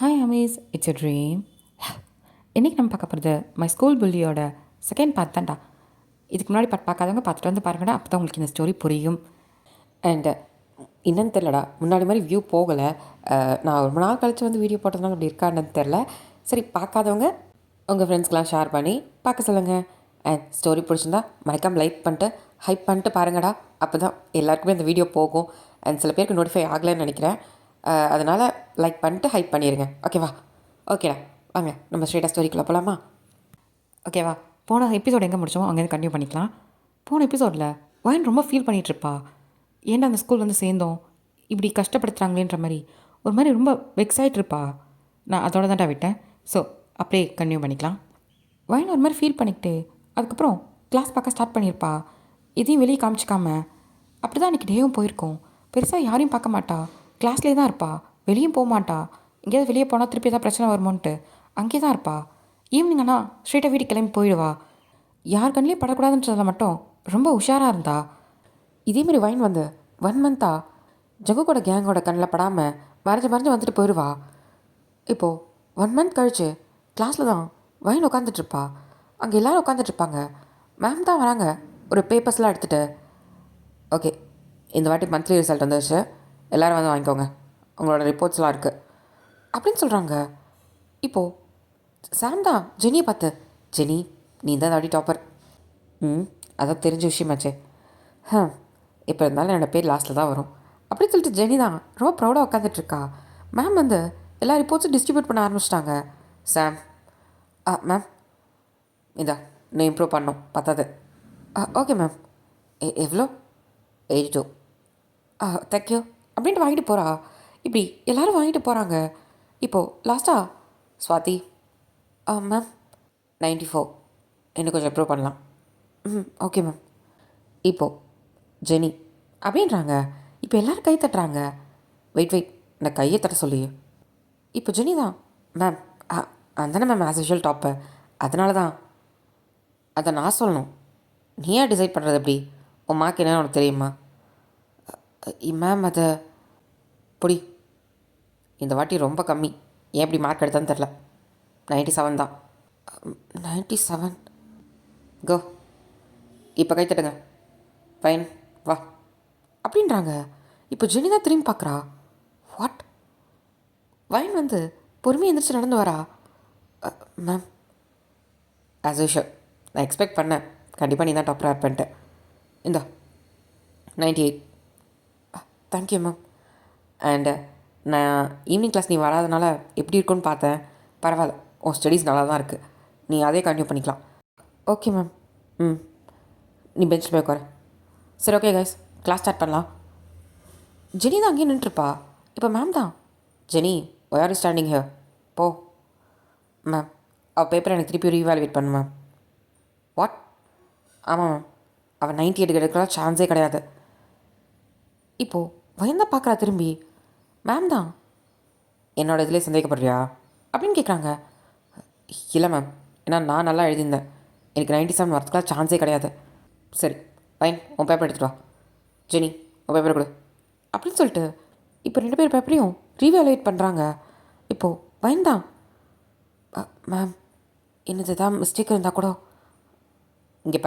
Hi அமீஸ், it's a dream. இன்றைக்கி நம்ம பார்க்க போகிறது மை ஸ்கூல் புல்லியோட செகண்ட் பார்ட் தான்டா. இதுக்கு முன்னாடி பார்க்காதவங்க பார்த்துட்டு வந்து பாருங்கடா, அப்போ தான் உங்களுக்கு இந்த ஸ்டோரி புரியும். அண்டு என்னன்னு தெரிலடா, முன்னாடி மாதிரி வியூ போகலை. நான் ரொம்ப நாள் கழித்து வந்து வீடியோ போட்டதுனால அப்படி இருக்கான்னு தெரில. சரி, பார்க்காதவங்க உங்கள் ஃப்ரெண்ட்ஸ்க்கெலாம் ஷேர் பண்ணி பார்க்க சொல்லுங்கள். அண்ட் ஸ்டோரி பிடிச்சிருந்தா மறக்காமல் லைக் பண்ணிட்டு ஹைப் பண்ணிட்டு பாருங்கடா. அப்போ தான் எல்லாருக்குமே இந்த வீடியோ போகும். அண்ட் சில பேருக்கு நோட்டிஃபை ஆகலைன்னு நினைக்கிறேன். அதனால் லைக் பண்ணிட்டு ஹைப் பண்ணிடுங்க. ஓகேவா? ஓகேடா, வாங்க நம்ம ஸ்ட்ரெயிட்டாக ஸ்டோரிக்குள்ளே போகலாமா? ஓகேவா? போன எபிசோட் எங்கே முடிச்சோமோ அங்கேருந்து கண்டினியூ பண்ணிக்கலாம். போன எபிசோடில் வயன் ரொம்ப ஃபீல் பண்ணிகிட்ருப்பா. ஏன்டா அந்த ஸ்கூல் வந்து சேர்ந்தோம், இப்படி கஷ்டப்படுத்துகிறாங்களேன்ற மாதிரி ஒரு மாதிரி ரொம்ப வெக்ஸ் ஆகிட்ருப்பா. நான் அதோட தான்டா விட்டேன். ஸோ அப்படியே கண்டினியூ பண்ணிக்கலாம். வயன் ஒரு மாதிரி ஃபீல் பண்ணிக்கிட்டு அதுக்கப்புறம் கிளாஸ் பார்க்க ஸ்டார்ட் பண்ணியிருப்பா. இதையும் வெளியே காமிச்சிக்காம அப்படி தான் அன்றைக்கி டேவும் போயிருக்கோம். பெருசாக யாரையும் பார்க்க மாட்டா, கிளாஸ்லேயே தான் இருப்பா, வெளியும் போக மாட்டா. எங்கேயாவது வெளியே போனால் திருப்பி ஏதாவது பிரச்சனை வருமோன்ட்டு அங்கேயே தான் இருப்பா. ஈவினிங் ஆனால் ஸ்ட்ரெயிட்டாக வீட்டுக்கு கிளம்பி போயிடுவா. யார் கண்ணிலையும் படக்கூடாதுன்றதில் மட்டும் ரொம்ப உஷாராக இருந்தா. இதேமாரி வைன் வந்து 1 மந்த்தா ஜகுக்கோட கேங்கோட கண்ணில் படாமல் மறைஞ்சு மறைஞ்சு வந்துட்டு போயிடுவா. இப்போது 1 மந்த் கழிச்சு கிளாஸில் தான் வைன் உட்காந்துட்ருப்பா. அங்கே எல்லோரும் உட்காந்துட்ருப்பாங்க. மேம் தான் வராங்க ஒரு பேப்பர்ஸ்லாம் எடுத்துகிட்டு. ஓகே, இந்த வாட்டி மந்த்லி ரிசல்ட் வந்துருச்சு, எல்லோரும் வந்து வாங்கிக்கோங்க, உங்களோட ரிப்போர்ட்ஸ்லாம் இருக்குது அப்படின்னு சொல்கிறாங்க. இப்போது சாம் தான் ஜெனியை பார்த்து, ஜெனி நீ தான் தாடி டாப்பர். அதான் தெரிஞ்ச விஷயமாச்சே. இப்போ இருந்தாலும் என்னோடய பேர் லாஸ்ட்டில் தான் வரும் அப்படின்னு சொல்லிட்டு ஜெனி தான் ரொம்ப ப்ரௌடாக உட்காந்துட்ருக்கா. மேம் வந்து எல்லா ரிப்போர்ட்ஸும் டிஸ்ட்ரிபியூட் பண்ண ஆரம்பிச்சிட்டாங்க. சாம், மேம் இதா நீ இம்ப்ரூவ் பண்ணணும், பத்தாது. Okay ma'am. எவ்வளோ? 82. தேங்க்யூ அப்படின்ட்டு வாங்கிட்டு போகிறா. இப்படி எல்லோரும் வாங்கிட்டு போகிறாங்க. இப்போது லாஸ்ட்டாக ஸ்வாதி, மேம் 94, இன்னும் கொஞ்சம் இம்ப்ரூவ் பண்ணலாம். Okay ma'am. இப்போது ஜெனி அப்படின்றாங்க. இப்போ எல்லோரும் கை தட்டுறாங்க. வெயிட் நான் கையை தட்ட சொல்லி. இப்போ ஜெனி தான், மேம் அந்தானே மேம் ஆஸ் யூஷுவல் டாப்பு, அதனால தான். அதை நான் சொல்லணும், நீ ஏன் டிசைட் பண்ணுறது? எப்படி உன் மார்க் என்னன்னு உனக்கு தெரியுமா? மேம் அதை பொடி, இந்த வாட்டி ரொம்ப கம்மி, ஏன் இப்படி மார்க் எடுத்தான்னு தெரில. 97 தான். 97? கோ, இப்போ கை தட்டுங்க. ஃபைன், வா அப்படின்றாங்க. இப்போ ஜெனி தான் திரும்பி பார்க்குறா. வாட்? வைன் வந்து பொறுமையாக எந்திரிச்சு நடந்து வரா. மேம் ஆஸ் யூஷுவல், நான் எக்ஸ்பெக்ட் பண்ணேன் கண்டிப்பாக நீ தான் டாப்பராக இருப்பேன்ட்டு. இந்தா 98. Thank you ma'am. அண்டு நான் ஈவினிங் கிளாஸ் நீ வராதனால எப்படி இருக்குன்னு பார்த்தேன். பரவாயில்ல, உன் ஸ்டடீஸ் நல்லா தான் இருக்குது, நீ அதே கண்டினியூ பண்ணிக்கலாம். Okay ma'am. நீ பெஞ்சில் போய் உட்காரு. சரி, ஓகே கைஸ், கிளாஸ் ஸ்டார்ட் பண்ணலாம். ஜெனி தான் அங்கேயே நின்றுருப்பா. இப்போ மேம் தான், Jenny why are you standing here? போ. மேம் அவள் பேப்பரை எனக்கு திருப்பி ரீவேல்யூவேட் பண்ணு மேம். வாட்? ஆமாம் மேம், அவள் 98 எடுக்கலாம் சான்ஸே கிடையாது. இப்போது வயந்தான் பார்க்குறா திரும்பி. மேம் தான், என்னோடய இதிலே சந்தேகப்படுறியா அப்படின்னு கேட்குறாங்க. இல்லை மேம், ஏன்னா நான் நல்லா எழுதியிருந்தேன், எனக்கு 97 வரதுக்குலாம் சான்ஸே கிடையாது. சரி ஃபைன், உன் பேப்பர் எடுத்துகிட்டு வா. ஜெனி உன் பேப்பரை கொடு அப்படின்னு சொல்லிட்டு இப்போ 2 பேர் பேப்பரையும் ரீவேல்யூவேட் பண்ணுறாங்க. இப்போது வைன் தான், மேம் என்னது தான் மிஸ்டேக் இருந்தால் கூட. இங்கே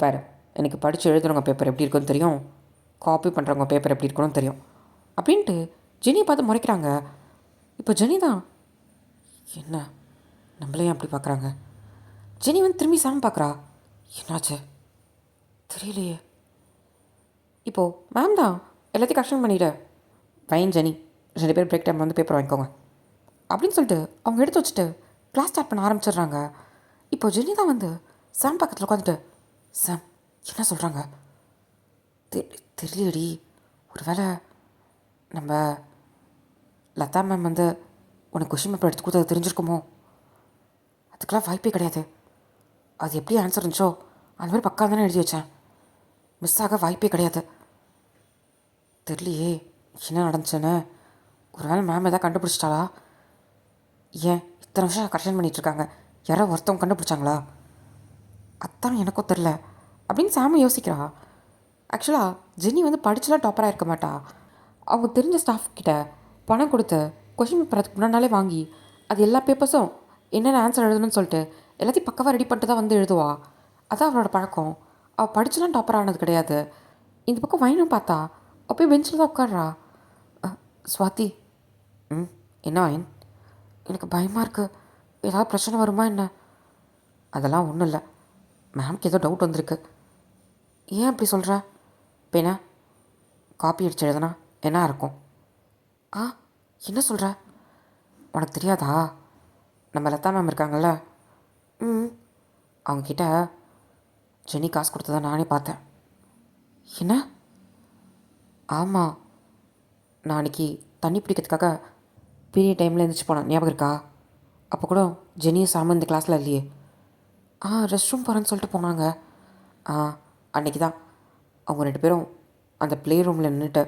பாரு, எனக்கு படித்து எழுதுறவங்க பேப்பர் எப்படி இருக்குன்னு தெரியும், காப்பி பண்ணுறவங்க பேப்பர் எப்படி இருக்கணும்னு தெரியும் அப்படின்ட்டு ஜெனியை பார்த்து முறைக்கிறாங்க. இப்போ ஜெனி தான், என்ன நம்மளையும் அப்படி பார்க்குறாங்க. ஜெனி வந்து திரும்பி சாம் பார்க்குறா. என்னாச்சு தெரியலையே. இப்போது மேம் தான் எல்லாத்தையும் கரெக்ஷன் பண்ணிவிடு. ஃபைன் ஜெனி, 2 பேர் பிரேக் டைம் வந்து பேப்பர் வாங்கிக்கோங்க அப்படின்னு சொல்லிட்டு அவங்க எடுத்து வச்சுட்டு கிளாஸ் ஸ்டார்ட் பண்ண ஆரம்பிச்சிடுறாங்க. இப்போது ஜெனி தான் வந்து சாம் பக்கத்தில் உட்காந்துட்டு, சாம் என்ன சொல்கிறாங்க தெரியலடி, ஒரு வேளை நம்ம லதா மேம் வந்து உனக்கு கொஷின் பேப்பர் எடுத்து கொடுத்தது தெரிஞ்சிருக்குமோ? அதுக்கெலாம் வாய்ப்பே கிடையாது, அது எப்படி ஆன்சர் இருந்துச்சோ அந்த மாதிரி பக்கம் தானே எழுதி வச்சேன், மிஸ் ஆக வாய்ப்பே கிடையாது. தெரியலையே என்ன நடந்துச்சுன்னு. ஒரு வேளை மேம் எதாவது கண்டுபிடிச்சிட்டாளா? ஏன் இத்தனை வருஷம் கரெக்ஷன் பண்ணிகிட்ருக்காங்க, யாரோ ஒருத்தவங்க கண்டுபிடிச்சாங்களா? அதான் எனக்கும் தெரில அப்படின்னு சாமி யோசிக்கிறா. ஆக்சுவலாக ஜெனி வந்து படிச்சுலாம் டாப்பராக இருக்க மாட்டா. அவங்க தெரிஞ்ச ஸ்டாஃப் கிட்ட பணம் கொடுத்து கொஷின் பேப்பர் அதுக்கு முன்னாடினாலே வாங்கி அது எல்லா பேப்பர்ஸும் என்னென்ன ஆன்சர் எழுதணும்னு சொல்லிட்டு எல்லாத்தையும் பக்கவாக ரெடி பண்ணிட்டு தான் வந்து எழுதுவா. அதான் அவளோட பழக்கம். அவள் படிச்சுலாம் டாப்பர் ஆனது கிடையாது. இந்த பக்கம் வைனும் பார்த்தா அப்போயே பெஞ்சில் தான் உட்காடுறா. ஸ்வாதி. ம். என்ன வைன்? எனக்கு பயமாக இருக்குது. ஏதாவது பிரச்சனை வருமா என்ன? அதெல்லாம் ஒன்றும் இல்லை. மேம்க்கு ஏதோ டவுட் வந்திருக்கு. ஏன் அப்படி சொல்கிற? இப்போ என்ன காப்பி அடிச்சு எழுதுனா என்ன இருக்கும்? ஆ, என்ன சொல்கிற? உனக்கு தெரியாதா? நம்ம லதா மேம் இருக்காங்கல்ல. ம். அவங்கக்கிட்ட ஜெனி காசு கொடுத்ததை நானே பார்த்தேன். என்ன? ஆமாம். நான் அன்றைக்கி தண்ணி பிடிக்கிறதுக்காக பீரியட் டைமில் எழுந்திரிச்சு போனேன், ஞாபகம் இருக்கா? அப்போ கூட ஜெனியும் சாமும் இந்த கிளாஸில் இல்லையே. ரெஸ்ட் ரூம் போகிறேன்னு சொல்லிட்டு போனாங்க. ஆ, அன்றைக்கி தான் அவங்க 2 பேரும் அந்த ப்ளே ரூமில் நின்றுட்டு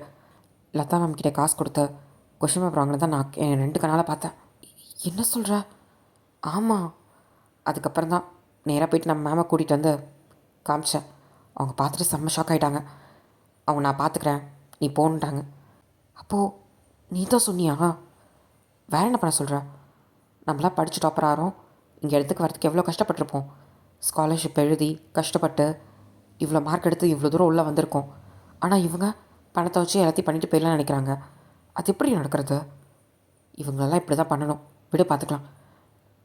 லதா மேம் கிட்டே காசு கொடுத்த கொஷின் பேப்பர் வாங்கினது தான் நான் என் 2 கண்ணால் பார்த்தேன். என்ன சொல்கிற? ஆமாம். அதுக்கப்புறம் தான் நேராக போயிட்டு நம்ம மேமை கூட்டிகிட்டு வந்து காமிச்சேன். அவங்க பார்த்துட்டு செம்ம ஷாக் ஆகிட்டாங்க. அவங்க நான் பார்த்துக்கிறேன், நீ போன்ட்டாங்க. அப்போது நீ தான் சொன்னியா? வேறு என்ன பண்ண சொல்கிற? நம்மளாம் படித்து டாப்பர் ஆகிறோம். இங்கே இடத்துக்கு வரதுக்கு எவ்வளோ கஷ்டப்பட்டிருப்போம். ஸ்காலர்ஷிப் எழுதி கஷ்டப்பட்டு இவ்வளோ மார்க் எடுத்து இவ்வளோ தூரம் உள்ளே வந்திருக்கோம். ஆனால் இவங்க பணத்தை வச்சு எல்லாத்தையும் பண்ணிட்டு போயிடலாம் நினைக்கிறாங்க. அது எப்படி நடக்கிறது? இவங்களெல்லாம் இப்படி தான் பண்ணணும். விட பார்த்துக்கலாம்.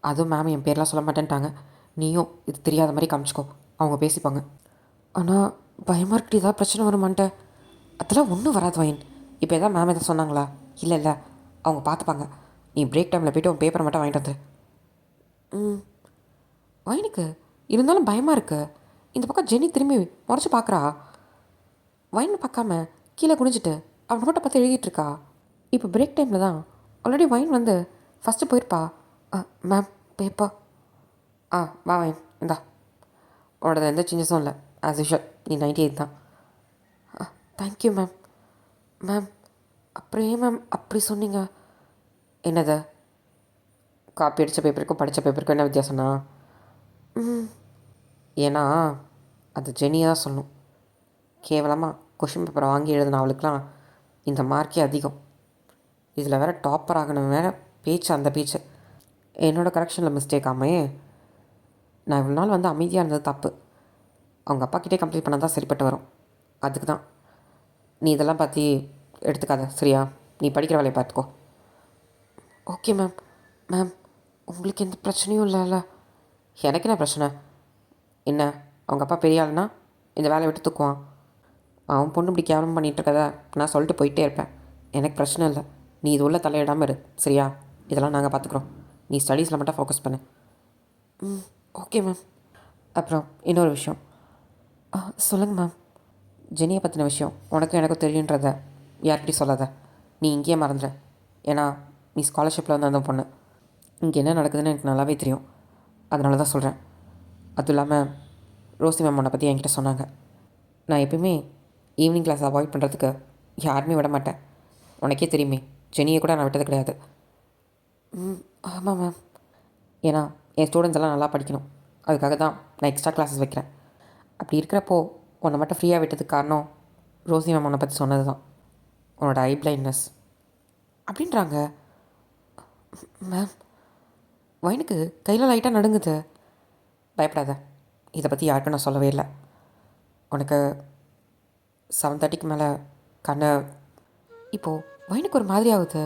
அதுவும் மேம் என் பேர்லாம் சொல்ல மாட்டேன்ட்டாங்க. நீயும் இது தெரியாத மாதிரி காமிச்சிக்கோ, அவங்க பேசிப்பாங்க. ஆனால் பயமாக இருக்கட்டி ஏதாவது பிரச்சனை வருமான்ட்டு? அதெல்லாம் ஒன்றும் வராது வைன். இப்போ எதாவது மேம் எதாவது சொன்னாங்களா? இல்லை இல்லை, அவங்க பார்த்துப்பாங்க. நீ பிரேக் டைமில் போய்ட்டு உன் பேப்பரை மட்டும் வாங்கிட்டு வந்து. ம். வைனுக்கு இருந்தாலும் பயமாக இருக்கு. இந்த பக்கம் ஜெனி திரும்பி முறைச்சி பார்க்குறா. வைன் பார்க்காம கீழே குனிஞ்சிட்டு அவன் நோட்டை பார்த்து எழுதிட்டுருக்கா. இப்போ பிரேக் டைமில் தான் ஆல்ரெடி வைன் வந்து ஃபஸ்ட்டு போயிருப்பா. மேம் பேப்பா. வா வைன், இந்தா. உன்னோட எந்த சேஞ்சஸும் இல்லை, ஆஸ் யூஷுவல் நீ 98 தான். Thank you ma'am. மேம் அப்புறம் ஏன் மேம் அப்படி சொன்னீங்க? என்னது? காப்பி அடித்த பேப்பருக்கும் படித்த பேப்பருக்கும் என்ன வித்தியாசம்னா? ஏன்னா அது ஜெனியாக சொல்லணும். கேவலமாக கொஷின் பேப்பரை வாங்கி எழுதின அவளுக்கெலாம் இந்த மார்க்கே அதிகம். இதில் வேறு டாப்பர் ஆகணும் வேறு பேச்சு, அந்த பேச்சு. என்னோடய கரெக்ஷனில் மிஸ்டேக் ஆமையே. நான் இவ்வளோ நாள் வந்து அமைதியாக இருந்தது தப்பு. அவங்க அப்பாக்கிட்டே கம்ப்ளீட் பண்ணால் தான் சரிப்பட்டு வரும். அதுக்கு தான். நீ இதெல்லாம் பற்றி எடுத்துக்காத, சரியா? நீ படிக்கிற வேலையை பார்த்துக்கோ. Okay ma'am. மேம் உங்களுக்கு எந்த பிரச்சனையும் இல்லைல்ல? எனக்கு என்ன பிரச்சனை? என்ன அவங்க அப்பா பெரிய ஆளுனா இந்த வேலையை விட்டு தூக்குவான்? அவன் பொண்ணு இப்படி கேவலம் பண்ணிகிட்ருக்கத நான் சொல்லிட்டு போயிட்டே இருப்பேன். எனக்கு பிரச்சனை இல்லை. நீ இது உள்ள தலையிடாமல் இரு, சரியா? இதெல்லாம் நாங்கள் பார்த்துக்குறோம். நீ ஸ்டடீஸில் மட்டும் ஃபோக்கஸ் பண்ணு. Okay ma'am. அப்புறம் இன்னொரு விஷயம். சொல்லுங்கள் மேம். ஜெனியை பற்றின விஷயம் உனக்கும் எனக்கும் தெரியுன்றத யார்கிட்டையும் சொல்லாத. நீ இங்கேயே மறந்துட. ஏன்னா நீ ஸ்காலர்ஷிப்பில் வந்து அந்த பொண்ணு. இங்கே என்ன நடக்குதுன்னு எனக்கு நல்லாவே தெரியும். அதனால தான் சொல்கிறேன். அதுவும் இல்லாமல் ரோசி மேம் உன்னை பற்றி என்கிட்ட சொன்னாங்க. நான் எப்பயுமே ஈவினிங் கிளாஸ் அவாய்ட் பண்ணுறதுக்கு யாருமே விட மாட்டேன். உனக்கே தெரியுமே, ஜெனியை கூட நான் விட்டது கிடையாது. ஆமாம் மேம். ஏன்னா என் ஸ்டூடெண்ட்ஸ் எல்லாம் நல்லா படிக்கணும். அதுக்காக தான் நான் எக்ஸ்ட்ரா கிளாஸஸ் வைக்கிறேன். அப்படி இருக்கிறப்போ உன்னை மட்டும் ஃப்ரீயாக விட்டதுக்கு காரணம் ரோசி மேம் உன்னை பற்றி சொன்னது தான். உன்னோட ஐ பிளைண்ட்னஸ் அப்படின்றாங்க. மேம் வைனுக்கு கையில் லைட்டாக நடுங்குது. பயப்படாத, இதை பற்றி யாருக்கும் நான் சொல்லவே இல்லை. உனக்கு 7:30க்கு மேலே கண்ணை இப்போது வைனுக்கு ஒரு மாதிரி ஆகுது.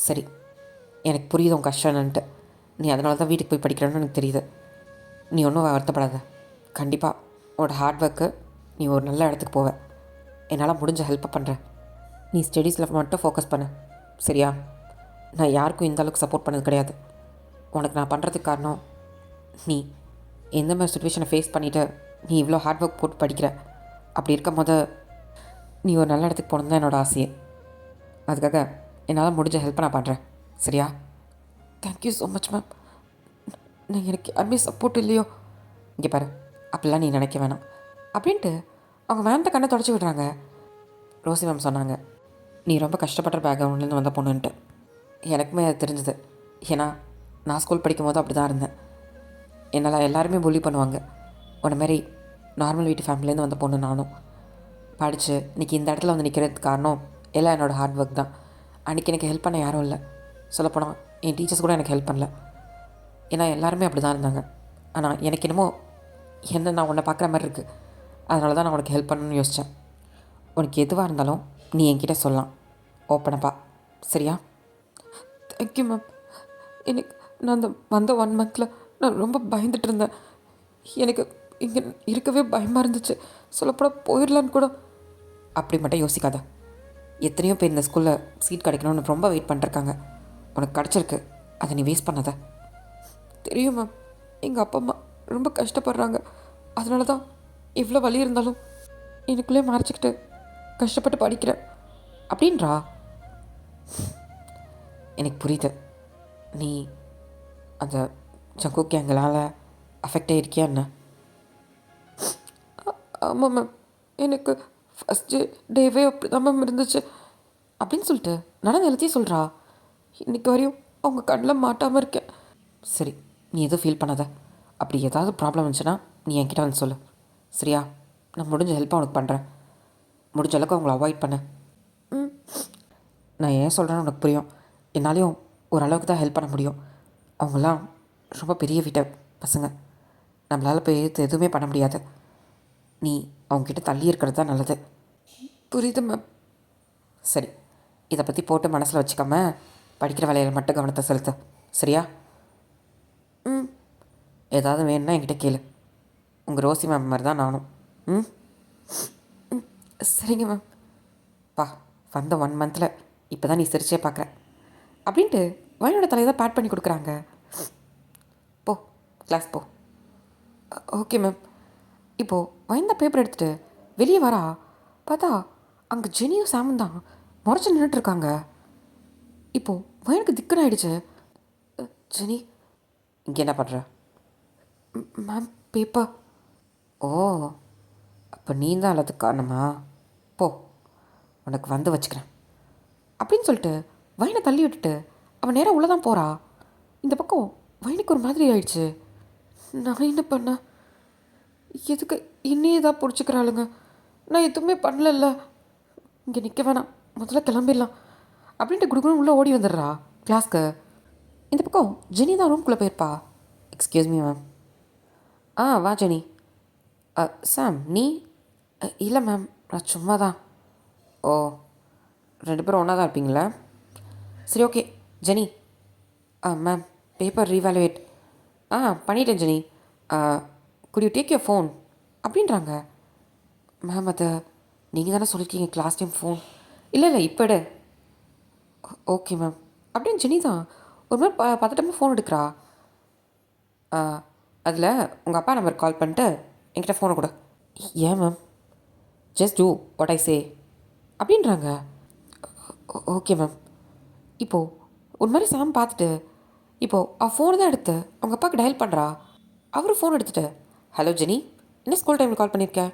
சரி, எனக்கு புரியுது உன் கஷ்டம் என்னன்ட்டு. நீ அதனால தான் வீட்டுக்கு போய் படிக்கிறேன்னு எனக்கு தெரியுது. நீ ஒன்றும் வருத்தப்படாத. கண்டிப்பாக உன்னோட ஹார்ட் ஒர்க்கு நீ ஒரு நல்ல இடத்துக்கு போவ. என்னால் முடிஞ்ச ஹெல்ப்பை பண்ணுறேன். நீ ஸ்டடீஸில் மட்டும் ஃபோக்கஸ் பண்ணு, சரியா? நான் யாருக்கும் இந்த அளவுக்கு சப்போர்ட் பண்ணது கிடையாது. உனக்கு நான் பண்ணுறதுக்கு காரணம் நீ எந்த மாதிரி சுச்சுவேஷனை ஃபேஸ் பண்ணிவிட்டு நீ இவ்வளோ ஹார்ட் ஒர்க் போட்டு படிக்கிற. அப்படி இருக்கும் போது நீ ஒரு நல்ல இடத்துக்கு போகணும் தான் என்னோடய ஆசையே. அதுக்காக என்னால் முடிஞ்ச ஹெல்ப்பை நான் பண்ணுறேன், சரியா? Thank you so much ma'am. நான் எனக்கு யாருமே சப்போர்ட் இல்லையோ? இங்கே பாரு, அப்படிலாம் நீ நினைக்க வேணாம் அப்படின்ட்டு அவங்க மேம்கிட்ட கண்ணை தொடச்சி விடுறாங்க. ரோசி மேம் சொன்னாங்க, நீ ரொம்ப கஷ்டப்படுற பேக்ரவுண்ட்லேருந்து வந்த பொண்ணுன்ட்டு. எனக்குமே அது தெரிஞ்சுது. ஏன்னா நான் ஸ்கூல் படிக்கும் போது அப்படி தான் இருந்தேன். என்னால் எல்லாருமே புள்ளி பண்ணுவாங்க. உன்ன மாதிரி நார்மல் வீட்டு ஃபேமிலிலேருந்து வந்த பொண்ணு நானும். படித்து இன்றைக்கி இந்த இடத்துல வந்து நிற்கிறதுக்கு காரணம் எல்லாம் என்னோடய ஹார்ட் ஒர்க் தான். அன்றைக்கி எனக்கு ஹெல்ப் பண்ண யாரும் இல்லை. சொல்லப்போனால் என் டீச்சர்ஸ் கூட எனக்கு ஹெல்ப் பண்ணல. ஏன்னா எல்லாருமே அப்படி தான் இருந்தாங்க. ஆனால் எனக்கு என்னமோ நான் உன்னை பார்க்குற மாதிரி இருக்குது. அதனால தான் நான் உனக்கு ஹெல்ப் பண்ணணும்னு யோசித்தேன். உனக்கு எதுவாக இருந்தாலும் நீ என்கிட்ட சொல்லலாம், ஓப்பனப்பா. சரியா? Thank you ma'am. எனக்கு நான் அந்த வந்த 1 மந்தில் நான் ரொம்ப பயந்துட்டு இருந்தேன். எனக்கு இங்கே இருக்கவே பயமாக இருந்துச்சு. சொல்லப்போனால் போயிடலான்னு கூட. அப்படி மட்டும் யோசிக்காத. எத்தனையோ பேர் இந்த ஸ்கூலில் சீட் கிடைக்கணும்னு ரொம்ப வெயிட் பண்ணிருக்காங்க. உனக்கு கிடச்சிருக்கு, அதை நீ வேஸ்ட் பண்ணாத. தெரியும் மேம், எங்கள் அப்பா அம்மா ரொம்ப கஷ்டப்படுறாங்க. அதனால தான் எவ்வளோ வலி இருந்தாலும் எனக்குள்ளே மறைச்சிக்கிட்டு கஷ்டப்பட்டு படிக்கிறேன் அப்படின்றா. எனக்கு புரியுது, நீ அந்த ஜங்கு கேங்களால் அஃபெக்ட் ஆகிருக்கியா என்ன? ஆமாம் மேம், எனக்கு ஃபஸ்ட்டு டேவே அப்படி தான் மேம் இருந்துச்சு அப்படின்னு சொல்லிட்டு நடந்த எல்லாத்தையும் சொல்கிறா. இன்றைக்கி வரையும் அவங்க கண்ணில் மாட்டாமல் இருக்கேன். சரி, நீ எதுவும் ஃபீல் பண்ணாத. அப்படி ஏதாவது ப்ராப்ளம் இருந்துச்சுன்னா நீ என்கிட்ட வந்து சொல்லு. சரியா? நான் முடிஞ்ச ஹெல்ப்பாக உனக்கு பண்ணுறேன். முடிஞ்ச அளவுக்கு அவங்கள அவாய்ட் பண்ண. நான் ஏன் சொல்கிறேன்னு உனக்கு புரியும். என்னாலையும் ஓரளவுக்கு தான் ஹெல்ப் பண்ண முடியும். அவங்களாம் ரொம்ப பெரிய வீட்டை பசங்க. நம்மளால் போய் எதுவுமே பண்ண முடியாது. நீ அவங்கக்கிட்ட தள்ளி இருக்கிறது தான் நல்லது. புரியுது மேம். சரி, இதை பற்றி போட்டு மனசில் வச்சுக்காம படிக்கிற வேலையில் மட்டும் கவனத்தை செலுத்து. சரியா? ஏதாவது வேணும்னா என்கிட்ட கேளு. உங்கள் ரோசி மேம் மாதிரி தான் நானும். ம் சரிங்க மேம். பா, வந்த 1 மந்தில் இப்போ தான் நீ சிரிச்சே பார்க்குற அப்படின்ட்டு வயனோட தலையை தான் பேட் பண்ணி கொடுக்குறாங்க. போ, கிளாஸ் போ. Okay ma'am. இப்போது வயந்த பேப்பர் எடுத்துகிட்டு வெளியே வரா. பார்த்தா அங்கே ஜெனியும் சாமும் தான் முறைச்சி நின்றுட்டுருக்காங்க. இப்போது வயனுக்கு திக்குன்னு ஆயிடுச்சு. ஜெனி, இங்கே என்ன பண்ணுற? Ma'am, paper. ஓ, அப்போ நீ தான் எல்லாத்துக்கு காரணமா? போ, உனக்கு வந்து வச்சுக்கிறேன் அப்படின்னு சொல்லிட்டு வயனை தள்ளி விட்டுட்டு அவன் நேராக உள்ளே தான் போகிறா. இந்த பக்கம் வயனுக்கு ஒரு மாதிரி ஆயிடுச்சு. நான் என்ன பண்ணேன்? எதுக்கு இன்னே தான் பிடிச்சிக்கிறாளுங்க? நான் எதுவுமே பண்ணல. இங்கே நிற்க வேணாம், முதல்ல கிளம்பிடலாம் அப்படின்ட்டு குடுக்குன்னு உள்ளே ஓடி வந்துடுறா கிளாஸ்க்கு. இந்த பக்கம் ஜெனி தான் ரூம்குள்ளே போயிருப்பா. Excuse me ma'am. வா ஜெனி. சாம், நீ? இல்லை மேம், நான் சும்மா தான். ஓ, 2 பேரும் ஒன்றா தான் இருப்பீங்களா? சரி, okay. Jenny, ma'am, paper reevaluate. பண்ணிட்டேன் Jenny. Good you take your phone அப்படின்றாங்க. மேம், அதை நீங்கள் தானே சொல்லியிருக்கீங்க கிளாஸ் டைம் ஃபோன். இல்லை இப்போ எடு. ஓகே மேம் அப்படின்னு ஜெனி தான் ஒரு மாதிரி பதட்டமாக ஃபோன் எடுக்கிறா. அதில் உங்கள் அப்பா நம்பருக்கு கால் பண்ணிட்டு என்கிட்ட ஃபோனை கொடு. ஏன் ma'am? Just do what I say அப்படின்றாங்க. Okay ma'am. இப்போது ஒரு மாதிரி சாம் பார்த்துட்டு இப்போது ஃபோனை தான் எடுத்து அவங்க அப்பாவுக்கு டயல் பண்ணுறா. அவர் ஃபோன் எடுத்துகிட்டு, ஹலோ ஜெனி, என்ன ஸ்கூல் டைமில் கால் பண்ணியிருக்கேன்?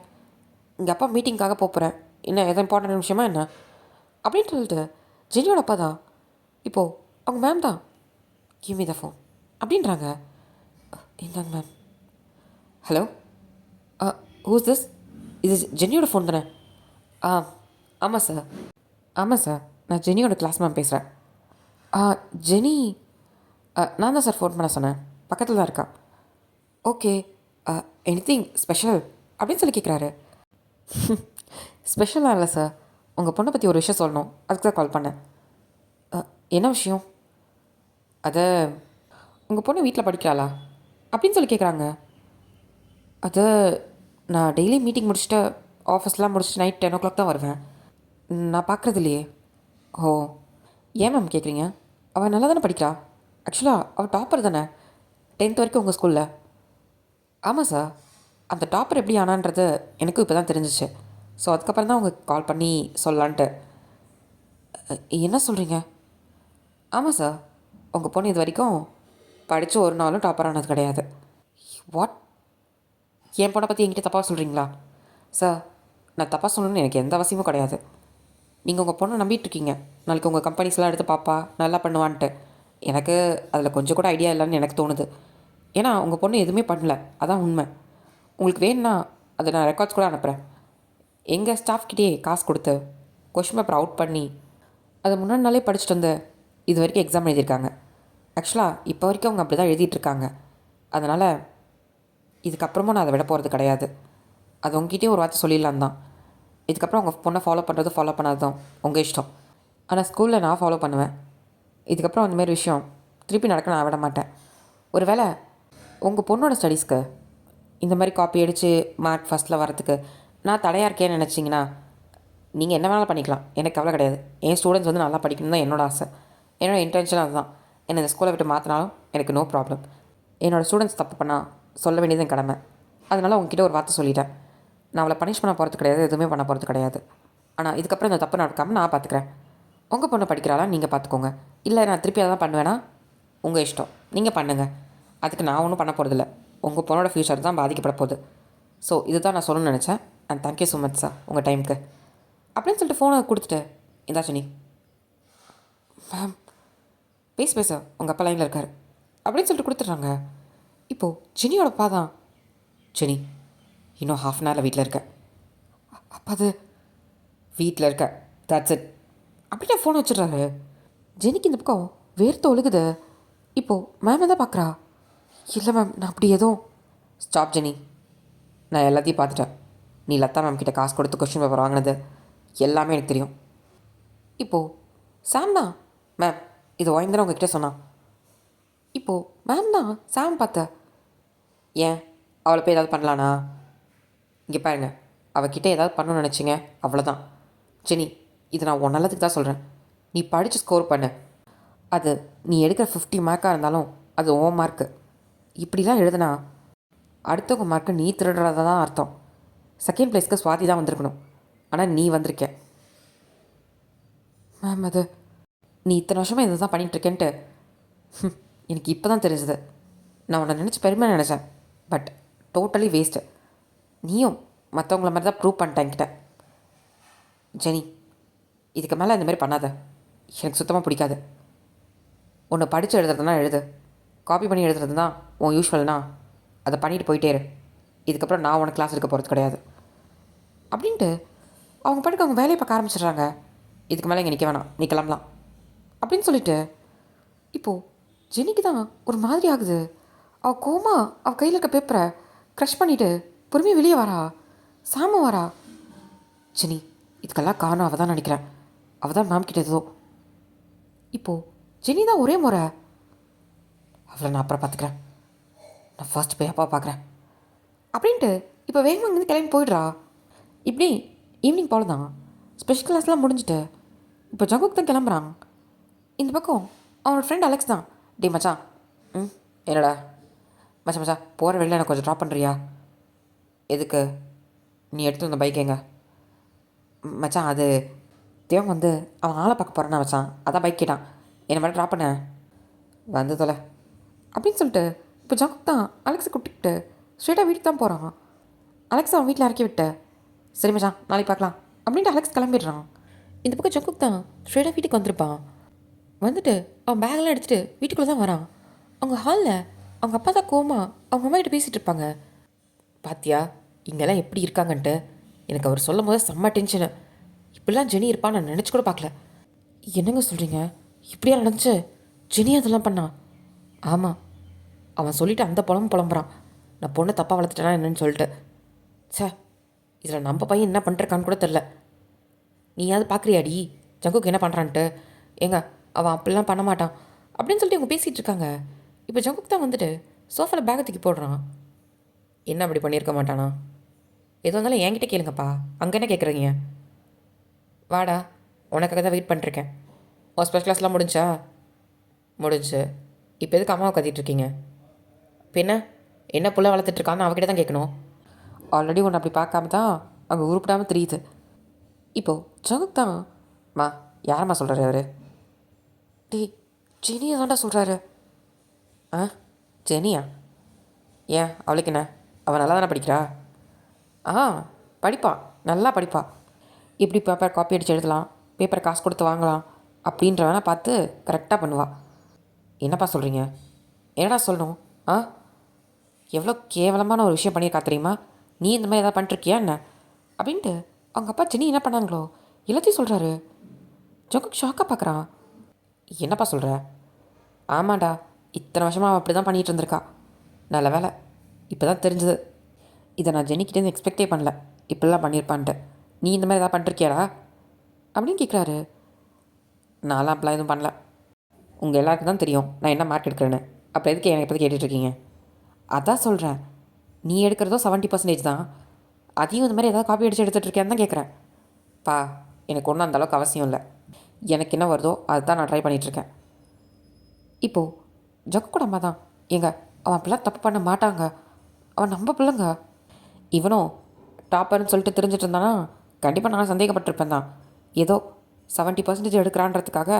எங்கள் அப்பா மீட்டிங்காக போகிறேன், என்ன எதாவது இம்பார்ட்டன்ட் விஷயமா என்ன அப்படின்னு சொல்லிட்டு ஜெனியோட அப்பா தான் இப்போது அவங்க மேம் தான் கிவ் மீ த ஃபோன் அப்படின்றாங்க. இந்தாங்க மேம். Hello, who's this? இது ஜெனியோட ஃபோன் தானே? ஆமாம் சார். ஆமாம் சார், நான் ஜெனியோட கிளாஸ் மேம் பேசுகிறேன். ஜெனி, நான் தான் சார் ஃபோன் பண்ண சொன்னேன், பக்கத்தில் தான் இருக்கா. ஓகே, எனிதிங் ஸ்பெஷல் அப்படின்னு சொல்லி கேட்குறாரு. ஸ்பெஷலாக இல்லை சார், உங்கள் பொண்ணை பற்றி ஒரு விஷயம் சொல்லணும், அதுக்கு தான் கால் பண்ணேன். என்ன விஷயம்? அதை உங்கள் பொண்ணு வீட்டில் படிக்கிறாளா அப்படின்னு சொல்லி கேட்குறாங்க. அது நான் டெய்லி மீட்டிங் முடிச்சுட்டு ஆஃபீஸ்லாம் முடிச்சுட்டு நைட் 10 o'clock தான் வருவேன். நான் பார்க்குறது இல்லையே. ஓ, ஏன் மேம் கேட்குறீங்க? அவள் நல்லா தானே படிக்கிறா. ஆக்சுவலாக அவள் டாப்பர் தானே 10th வரைக்கும் உங்கள் ஸ்கூலில். ஆமாம் சார், அந்த டாப்பர் எப்படி ஆனான்றது எனக்கும் இப்போ தான் தெரிஞ்சிச்சு. ஸோ அதுக்கப்புறம் தான் அவங்க கால் பண்ணி சொல்லலான்ட்டு. என்ன சொல்கிறீங்க? ஆமாம் சார், உங்கள் பொண்ணு இது வரைக்கும் படித்து ஒரு நாளும் டாப்பர் ஆனது கிடையாது. வாட்? என் பொண்ணை பற்றி என்கிட்ட தப்பாக சொல்கிறீங்களா? சார், நான் தப்பாக சொல்லணும்னு எனக்கு எந்த அவசியமும் கிடையாது. நீங்கள் உங்கள் பொண்ணை நம்பிட்டுருக்கீங்க, நாளைக்கு உங்கள் கம்பெனிஸ்லாம் எடுத்து பாப்பா நல்லா பண்ணுவான்ட்டு. எனக்கு அதில் கொஞ்சம் கூட ஐடியா இல்லைன்னு எனக்கு தோணுது. ஏன்னா உங்கள் பொண்ணு எதுவுமே பண்ணல, அதான் உண்மை. உங்களுக்கு வேணும்னா அதை நான் ரெக்கார்ட்ஸ் கூட அனுப்புகிறேன். எங்கள் ஸ்டாஃப்கிட்டே காசு கொடுத்து கொஷின் பேப்பர் அவுட் பண்ணி அதை முன்னாடி நாளே படிச்சுட்டு வந்து இது வரைக்கும் எக்ஸாம் எழுதியிருக்காங்க. ஆக்சுவலாக இப்போ வரைக்கும் அவங்க அப்படி தான் எழுதிட்டுருக்காங்க. அதனால் இதுக்கப்புறமும் நான் அதை விட போகிறது கிடையாது. அது உங்ககிட்டயும் ஒரு வார்த்தை சொல்லிடலாம் தான். இதுக்கப்புறம் உங்கள் பொண்ணை ஃபாலோ பண்ணுறது ஃபாலோ பண்ணாததும் உங்கள் இஷ்டம். ஆனால் ஸ்கூலில் நான் ஃபாலோ பண்ணுவேன். இதுக்கப்புறம் அந்தமாரி விஷயம் திருப்பி நடக்க நான் விட மாட்டேன். ஒரு வேளை உங்கள் பொண்ணோட ஸ்டடீஸ்க்கு இந்த மாதிரி காப்பி அடித்து மார்க் ஃபஸ்ட்டில் வரத்துக்கு நான் தடையாக இருக்கேன்னு நினச்சிங்கன்னா நீங்கள் என்ன வேணாலும் பண்ணிக்கலாம். எனக்கு கவலை கிடையாது. என் ஸ்டூடெண்ட்ஸ் வந்து நல்லா படிக்கணும் தான் என்னோடய ஆசை. என்னோடய இன்டென்ஷன் அதுதான். என்னை இந்த ஸ்கூலை விட்டு மாற்றினாலும் எனக்கு நோ ப்ராப்ளம். என்னோடய ஸ்டூடெண்ட்ஸ் தப்பு பண்ணால் சொல்ல வேண்டியது என் கடமை. அதனால் உங்ககிட்ட ஒரு வார்த்தை சொல்லிட்டேன். நான் அவளை பனிஷ் பண்ண போகிறது கிடையாது, எதுவுமே பண்ண போகிறது கிடையாது. ஆனால் இதுக்கப்புறம் இந்த தப்பு நடக்காமல் நான் பார்த்துக்கிறேன். உங்கள் பொண்ணை படிக்கிறாளா நீங்கள் பார்த்துக்கோங்க. இல்லை நான் திருப்பி அதை தான் பண்ணுவேன்னா உங்கள் இஷ்டம், நீங்கள் பண்ணுங்கள். அதுக்கு நான் ஒன்றும் பண்ண போகிறதில்ல. உங்கள் பொண்ணோட ஃப்யூச்சர் தான் பாதிக்கப்பட போகுது. ஸோ இதுதான் நான் சொல்லணும்னு நினச்சேன். And thank you so much sir உங்கள் டைமுக்கு அப்படின்னு சொல்லிட்டு ஃபோனை கொடுத்துட்டு இந்தாச்சு நீ மேம் பேச உங்கள் அப்பா லைனில் இருக்கார் அப்படின்னு சொல்லிட்டு கொடுத்துட்றாங்க. இப்போது ஜெனியோட அப்பா தான். ஜெனி இன்னும் ஹாஃப் அன் ஹவரில் வீட்டில் இருக்க. அப்பா அது வீட்டில் இருக்க, தட்ஸ் இட் அப்படின்னா ஃபோனை வச்சிடுறாரு. ஜெனிக்கு இந்த பக்கம் வேர்த்து ஒழுகுது. இப்போது மேம் தான் பார்க்குறா. இல்லை மேம் நான் அப்படி எதுவும். ஸ்டாப் ஜெனி, நான் எல்லாத்தையும் பார்த்துட்டேன். நீ லதா மேம் கிட்ட காசு கொடுத்து கொஷின் பேப்பர் வாங்கினது எல்லாமே எனக்கு தெரியும். இப்போது சாம் தான் மேம் இது வாங்கிதான் உங்ககிட்ட சொன்னான். இப்போது மேம் தான் சாம் பார்த்த. ஏன் அவளை போய் ஏதாவது பண்ணலானா? இங்கே பாருங்க, அவகிட்ட ஏதாவது பண்ணணும்னு நினச்சிங்க அவ்வளோதான். ஜெனி இது நான் உன் நல்லதுக்கு தான் சொல்கிறேன். நீ படித்து ஸ்கோர் பண்ணு. அது நீ எடுக்கிற 50 மார்க்காக இருந்தாலும் அது ஓ மார்க்கு. இப்படிலாம் எழுதுனா அடுத்தவங்க மார்க்கை நீ திருடுறதா தான் அர்த்தம். செகண்ட் ப்ளேஸ்க்கு சுவாதி தான் வந்திருக்கணும், ஆனால் நீ வந்திருக்க. மேம் அது நீ இத்தனை வருஷமாக இதை தான் பண்ணிகிட்ருக்கேன்ட்டு எனக்கு இப்போ தான் தெரிஞ்சுது. நான் உன்னை நினச்சி பெருமையாக நினச்சேன், பட் டோட்டலி வேஸ்ட்டு. நீயும் மற்றவங்கள மாதிரி தான் ப்ரூவ் பண்ணிட்டேன்கிட்ட. ஜெனி இதுக்கு மேலே இந்த மாதிரி பண்ணாத, எனக்கு சுத்தமாக பிடிக்காது. உன்னை படித்து எழுதுறதுனா எழுது, காப்பி பண்ணி எழுதுறது தான் உன் யூஸ்வல்னா அதை பண்ணிட்டு போயிட்டே இரு. இதுக்கப்புறம் நான் உனக்கு கிளாஸ் எடுக்க போகிறது கிடையாது அப்படின்ட்டு அவங்க பாட்டுக்கு அவங்க வேலையை பார்க்க ஆரம்பிச்சிடுறாங்க. இதுக்கு மேலே இங்கே நிற்க வேணாம், நீ கிளம்பலாம் அப்படின்னு சொல்லிட்டு இப்போது ஜெனிக்கு தான் ஒரு மாதிரி ஆகுது. அவள் கோமா அவள் கையில் இருக்க பேப்பரை க்ரஷ் பண்ணிவிட்டு பொறுமையாக வெளியே வரா. சாம வரா. ஜெனி இதுக்கெல்லாம் காரணம் அவள் தான் நினைக்கிறேன். அவள் தான் மேம் கிட்ட ஏதோ. இப்போது ஜெனி தான் ஒரே முறை அவளை நான் அப்புறம் பார்த்துக்கிறேன், நான் ஃபர்ஸ்ட் போய் அப்பா பார்க்குறேன் அப்படின்ட்டு இப்போ வேகமாக இங்கேருந்து கிளம்பி போயிடுறா. இப்படி ஈவினிங் போல தான் ஸ்பெஷல் கிளாஸ்லாம் முடிஞ்சுட்டு இப்போ ஜங்குக்கு தான் கிளம்புறான். இந்த பக்கம் அவனோட ஃப்ரெண்ட் அலெக்ஸ் தான். டே மச்சான். என்னடா மச்சான் போகிற வெளியில் எனக்கு கொஞ்சம் ட்ராப் பண்ணுறியா? எதுக்கு? நீ எடுத்து வந்த பைக் எங்க? மச்சான் அது தேவன் வந்து அவன் ஆளை பார்க்க போகிறானா மச்சான், அதான் பைக் கேட்டான், என்னை மட்டும் ட்ராப் பண்ண வந்து தொலை அப்படின்னு சொல்லிட்டு இப்போ ஜங்குக் தான் அலெக்ஸை கூப்பிட்டுக்கிட்டு ஸ்ட்ரெயிட்டாக வீட்டுக்கு தான் போகிறான். அலெக்ஸ் அவன் வீட்டில் இறக்கி விட்டு சரி மச்சான் நாளைக்கு பார்க்கலாம் அப்படின்ட்டு அலெக்ஸ் கிளம்பிடுறான். இந்த பக்கம் ஜங்குக் தான் ஸ்ட்ரெயிட்டாக வீட்டுக்கு வந்திருப்பான். வந்துட்டு அவன் பேக்லாம் எடுத்துகிட்டு வீட்டுக்குள்ளே தான் வரான். அவங்க ஹாலில் அவங்க அப்பா தான் கோமா அவங்க அம்மா கிட்ட பேசிகிட்டு இருப்பாங்க. பாத்தியா இங்கெல்லாம் எப்படி இருக்காங்கன்ட்டு. எனக்கு அவர் சொல்லும் போது செம்ம டென்ஷனு. இப்படிலாம் ஜெனி இருப்பான்னு நான் நினச்சி கூட பார்க்கல. என்னங்க சொல்கிறீங்க? இப்படியா நடந்துச்சு? ஜெனி அதெல்லாம் பண்ணா? ஆமாம், அவன் சொல்லிவிட்டு அந்த புலம்புறான், நான் பொண்ணை தப்பாக வளர்த்துட்டேனா என்னன்னு சொல்லிட்டு. சே இதில் நம்ம பையன் என்ன பண்ணிருக்கான்னு கூட தெரில. நீயாவது பார்க்குறியாடி ஜங்குக்கு என்ன பண்ணுறான்ட்டு? ஏங்க அவன் அப்படிலாம் பண்ண மாட்டான் அப்படின்னு சொல்லிட்டு இவங்க பேசிகிட்டு இருக்காங்க. இப்போ ஜங்குக் தான் வந்துட்டு சோஃபாவில் பேக்கை தூக்கி போடுறான். என்ன அப்படி பண்ணியிருக்க மாட்டானா? எது வந்தாலும் என்கிட்ட கேளுங்கப்பா, அங்கே என்ன கேட்குறீங்க? வாடா உனக்காக தான் வெயிட் பண்ணிருக்கேன். உன் ஸ்பெஷல் கிளாஸ்லாம் முடிஞ்சா? முடிஞ்சு. இப்போ எதுக்கு அம்மாவை கத்திட்ருக்கீங்க? பின்ன என்ன புள்ள வளர்த்துட்ருக்கான்னு அவகிட்ட தான் கேட்கணும். ஆல்ரெடி ஒன்று அப்படி பார்க்காம தான் அங்கே உருப்பிடாமல் தெரியுது. இப்போது ஜங்குக் தான் மா யாரம்மா சொல்கிறாரு அவர்? டே ஜெனியை தான்டா சொல்கிறாரு. ஆ ஜெனியா? ஏன் அவளுக்கு என்ன, அவள் நல்லா தானே படிக்கிறா? ஆ படிப்பா, நல்லா படிப்பா. இப்படி பேப்பர் காப்பி அடித்து எழுதலாம், பேப்பரை காசு கொடுத்து வாங்கலாம் அப்படின்ற வேணால் பார்த்து கரெக்டாக பண்ணுவாள். என்னப்பா சொல்கிறீங்க? என்னடா சொல்லணும்? ஆ எவ்வளோ கேவலமான ஒரு விஷயம் பண்ணியிருக்கா தெரியுமா? நீ இந்த மாதிரி எதாவது பண்ணிருக்கியா என்ன அப்படின்ட்டு அவங்க அப்பா ஜெனி என்ன பண்ணாங்களோ எல்லாத்தையும் சொல்கிறாரு. ஜங்குக் ஷாக்காக பார்க்குறான். என்னப்பா சொல்கிற? ஆமாண்டா, இத்தனை வருஷமாக அவள் அப்படி தான் பண்ணிகிட்டு இருந்திருக்கா. நல்ல வேலை இப்போ தான் தெரிஞ்சது. இதை நான் ஜெனிக்கிட்டேருந்து எக்ஸ்பெக்டே பண்ணல, இப்படிலாம் பண்ணியிருப்பான்ட்டு. நீ இந்த மாதிரி ஏதாவது பண்ணிருக்கியாடா அப்படின்னு கேட்குறாரு. நான்லாம் அப்படிலாம் எதுவும் பண்ணல. உங்கள் எல்லாருக்கும் தான் தெரியும் நான் என்ன மார்க் எடுக்கிறேன்னு. அப்போ எதுக்கு என்னை பற்றி கேட்டுட்ருக்கீங்க? அதான் சொல்கிறேன், நீ எடுக்கிறதோ 70% தான். அதையும் இந்த மாதிரி ஏதாவது காப்பி அடித்து எடுத்துகிட்ருக்கேன்னு தான் கேட்குறேன். பா, எனக்கு ஒன்றும் அந்தளவுக்கு அவசியம் இல்லை. எனக்கு என்ன வருதோ அதுதான் நான் ட்ரை பண்ணிகிட்ருக்கேன். இப்போது ஜக்கு கூட அம்மா தான், ஏங்க அவன் அப்படிலாம் தப்பு பண்ண மாட்டாங்க, அவன் நம்ம பிள்ளைங்க. இவனும் டாப்பர்னு சொல்லிட்டு தெரிஞ்சிட்டு இருந்தானா கண்டிப்பாக நான் சந்தேகப்பட்டிருப்பேன் தான். ஏதோ 70% எடுக்கிறான்றதுக்காக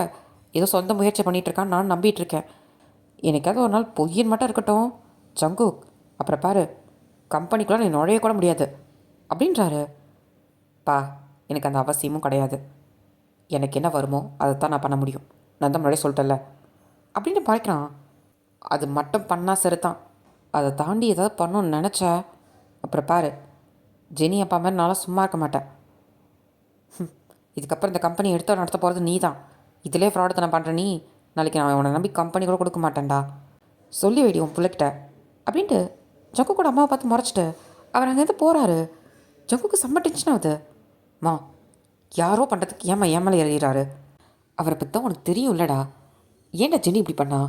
ஏதோ சொந்த முயற்சி பண்ணிகிட்ருக்கான்னு நான் நம்பிகிட்ருக்கேன். எனக்காவது ஒரு நாள் பொய்யன்னு மட்டும் இருக்கட்டும் ஜங்கு, அப்புறம் பாரு, கம்பெனிக்குள்ளே நீ நுழையக்கூட முடியாது அப்படின்றாரு. பா, எனக்கு அந்த அவசியமும் கிடையாது. எனக்கு என்ன வருமோ அதை தான் நான் பண்ண முடியும், நான் தான் முன்னாடியே சொல்லிட்டேன்ல அப்படின்னு பார்க்குறான். அது மட்டும் பண்ணால் சரி தான், அதை தாண்டி ஏதாவது பண்ணணும்னு நினச்ச அப்புறம் பாரு, ஜெனி அப்பா மாதிரி நானும் சும்மா இருக்க மாட்டேன். இதுக்கப்புறம் இந்த கம்பெனி எடுத்து நடத்த போகிறது நீ தான். இதிலே ஃப்ராடு நான் பண்ணுற நீ, நாளைக்கு நான் உன்னை நம்பி கம்பெனி கூட கொடுக்க மாட்டேன்டா, சொல்லி வைடி உன் பிள்ளைகிட்ட அப்படின்ட்டு ஜக்கு கூட அம்மாவை பார்த்து முறைச்சிட்டு அவர் அங்கேருந்து போகிறாரு. ஜக்குக்கு செம்ம டென்ஷன் ஆகுது. மா, யாரோ பண்ணுறதுக்கு ஏமா ஏமால ஏறிறாரு, அவரை பற்றி தான் உனக்கு தெரியும் இல்லைடா, ஏன்டா ஜெனி இப்படி பண்ணா?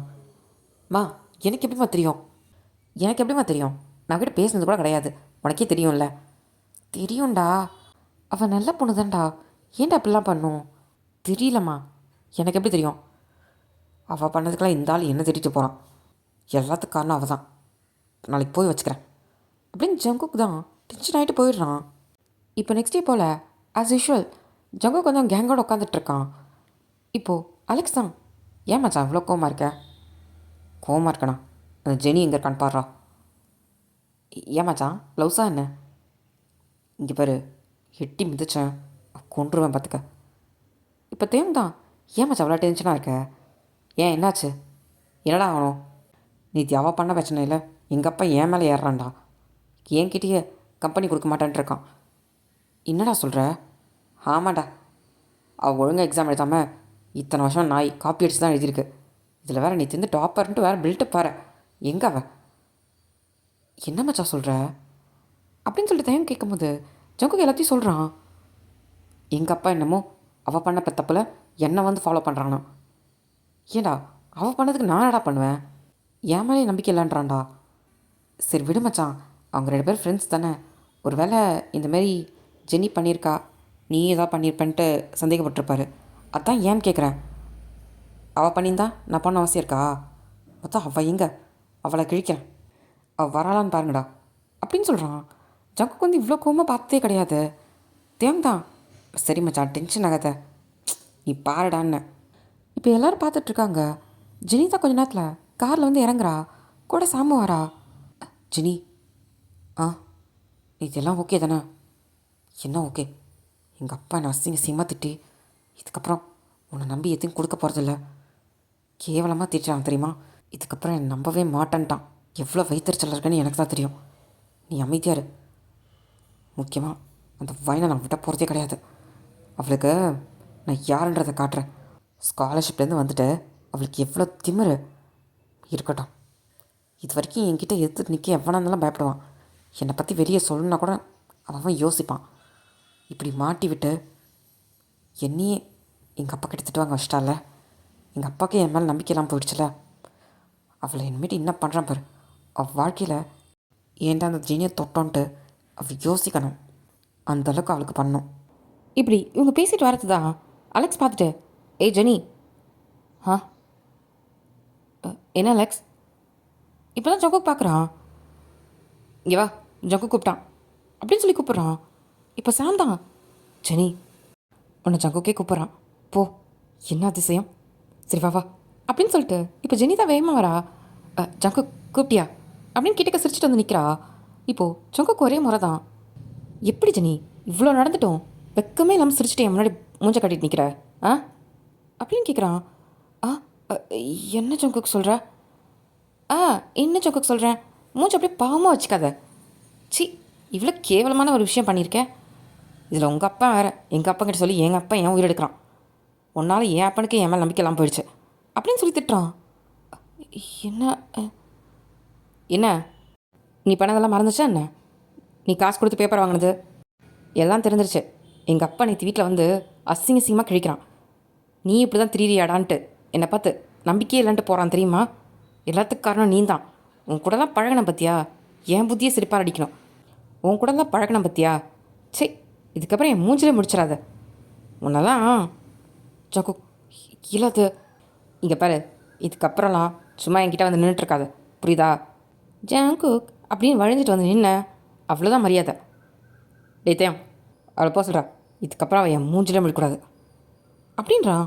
மா, எனக்கு எப்படிமா தெரியும்? எனக்கு எப்படிமா தெரியும்? நான் கிட்ட பேசுனது கூட கிடையாது, உனக்கே தெரியும்ல. தெரியும்டா, அவள் நல்ல பொண்ணு தான்டா, ஏன்டா அப்படிலாம் பண்ணும்? தெரியலம்மா, எனக்கு எப்படி தெரியும்? அவள் பண்ணதுக்கெல்லாம் இந்த ஆள் என்ன திட்டிட்டு போகிறான், எல்லாத்துக்கும் காரணம் அவள் தான். நாளைக்கு போய் வச்சுக்கிறேன் அப்படின்னு ஜங்குக்கு தான் டென்ஷன் ஆகிட்டு போயிடுறான். இப்போ நெக்ஸ்ட் டே போல் ஆஸ் யூஷுவல் ஜங்குக்கு வந்து அவன் கேங்கோடு உட்காந்துட்ருக்கான். இப்போது அலெக்ஸ் தான், ஏன் மச்சான் அவ்வளோ கோவமாக இருக்க? கோவமாக இருக்கணா, அந்த ஜெனி எங்கே இருக்கான்னு பாடுறா. ஏன் மச்சான் ப்ளவுஸா என்ன? இங்கே பாரு, எட்டி மிதிச்சேன் கொண்டுருவேன் பார்த்துக்க. இப்போ தேம் தான், ஏன் மச்சான் அவ்வளோ டென்ஷனாக இருக்க? ஏன் என்னாச்சு? என்னடா ஆகணும்? நீ அவள் பண்ண பிரச்சனை இல்லை, எங்கள் அப்பா ஏன் மேலே ஏறுறான்டா, என்கிட்டயே கம்பெனி கொடுக்க மாட்டேன்ட்டு இருக்கான். என்னடா சொல்கிற? ஆமாண்டா, அவள் ஒழுங்காக எக்ஸாம் எழுதாமல் இத்தனை வருஷம் நாய் காப்பி அடிச்சு தான் எழுதியிருக்கு. இதில் வேறு நீ திருந்து டாப்பர்ன்ட்டு வேறு பில்ட்டு பாரு. எங்கே அவள்? என்ன மச்சா சொல்கிற அப்படின்னு சொல்லிட்டு தயம் கேட்கும்போது ஜங்குக்கு எல்லாத்தையும் சொல்கிறான். எங்கள் அப்பா என்னமோ அவள் பண்ண தப்பில் என்னை வந்து ஃபாலோ பண்ணுறானா? ஏண்டா, அவள் பண்ணதுக்கு நான் என்னடா பண்ணுவேன்? என் மேலே நம்பிக்கை இல்லைன்றான்டா. சரி விடு மச்சான், அவங்க 2 பேர் ஃப்ரெண்ட்ஸ் தானே, ஒரு வேளை இந்தமாரி ஜெனி பண்ணியிருக்கா, நீ ஏதாவது பண்ணியிருப்பேன்ட்டு சந்தேகப்பட்டிருப்பாரு, அதான் ஏன்னு கேட்குறேன். அவள் பண்ணியிருந்தா நான் பண்ண அவசியம் இருக்கா? மொத்தம் அவள் எங்கே, அவளை கிழிக்கிறேன், அவள் வராளான்னு பாருங்கடா அப்படின்னு சொல்கிறான். ஜங்குக்கு வந்து இவ்வளோ கோவமாக பார்த்ததே கிடையாது. தேம் தான், சரி மச்சான் டென்ஷன் ஆகாத, நீ பாருடான்னு. இப்போ எல்லோரும் பார்த்துட்ருக்காங்க. ஜெனி தான் கொஞ்ச நேரத்தில் காரில் வந்து இறங்குறா, கூட சாமு வரா. ஜெனி, ஆ இதெல்லாம் ஓகே தானே? என்ன ஓகே? எங்கள் அப்பா என்னை அசிங்கமாக திட்டி இதுக்கப்புறம் உன்னை நம்பி எதையும் கொடுக்க போகிறதில்ல, கேவலமாக திட்டுறான் தெரியுமா? இதுக்கப்புறம் என்னை நம்பவே மாட்டேன்ட்டான். எவ்வளோ வயிற்றுச்சல் இருக்குன்னு எனக்கு தான் தெரியும். நீ அமைதியாக இரு. முக்கியமாக அந்த வயனை நான் விட்ட போகிறதே கிடையாது. அவளுக்கு நான் யாருன்றதை காட்டுறேன். ஸ்காலர்ஷிப்லேருந்து வந்துட்டு அவளுக்கு எவ்வளோ திமிரு இருக்கட்டும். இது வரைக்கும் என்கிட்ட எதிர்த்து நிற்க எவ்வளோ இருந்தாலும் பயப்படுவான். என்னை பற்றி வெளியே சொல்லணுன்னா கூட அவன் யோசிப்பான். இப்படி மாட்டி விட்டு என்னையே எங்கள் அப்பா கிட்ட திட்டு வாங்க வச்சிட்டால, எங்கள் அப்பாவுக்கு என் மேலே நம்பிக்கை இல்லாமல் போயிடுச்சுல, அவளை இனிமேட்டு என்ன பண்ணுறான் பாரு. அவள் வாழ்க்கையில் ஏன்டா அந்த ஜெனியை தொட்டோன்ட்டு அவள் யோசிக்கணும். அந்தளவுக்கு அவளுக்கு பண்ணணும். இப்படி இவங்க பேசிட்டு வரது தான் அலெக்ஸ் பார்த்துட்டு, ஏய் ஜெனி. ஆ என்ன அலெக்ஸ்? இப்போ தான் ஜங்கு பார்க்குறான். இங்கே வா, ஜங்கு கூப்பிட்டான் அப்படின்னு சொல்லி கூப்பிட்றான். இப்போ சாம் தான், ஜெனி உன்னை ஜங்குக்கே கூப்பிட்றான், போ. என்ன அதிசயம், சரி வா வா அப்படின்னு சொல்லிட்டு இப்போ ஜெனி தான் வேகமாக வரா. ஜங்கு கூப்பிட்டியா அப்படின்னு கிட்டக்க சிரிச்சிட்டு வந்து நிற்கிறா. இப்போது ஜங்குக்கு ஒரே முறை தான், எப்படி ஜெனி இவ்வளோ நடந்துட்டோம் வெக்கமே இல்லாமல் சிரிச்சிட்டு என் முன்னாடி மூஞ்ச கட்டிட்டு நிற்கிற ஆ அப்படின்னு கேட்குறான். ஆ என்ன ஜங்குக்கு சொல்கிற? என்ன ஜங்குக்கு சொல்கிறேன், மூஞ்ச அப்படியே பாவமாக வச்சுக்காத. சி, இவ்வளோ கேவலமான ஒரு விஷயம் பண்ணியிருக்கேன். இதில் உங்கள் அப்பா வேறு எங்கள் அப்பா கிட்ட சொல்லி எங்கள் அப்பா ஏன் உயிர் எடுக்கிறான். உன்னால் என் அப்பனுக்கு என் மேலே நம்பிக்கை இல்லாமல் போயிடுச்சு. அப்படின்னு சொல்லி திட்டுறான். என்ன என்ன நீ பண்ணதெல்லாம் மறந்துச்சா என்ன? நீ காசு கொடுத்து பேப்பர் வாங்கினது எல்லாம் தெரிஞ்சிருச்சு. எங்கள் அப்பா நேற்று வீட்டில் வந்து அசிங்கமாக கிழிக்கிறான். நீ இப்படி தான் திரியாடான்ட்டு என்னை பார்த்து நம்பிக்கையே இல்லைன்ட்டு போகிறான் தெரியுமா? எல்லாத்துக்கும் காரணம் நீ தான். உன் கூடலாம் பழகின பற்றியா? என் புத்தியை சிரிப்பாக அடிக்கணும். உன் கூடலாம் பழகின பற்றியா? சே, இதுக்கப்புறம் என் மூஞ்சிலே முடிச்சிடாத உன்னெல்லாம். ஜக்கு இல்லாது இங்கே பாரு, இதுக்கப்புறம்லாம் சும்மா என்கிட்ட வந்து நின்றுட்டுருக்காது, புரியுதா? ஜாங்குக் அப்படின்னு வழிஞ்சிட்டு வந்து நின்ன அவ்வளோதான் மரியாதை. டேத்தேன் அவளை போக சொல்கிறா. இதுக்கப்புறம் அவள் என் மூஞ்சிலே முடிக்கூடாது அப்படின்றான்.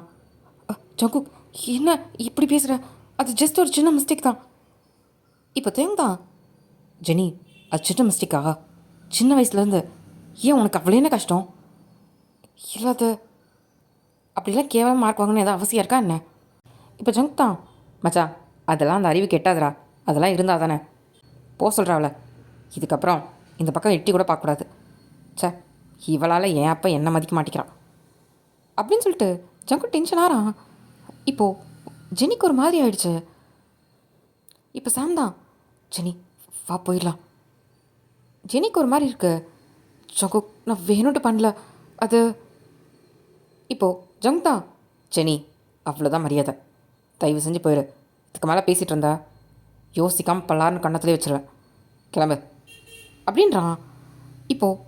ஜங்குக் என்ன இப்படி பேசுகிற? அது ஜஸ்ட் ஒரு சின்ன மிஸ்டேக் தான். இப்போ தேங்க தான் ஜெனி, அது சின்ன மிஸ்டேக்கா? சின்ன வயசுலேருந்து ஏன் உனக்கு அவ்வளோ என்ன கஷ்டம்? இல்லாத அப்படிலாம் கேவலம் மார்க் வாங்கணும் ஏதாவது அவசியம் இருக்கா என்ன? இப்போ ஜங்க் தான் மச்சா, அதெல்லாம் அந்த அறிவு கெட்டாதரா. அதெல்லாம் இருந்தால் தானே போக சொல்கிறாவல. இதுக்கப்புறம் இந்த பக்கம் எட்டி கூட பார்க்கக்கூடாது. சே, இவளால் என் அப்பா என்ன மதிக்க மாட்டேங்கிறான் அப்படின்னு சொல்லிட்டு ஜங்கு டென்ஷன் ஆறான். இப்போது ஜெனிக்கு ஒரு மாதிரி ஆயிடுச்சு. இப்போ சாம் தான், ஜெனி வா போயிடலாம். ஜெனிக்கு ஒரு மாதிரி இருக்கு. ஜங்கு நான் வேணும்ட்டு பண்ணல அது. இப்போது ஜங்க் தான், ஜெனி அவ்வளோதான் மரியாதை, தயவு செஞ்சு போயிடு. இதுக்கு மேலே பேசிகிட்டு இருந்தா யோசிக்காமல் பல்லாருன்னு கண்ணத்துலேயே வச்சுருவேன். கிளம்பு அப்படின்றான். இப்போது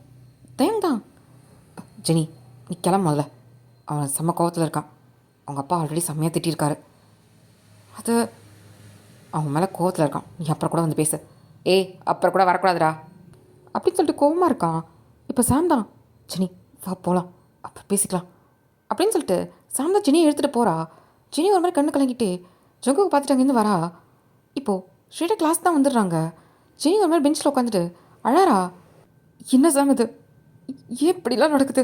தயங்க தான், ஜெனி நீ கிளம்பு முதல்ல. அவன் செம்ம கோவத்தில் இருக்கான். அவங்க அப்பா ஆல்ரெடி செம்மையாக திட்டியிருக்காரு. அது அவன் மேலே கோவத்தில் இருக்கான். நீ அப்புறம் கூட வந்து பேசு. ஏய் அப்புறம் கூட வரக்கூடாதுடா அப்படின்னு சொல்லிட்டு கோவமாக இருக்கான். இப்போ சாம் தான், ஜெனி வா போகலாம் அப்புறம் பேசிக்கலாம் அப்படின்னு சொல்லிட்டு சாம் தான் ஜெனியை எடுத்துகிட்டு போகிறா. ஜெனி ஒரு மாதிரி கண்ணு கலங்கிட்டு ஜங்குக்கு பார்த்துட்டு அங்கேருந்து வரா. இப்போது ஸ்ட்ரெயிட்டாக கிளாஸ் தான் வந்துடுறாங்க. ஜெனி ஒரு மாதிரி பெஞ்சில் உட்காந்துட்டு அழறா. என்ன சாம் இது? ஏன் இப்படிலாம் நடக்குது?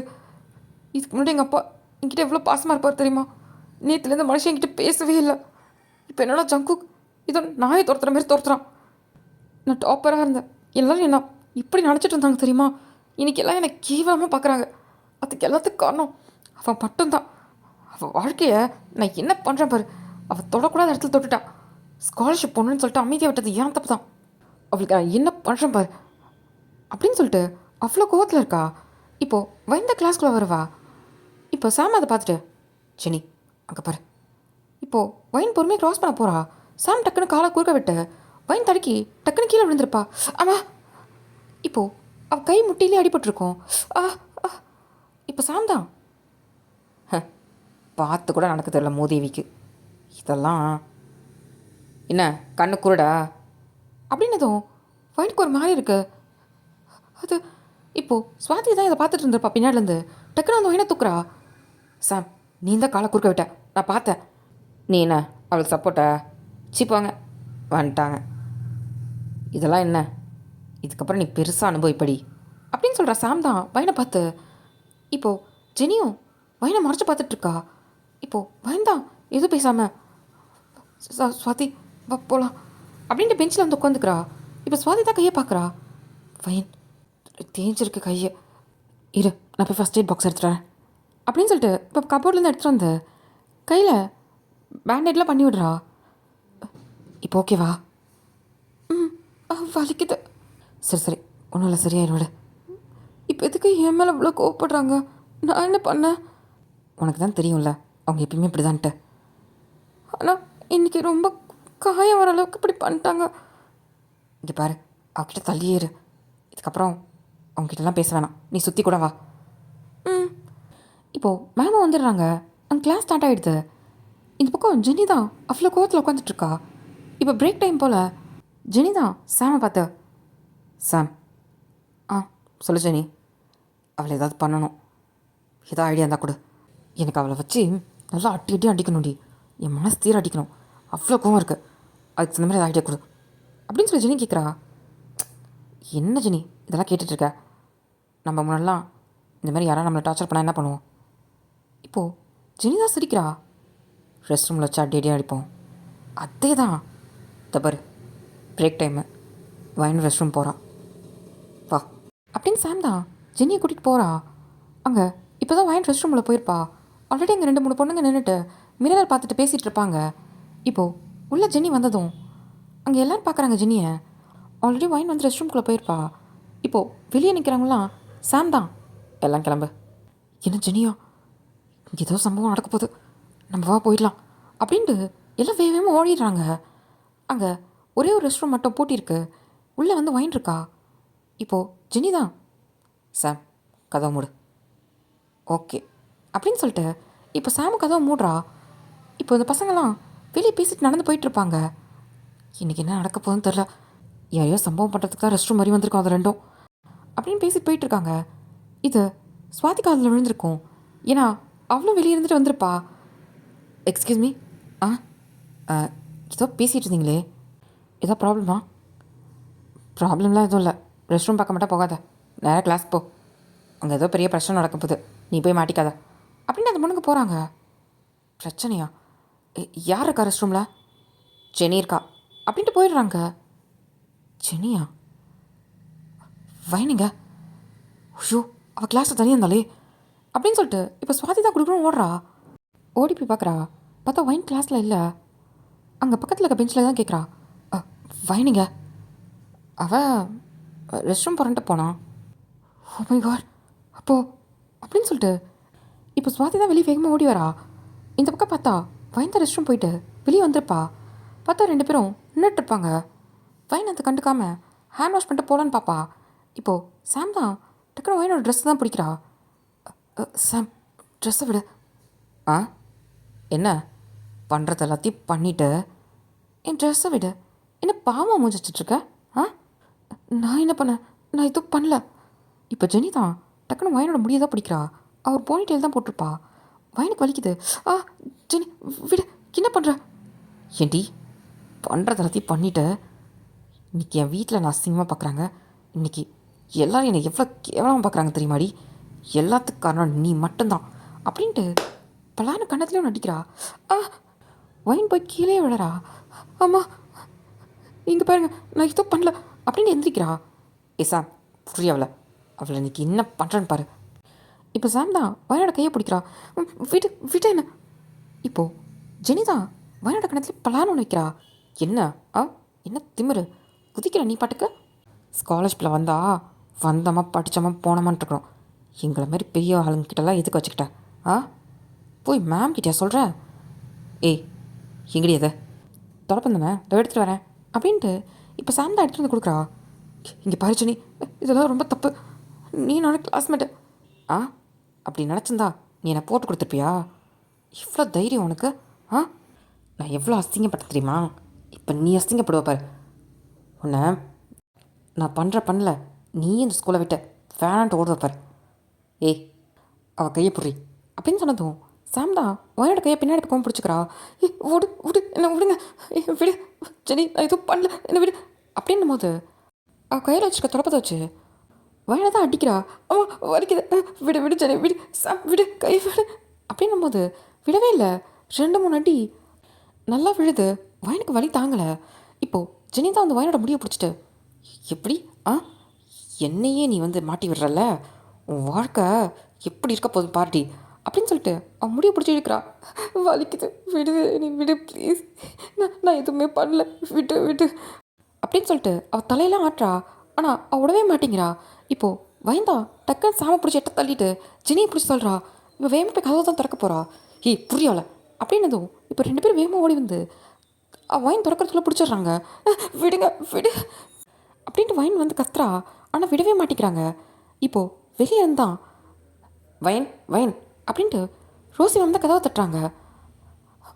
இதுக்கு முன்னாடி எங்கள் அப்பா என்கிட்ட எவ்வளோ பாசமாக இருப்பார் தெரியுமா? நேற்றுலேருந்து மனுஷன் என்கிட்ட பேசவே இல்லை. இப்போ என்னோட ஜங்குக் இதோ நாயை துரத்துற மாதிரி துரத்துறான். நான் டாப்பராக இருந்தேன், எல்லோரும் என்ன இப்படி நினச்சிட்டு இருந்தாங்க தெரியுமா? இன்றைக்கி எல்லாம் என்னை கேவலமாக பார்க்குறாங்க. அதுக்கு எல்லாத்துக்கும் காரணம் அவன் மட்டும்தான். அவள் வாழ்க்கையை நான் என்ன பண்ணுறேன் பாரு. அவள் தொடக்கூடாத இடத்துல தொட்டுட்டா. ஸ்காலர்ஷிப் பொண்ணுன்னு சொல்லிட்டு அமைதியாக விட்டது ஏன் தப்பு தான். அவளுக்கு நான் என்ன பண்ணுறேன் பாரு அப்படின்னு சொல்லிட்டு அவ்வளோ கோவத்தில் இருக்கா. இப்போது வைந்த கிளாஸ்குள்ளே வருவா. இப்போ சாம் அதை பார்த்துட்டு ஜெனி அங்கே பாரு. இப்போது வைன் பொறுமையாக க்ராஸ் பண்ண போகிறா. சாம் டக்குன்னு காலை குறுக்க விட்டு வைன் தடுக்கி டக்குன்னு கீழே விழுந்திருப்பா. ஆமாம், இப்போது அவள் கை முட்டிலே அடிபட்டிருக்கோம். ஆ ஆ இப்போ சாம் தான், பார்த்து கூட நடக்க தெரியல மூதேவிக்கு. இதெல்லாம் என்ன கண்ணு குருடா அப்படின்னதும் வைனுக்கு ஒரு மாதிரி இருக்கு. அது இப்போது சுவாதி தான் இதை பார்த்துட்டு இருந்திருப்பா பின்னாடிலேருந்து. டக்குன்னு அந்த வைனை தூக்குறா. சாம் நீ தான் காலை குறுக்க விட்ட, நான் பார்த்தேன். நீ என்ன அவளுக்கு சப்போர்ட்டா? சிப்பாங்க வந்துட்டாங்க. இதெல்லாம் என்ன? இதுக்கப்புறம் நீ பெருசாக அனுபவிப்படி அப்படின்னு சொல்கிறா சாம் தான் வைனை பார்த்து. இப்போது ஜெனியும் வைனை மறைச்சு பார்த்துட்ருக்கா. இப்போது வைன் தான் எதுவும் பேசாமல் சுவாதி வா போகலாம் அப்படின்ட்டு பெஞ்சில் வந்து உட்காந்துக்கிறா. இப்போ சுவாதி தான் கையை பார்க்குறா. வைன் தேஞ்சிருக்கு கையை, இரு நான் போய் ஃபஸ்ட் எய்ட் பாக்ஸ் எடுத்துகிறேன் அப்படின்னு சொல்லிட்டு இப்போ கபோர்ட்லேருந்து எடுத்துகிட்டு வந்து கையில் பேண்டேட்லாம் பண்ணி விடுறா. இப்போ ஓகேவா? ம் வலிக்குது. சரி சரி ஒன்றும் இல்லை, சரியாயிடும் விடு. இப்போ எதுக்கு என் மேலே இவ்வளோ கோவப்படுறாங்க? நான் என்ன பண்ணேன்? உனக்கு தான் தெரியும்ல அவங்க எப்பயுமே இப்படி தான்ட்டு. ஆனால் இன்றைக்கி ரொம்ப காயம் வர அளவுக்கு இப்படி பண்ணிட்டாங்க. இங்கே பாரு, அவகிட்ட தள்ளியேறு. இதுக்கப்புறம் அவங்ககிட்டலாம் பேச வேணாம், நீ சுற்றி கூட வா. ம் இப்போது மேம் வந்துடுறாங்க. அங்கே கிளாஸ் ஸ்டார்ட் ஆகிடுது. இந்த பக்கம் ஜெனி தான் அவ்வளோ கோவத்தில் உட்காந்துட்ருக்கா. இப்போ பிரேக் டைம் போல் ஜெனி தான் சாமை பார்த்து, சாம் ஆ சொல்லு ஜெனி, அவளை ஏதாவது பண்ணணும், ஏதாவது ஐடியா இருந்தால் கொடு. எனக்கு அவளை வச்சு நல்லா அட்டி அட்டி அடிக்கணும்டி, என் மனசு தீர அடிக்கணும், அவ்வளோ கோவம் இருக்குது. அதுக்கு இந்த மாதிரி ஏதாவது ஐடியா கொடு அப்படின்னு சொல்லி ஜெனி கேட்குறா. என்ன ஜெனி இதெல்லாம் கேட்டுட்ருக்க? நம்ம முன்னாடிலாம் இந்த மாதிரி யாராவது நம்மளை டார்ச்சர் பண்ணால் என்ன பண்ணுவோம்? இப்போது ஜெனி தான் சிரிக்கிறா. ரெஸ்ட் ரூமில் வச்சு அடி அடியாக அடிப்போம். அதே தான் தபர். பிரேக் டைமு, வைன் ரெஸ்ட் ரூம் போகிறான் வா அப்படின்னு சாம் தான் ஜெனியை கூட்டிகிட்டு போகிறா. அங்கே இப்போ தான் வைன் ரெஸ்ட் ரூமில் போயிருப்பா. ஆல்ரெடி அங்கே 2-3 பொண்ணுங்க நின்றுட்டு மிரர் பார்த்துட்டு பேசிகிட்டு இருப்பாங்க. இப்போது உள்ள ஜெனி வந்ததும் அங்கே எல்லோரும் பார்க்குறாங்க ஜெனியை. ஆல்ரெடி வைன் வந்து ரெஸ்ட் ரூம்குள்ளே போயிருப்பா. இப்போது வெளியே நிற்கிறவங்களாம் சாம் தான். எல்லாம் கிளம்பு. என்ன ஜெனியா, இங்கே ஏதோ சம்பவம் நடக்க போகுது, நம்ம வா போயிடலாம் அப்படின்ட்டு எல்லாம் வேகமாக ஓடிடுறாங்க. அங்கே ஒரே ஒரு ரெஸ்ட் ரூம் மட்டும் பூட்டியிருக்கு. உள்ளே வந்து வைன் இருக்கா. இப்போது ஜெனி தான், சாம் கதவை மூடு. ஓகே அப்படின்னு சொல்லிட்டு இப்போ சாமு கதவை மூடுறா. இப்போ இந்த பசங்களாம் வெளியே பேசிட்டு நடந்து போயிட்டுருப்பாங்க. இன்றைக்கி என்ன நடக்க போகுதுன்னு தெரில, யாரையோ சம்பவம் பண்ணுறதுக்காக ரெஸ்ட் ரூம் மாதிரி வந்திருக்கோம் அது ரெண்டும் அப்படின்னு பேசிட்டு போயிட்டுருக்காங்க. இது சுவாதி காதில் விழுந்திருக்கும். ஏன்னா அவ்வளோ வெளியே இருந்துட்டு வந்திருப்பா. எக்ஸ்கியூஸ் மீ, ஏதோ பேசிகிட்டு இருந்தீங்களே, ஏதோ ப்ராப்ளமா? ப்ராப்ளம்லாம் எதுவும் இல்லை, ரெஸ்ட் ரூம் பார்க்க மட்டும் போகாத, நேராக கிளாஸ் போ, அங்கே ஏதோ பெரிய பிரச்சனை நடக்க போகுது, நீ போய் மாட்டிக்காத அப்படின்னு அந்த பொண்ணுங்க போகிறாங்க. பிரச்சனையா? யார் இருக்கா ரெஸ்ட் ரூமில்? ஜெனி இருக்கா அப்படின்ட்டு போயிடுறாங்க. ஜெனியா? வைனுங்க, ஐயோ அவள் கிளாஸில் தனியாக இருந்தாலே அப்படின்னு சொல்லிட்டு இப்போ சுவாதி தான் கொடுக்கணும் ஓடுறா. ஓடி போய் பார்க்குறா. பார்த்தா வைன் கிளாஸில் இல்லை. அங்கே பக்கத்தில் இருக்க பெஞ்சில் தான் கேட்குறா, வைனுங்க அவள் ரெஸ்ட் ரூம் போகிறன்ட்டு போனான். ஓ மை காட், அப்போது அப்படின்னு சொல்லிட்டு இப்போ சுவாதி தான் வெளியே வேகமாக ஓடி வரா. இந்த பக்கம் பார்த்தா வைன் தான் ரெஸ்ட் ரூம் போயிட்டு வெளியே வந்திருப்பா. பார்த்தா ரெண்டு பேரும் நின்றுட்டுருப்பாங்க. வைன் அதை கண்டுக்காமல் ஹேண்ட் வாஷ் பண்ணிட்டு போகலான்னு பாப்பா. இப்போது சாம் தான் டக்குனு வைனோட ட்ரெஸ்ஸை தான் பிடிக்கிறா. சாம் ட்ரெஸ்ஸை விடு. என்ன பண்ணுறது எல்லாத்தையும் பண்ணிவிட்டு என் ட்ரெஸ்ஸை விடு. என்ன பாவம் மூஞ்சிச்சிட்ருக்க? நான் என்ன பண்ணேன்? நான் எதுவும் பண்ணல. இப்போ ஜெனி தான் டக்குனு வைனோட முடியை தான் பிடிக்கிறா. அவர் போனிட்டெயில் தான் போட்டிருப்பா. வைனுக்கு வலிக்குது. ஜெனி விடு, என்ன பண்ணுற? ஏண்டி பண்ணுறது எல்லாத்தையும் பண்ணிவிட்டு இன்றைக்கி என் வீட்டில் நான் அசிங்கமாக பார்க்குறாங்க. இன்றைக்கி எல்லோரும் என்னை எவ்வளோ கேவலமாக பார்க்குறாங்க தெரியுமாடி? எல்லாத்துக்கு காரணம் நீ மட்டும்தான் அப்படின்ட்டு பலான கண்ணத்துலேயும் நடிக்கிறா. வைன் போய் கீழே விழறா. ஆமாம் இங்கே பாருங்க, நான் எதுவும் பண்ணல அப்படின்னு எந்திரிக்கிறா. சாம் புரியவளை, அவளை இன்றைக்கி என்ன பண்ணுறேன்னு பாரு. இப்போ சாம் தான் வயனோட கையை பிடிக்கிறா. விட்டு விட்டு என்ன. இப்போது ஜெனி தான் வயனோட கணத்தில் பலான்னு ஒன்று வைக்கிறா. என்ன என்ன திமிரு குதிக்கிற நீ பாட்டுக்கு? ஸ்காலர்ஷிப்பில் வந்தோமா படித்தோமா போனோமான் இருக்கிறோம். எங்களை மாதிரி பெரிய ஆளுங்கிட்டலாம் எதுக்கு வச்சுக்கிட்ட? போய் மேம் கிட்டே சொல்கிற? ஏய் எங்கடி எதை தொடப்பம் தானே, இதை எடுத்துகிட்டு வரேன் அப்படின்ட்டு இப்போ சாம் தான் எடுத்துகிட்டு வந்து கொடுக்குறா. இங்கே பாரு ஜெனி, இதெல்லாம் ரொம்ப தப்பு. நீ நானும் கிளாஸ்மேட்டு. அப்படி நினச்சிருந்தா நீ என்னை போட்டு கொடுத்துருப்பியா? இவ்வளோ தைரியம் உனக்கு? நான் எவ்வளோ அசிங்கப்பட்ட தெரியுமா? இப்போ நீ அசிங்கப்படுவ பாரு. உன்னை நான் பண்ணல நீ இந்த ஸ்கூலை விட்ட வேணான்ட்டு ஓடுவ பாரு. ஏய் அவள் கையை புரி அப்படின்னு சொன்னதும் சாம் தான் வயனோட கையை பின்னாடி பக்கம் பிடிச்சிக்கிறா. விடு விடு என்ன விடுங்க, விடு ஜெனி, நான் எதுவும் பண்ணல, என்ன விடு அப்படின்னும் போது அவள் கையில் வச்சுக்க தொடப்பத்தை வச்சு வயனை தான் அடிக்கிறா. வலிக்குது, விடு விடு ஜெனி விடு, சாம் விடு, கை விடு அப்படின்னும் போது விடவே இல்லை. 2-3 அடி நல்லா விழுது. வயனுக்கு வலி தாங்கலை. இப்போது ஜெனி தான் அந்த வயனோட முடியை பிடிச்சிட்டு, எப்படி என்னையே நீ வந்து மாட்டி விடுறல, உன் வாழ்க்கை எப்படி இருக்க போதும் பார்ட்டி அப்படின்னு சொல்லிட்டு அவன் முடியை பிடிச்சி இருக்கிறா. வலிக்குது, விடு நீ விடு ப்ளீஸ், நான் எதுவுமே பண்ணல, விட்டு விட்டு அப்படின்னு சொல்லிட்டு அவள் தலையெல்லாம் ஆட்டுறா. ஆனால் அவள் விடவே மாட்டேங்கிறா. இப்போது வயந்தா டக்குன்னு சாம பிடிச்சி எட்ட தள்ளிட்டு ஜெனியை பிடிச்சி சொல்கிறா. இவன் வேகமாக போய் கதவை தான் திறக்க போகிறா. புரியலை அப்படின்னதும் இப்போ 2 பேரும் வேகமாக ஓடி வந்து வைன் திறக்கிறதுக்குள்ளே பிடிச்சிடுறாங்க. விடுங்க விடு அப்படின்ட்டு வைன் வந்து கத்துறா. ஆனால் விடவே மாட்டேங்கிறாங்க. இப்போது வெளியே இருந்தான் வைன் வைன் அப்படின்ட்டு ரோசி வந்து கதவை தட்டுறாங்க.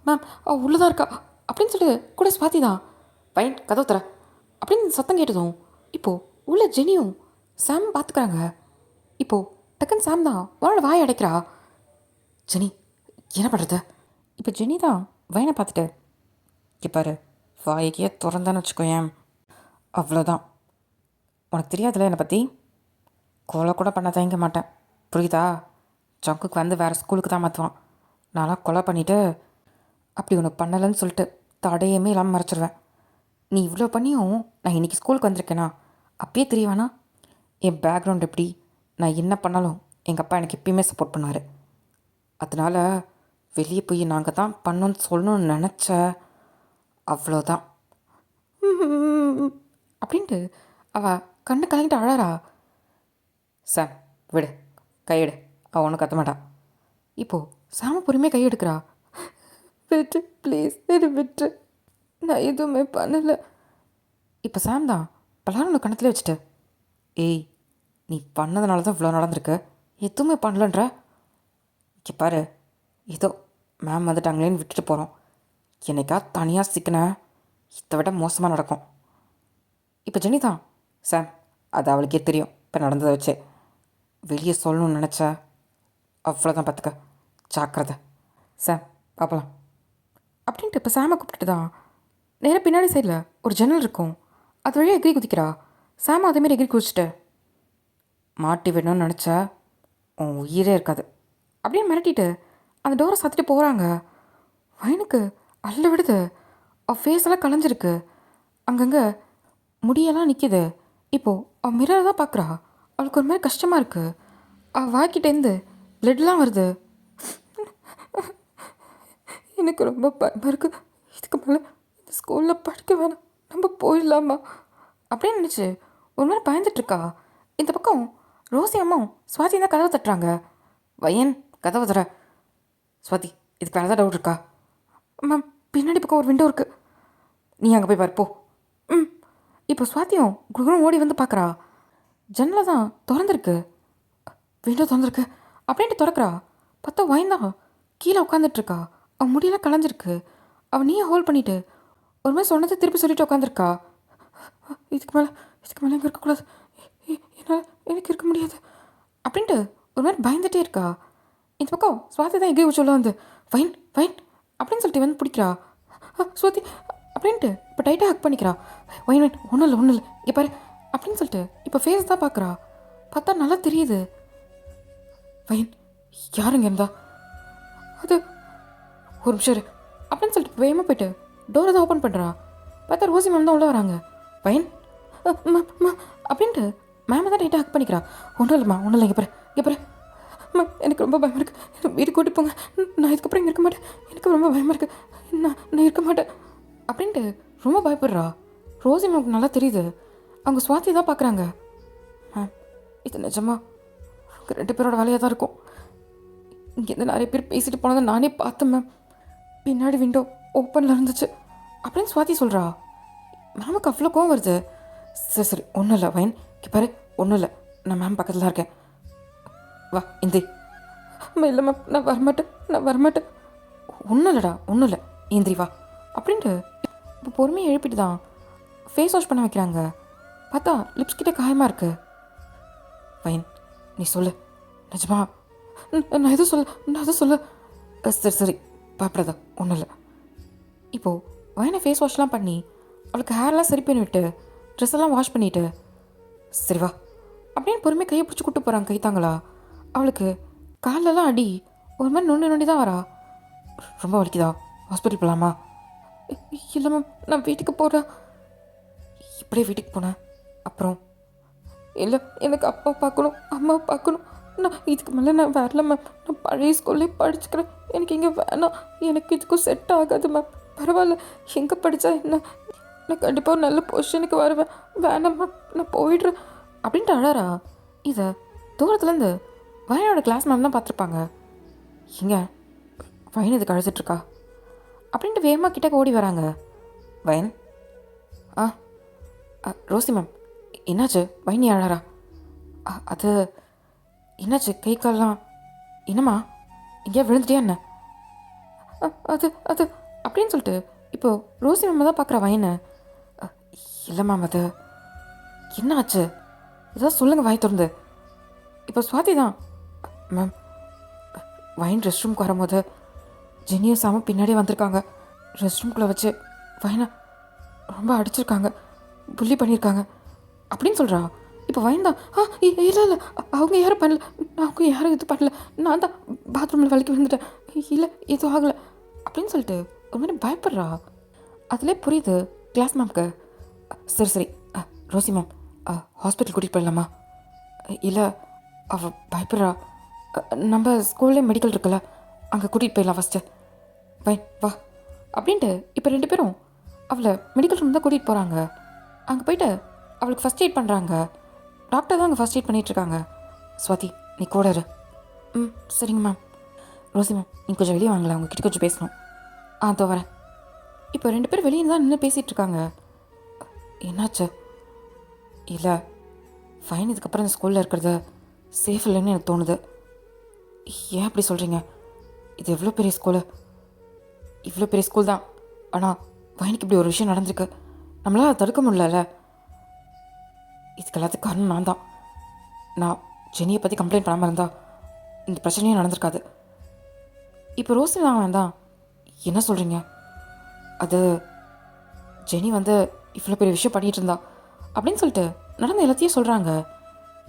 மேம் உள்ளதாக இருக்கா அப்படின்னு சொல்லிட்டு கூட ஸ்வாதி தான் வைன் கதவை தர அப்படின்னு சத்தம் கேட்டதும் இப்போது உள்ள ஜெனியும் சாம் பார்த்துக்கிறாங்க. இப்போது டக்குன்னு சாம் தான் அவனோட வாயை அடைக்கிறா. ஜெனி என்ன பண்ணுறது? இப்போ ஜெனி தான் வைனை பார்த்துட்டு, பாரு வாய்க்கே திறந்தான்னு வச்சுக்கோயேன், அவ்வளோதான். உனக்கு தெரியாதுல்ல என்னை பற்றி, கொலை கூட பண்ண தயங்க மாட்டேன் புரியுதா? ஜங்குக்கு வந்து வேறு ஸ்கூலுக்கு தான் மாற்றுவான். நான்லாம் கொலை பண்ணிவிட்டு அப்படி உனக்கு பண்ணலைன்னு சொல்லிட்டு தடையுமே இல்லாமல் மறைச்சிடுவேன். நீ இவ்வளோ பண்ணியும் நான் இன்றைக்கி ஸ்கூலுக்கு வந்திருக்கேனா அப்பயே தெரியவேணா? என் பேக்ரவுண்ட் எப்படி, நான் என்ன பண்ணாலும் எங்கள் அப்பா எனக்கு எப்பயுமே சப்போர்ட் பண்ணுவார். அதனால் வெளியே போய் நாங்கள் தான் பண்ணோன்னு சொல்லணும்னு நினச்ச அவ்வளோதான் அப்படின்ட்டு அவள் கண்ணை கலங்கிட்டு அழறா. சாம் விடு, கையெடு, அவள் ஒன்றும் கத்த மாட்டான். இப்போது சாம பொறுமையாக கையெடுக்கிறா. விட்டு ப்ளீஸ், இது விட்டு, நான் எதுவுமே பண்ணலை. இப்போ சாம் தான் பலாரும் கணத்தில் வச்சுட்டு, ஏய் நீ பண்ணதுனால தான் இவ்வளோ நடந்திருக்கு, எதுவுமே பண்ணலன்ற. இங்கே பாரு, ஏதோ மேம் வந்துட்டாங்களேன்னு விட்டுட்டு போகிறோம். என்னைக்கா தனியாக சிக்கின இதை விட மோசமாக நடக்கும். இப்போ ஜெனி தான், சாம் அது அவளுக்கே தெரியும் இப்போ நடந்ததை வச்சு. வெளியே சொல்லணும்னு நினச்சா அவ்வளோதான், பார்த்துக்க, ஜாக்கிரதை. சாம் பார்க்கலாம் அப்படின்ட்டு இப்போ சாமை கூப்பிட்டுட்டு தான் நேராக பின்னாடி சைடில் ஒரு ஜன்னல் இருக்கும், அது வழியாக எகிரி குதிக்கிறா. சாம் அதேமாரி எகிரி குதிச்சுட்டு, மாட்டி விடணும்னு நினச்சா உன் உயிரே இருக்காது அப்படின்னு மிரட்டிட்டு அந்த டோரை சாத்திட்டு போகிறாங்க. வயனுக்கு அல்ல விடுது. அவள் ஃபேஸ் எல்லாம் கலைஞ்சிருக்கு, அங்கங்கே முடியெல்லாம் நிற்கிது. இப்போது அவள் மிரரை தான் பார்க்குறா. அவளுக்கு ஒரு மாதிரி கஷ்டமாக இருக்குது. அவள் வாய்க்கிட்டேருந்து பிளட்லாம் வருது. எனக்கு ரொம்ப பயமாக இருக்குது. இதுக்கு மேலே இந்த ஸ்கூலில் படிக்க வேணாம், நம்ம போயிடலாமா அப்படின்னு நினச்சி ஒரு மாதிரி பயந்துட்டுருக்கா. இந்த பக்கம் ரோசி அம்மாவும் ஸ்வாதி தான் கதவை தட்டுறாங்க. வயன் கதவை தர. ஸ்வாதி இதுக்கு வேறு தான் டவுட் இருக்கா? மேம் பின்னாடி பக்கம் ஒரு விண்டோ இருக்குது, நீ அங்கே போய் பார்ப்போ. இப்போ ஸ்வாத்தியும் குழுகுலும் ஓடி வந்து பார்க்குறா. ஜன்னலை தான் திறந்துருக்கு, விண்டோ திறந்துருக்கு அப்படின்ட்டு திறக்கிறா. பார்த்தா வயன் தான் கீழே உட்காந்துட்ருக்கா. அவன் முடியெல்லாம் கலைஞ்சிருக்கு. அவன் நீயே ஹோல்ட் பண்ணிவிட்டு ஒரு மாதிரி சொன்னதை திருப்பி சொல்லிட்டு உட்காந்துருக்கா. இதுக்கு மேலே இங்கே இருக்கக்கூடாது, என்னால் எனக்கு இருக்க முடியாது அப்படின்ட்டு ஒரு மாதிரி பயந்துகிட்டே இருக்கா. இந்த பக்கம் ஸ்வாதி தான் எங்கே சொல்ல வந்து ஃபைன் ஃபைன் அப்படின்னு சொல்லிட்டு வந்து பிடிக்கிறா. ஸ்வாதி அப்படின்ட்டு இப்போ டைட்டாக ஹக் பண்ணிக்கிறா. வைன் வைன் ஒன்றும் இல்லை இங்கே பாரு அப்படின்னு சொல்லிட்டு இப்போ ஃபேஸ் தான் பார்க்குறா. பார்த்தா நல்லா தெரியுது. வைன் யாருங்க இருந்தா? அது ஒரு நிமிஷம் அப்படின்னு சொல்லிட்டு வேகமாக போய்ட்டு டோரை தான் ஓப்பன் பண்ணுறா. பார்த்தா ரோசி மேம் தான் உள்ளே வராங்க. வைன் அப்படின்ட்டு மேம் தான் டைட்டாக ஹக் பண்ணிக்கிறா. ஒன்றும் இல்லை இங்கே பாரு மேம், எனக்கு ரொம்ப பயமாக இருக்குது, வீட்டுக்கு கூட்டிட்டு போங்க, நான் இதுக்கப்புறம் இங்கே இருக்க மாட்டேன், எனக்கு ரொம்ப பயமாக இருக்குது, நான் இருக்க மாட்டேன் அப்படின்ட்டு ரொம்ப பயப்படுறா. ரோசி மேம்க்கு நல்லா தெரியுது. அவங்க ஸ்வாதி தான் பார்க்குறாங்க. மேம் இது நிஜமா உங்கள் 2 பேரோட வேலையாக தான் இருக்கும். இங்கேருந்து நிறைய பேர் பேசிட்டு போனதை நானே பார்த்தேன் மேம், பின்னாடி விண்டோ ஓப்பனில் இருந்துச்சு அப்படின்னு ஸ்வாதி சொல்கிறா. மேமுக்கு அவ்வளோ கோவம் வருது. சரி ஒன்றும் இல்லை வைன், இங்கே பாரு ஒன்றும் இல்லை, நான் மேம் பக்கத்தில் தான் இருக்கேன், வா இந்தி. இல்லை மேம் நான் வரமாட்டேன். ஒன்றும் இல்லை இந்திரி வா அப்படின்ட்டு இப்போ பொறுமையை எழுப்பிட்டு தான் ஃபேஸ் வாஷ் பண்ண வைக்கிறாங்க. பார்த்தா லிப்ஸ் கிட்டே காயமாக இருக்குது. வைன் நீ சொல்லு, நிஜமா நான் எதுவும் சொல்ல. சரி பயப்படாத, ஒன்றும் இல்லை. இப்போது வயனை ஃபேஸ் வாஷ்லாம் பண்ணி அவளுக்கு ஹேர்லாம் சரி பண்ணி விட்டு ட்ரெஸ் எல்லாம் வாஷ் பண்ணிவிட்டு சரி வா அப்படின்னு பொறுமையாக கையை பிடிச்சி கூப்பிட்டு போகிறாங்க. கைத்தாங்களா அவளுக்கு காலெல்லாம் அடி ஒரு மாதிரி நொண்டி தான் வரா. ரொம்ப வலிக்குதா, ஹாஸ்பிட்டல் போகலாமா? இல்லை மேம் நான் வீட்டுக்கு போகிறேன். இப்படியே வீட்டுக்கு போனேன் அப்புறம் இல்லை எனக்கு அப்பா பார்க்கணும் அம்மா பார்க்கணும், நான் இதுக்கு மேலே நான் வரல மேம், நான் பழைய ஸ்கூல்லே படிச்சுக்கிறேன், எனக்கு இங்கே வேணாம், எனக்கு இதுக்கும் செட் ஆகாது மேம், பரவாயில்ல எங்கே படித்தா என்ன, நான் கண்டிப்பாக ஒரு நல்ல பொசிஷனுக்கு வருவேன், வேணாம் மேம் நான் போயிடுறேன் அப்படின்ட்டு அழறா. இதை தூரத்துலேருந்து வயனோட கிளாஸ் மேம் தான் பார்த்துருப்பாங்க. எங்கே வயன் இதுக்கு அழைச்சிட்ருக்கா அப்படின்ட்டு வேகமாக கிட்டக்க ஓடி வராங்க. வயன் ரோசி மேம் என்னாச்சு, வைனி அழறா. அது என்னாச்சு, கை கால்லாம் என்னம்மா எங்கேயா விழுந்துட்டியா என்ன? அது அப்படின்னு சொல்லிட்டு இப்போது ரோசி மேம் தான் பார்க்குற வயனை. இல்லை மேம் அது என்ன ஆச்சு, ஏதாவது சொல்லுங்கள் வாய் திறந்து. இப்போ ஸ்வாதி தான் மேம் வயன் ரெஸ்ட் ரூம்க்கு வரும்போது ஜெனியும் சாமும் பின்னாடியே வந்திருக்காங்க. ரெஸ்ட் ரூம்குள்ளே வச்சு வயனை ரொம்ப அடிச்சிருக்காங்க, புள்ளி பண்ணியிருக்காங்க அப்படின்னு சொல்கிறா. இப்போ வயன் தான் இல்லை அவங்க யாரும் இது பண்ணல, நான் தான் பாத்ரூமில் வலிக்கு விழுந்துட்டேன், இல்லை எதுவும் ஆகலை அப்படின்னு சொல்லிட்டு ஒரு மாதிரி பயப்படுறா. அதிலே புரியுது கிளாஸ் மேம்க்கு. சரி ரோசி மேம் ஹாஸ்பிட்டல் கூட்டிகிட்டு போயிடலாமா? இல்லை அவள் பயப்படுறா, நம்ம ஸ்கூல்லே மெடிக்கல் இருக்குல்ல அங்கே கூட்டிகிட்டு போயிடலாம் ஃபஸ்ட்டு, வா அப்படின்ட்டு இப்போ 2 பேரும் அவளை மெடிக்கல் ரூம் தான் கூட்டிகிட்டு போகிறாங்க. அங்கே போயிட்டு அவளுக்கு ஃபஸ்ட் எய்ட் பண்ணுறாங்க. டாக்டர் தான் அங்கே ஃபஸ்ட் எய்ட் பண்ணிகிட்ருக்காங்க. ஸ்வாதி, நீ கூட இரு. ம், சரிங்க மேம். ரோசி மேம், நீ கொஞ்சம் வெளியே வாங்கலாம், உங்ககிட்ட கொஞ்சம் பேசணும். அதோ வரேன். இப்போ 2 பேரும் வெளியே தான் நின்று பேசிகிட்டு இருக்காங்க. என்னாச்சு? இல்லை, ஃபைன் இதுக்கப்புறம் இந்த ஸ்கூலில் இருக்கிறது சேஃப் இல்லைன்னு எனக்கு தோணுது. ஏன் அப்படி சொல்கிறீங்க? இது எவ்வளோ பெரிய ஸ்கூலு, இவ்வளோ பெரிய ஸ்கூல் தான். ஆனால் ஃபைனுக்கு இப்படி ஒரு விஷயம் நடந்திருக்கு. நம்மளால் அதை தடுக்க முடியல. இதுக்கு எல்லாத்துக்கும் காரணம் நான் தான். நான் ஜெனியை பற்றி கம்ப்ளைண்ட் பண்ணாமல் இருந்தால் இந்த பிரச்சனையும் நடந்திருக்காது. இப்போ ரோசி தான் வேண்டாம். என்ன சொல்கிறீங்க? அது ஜெனி வந்து இவ்வளோ பெரிய விஷயம் பண்ணிகிட்டு இருந்தா அப்படின்னு சொல்லிட்டு நடந்த எல்லாத்தையும் சொல்கிறாங்க.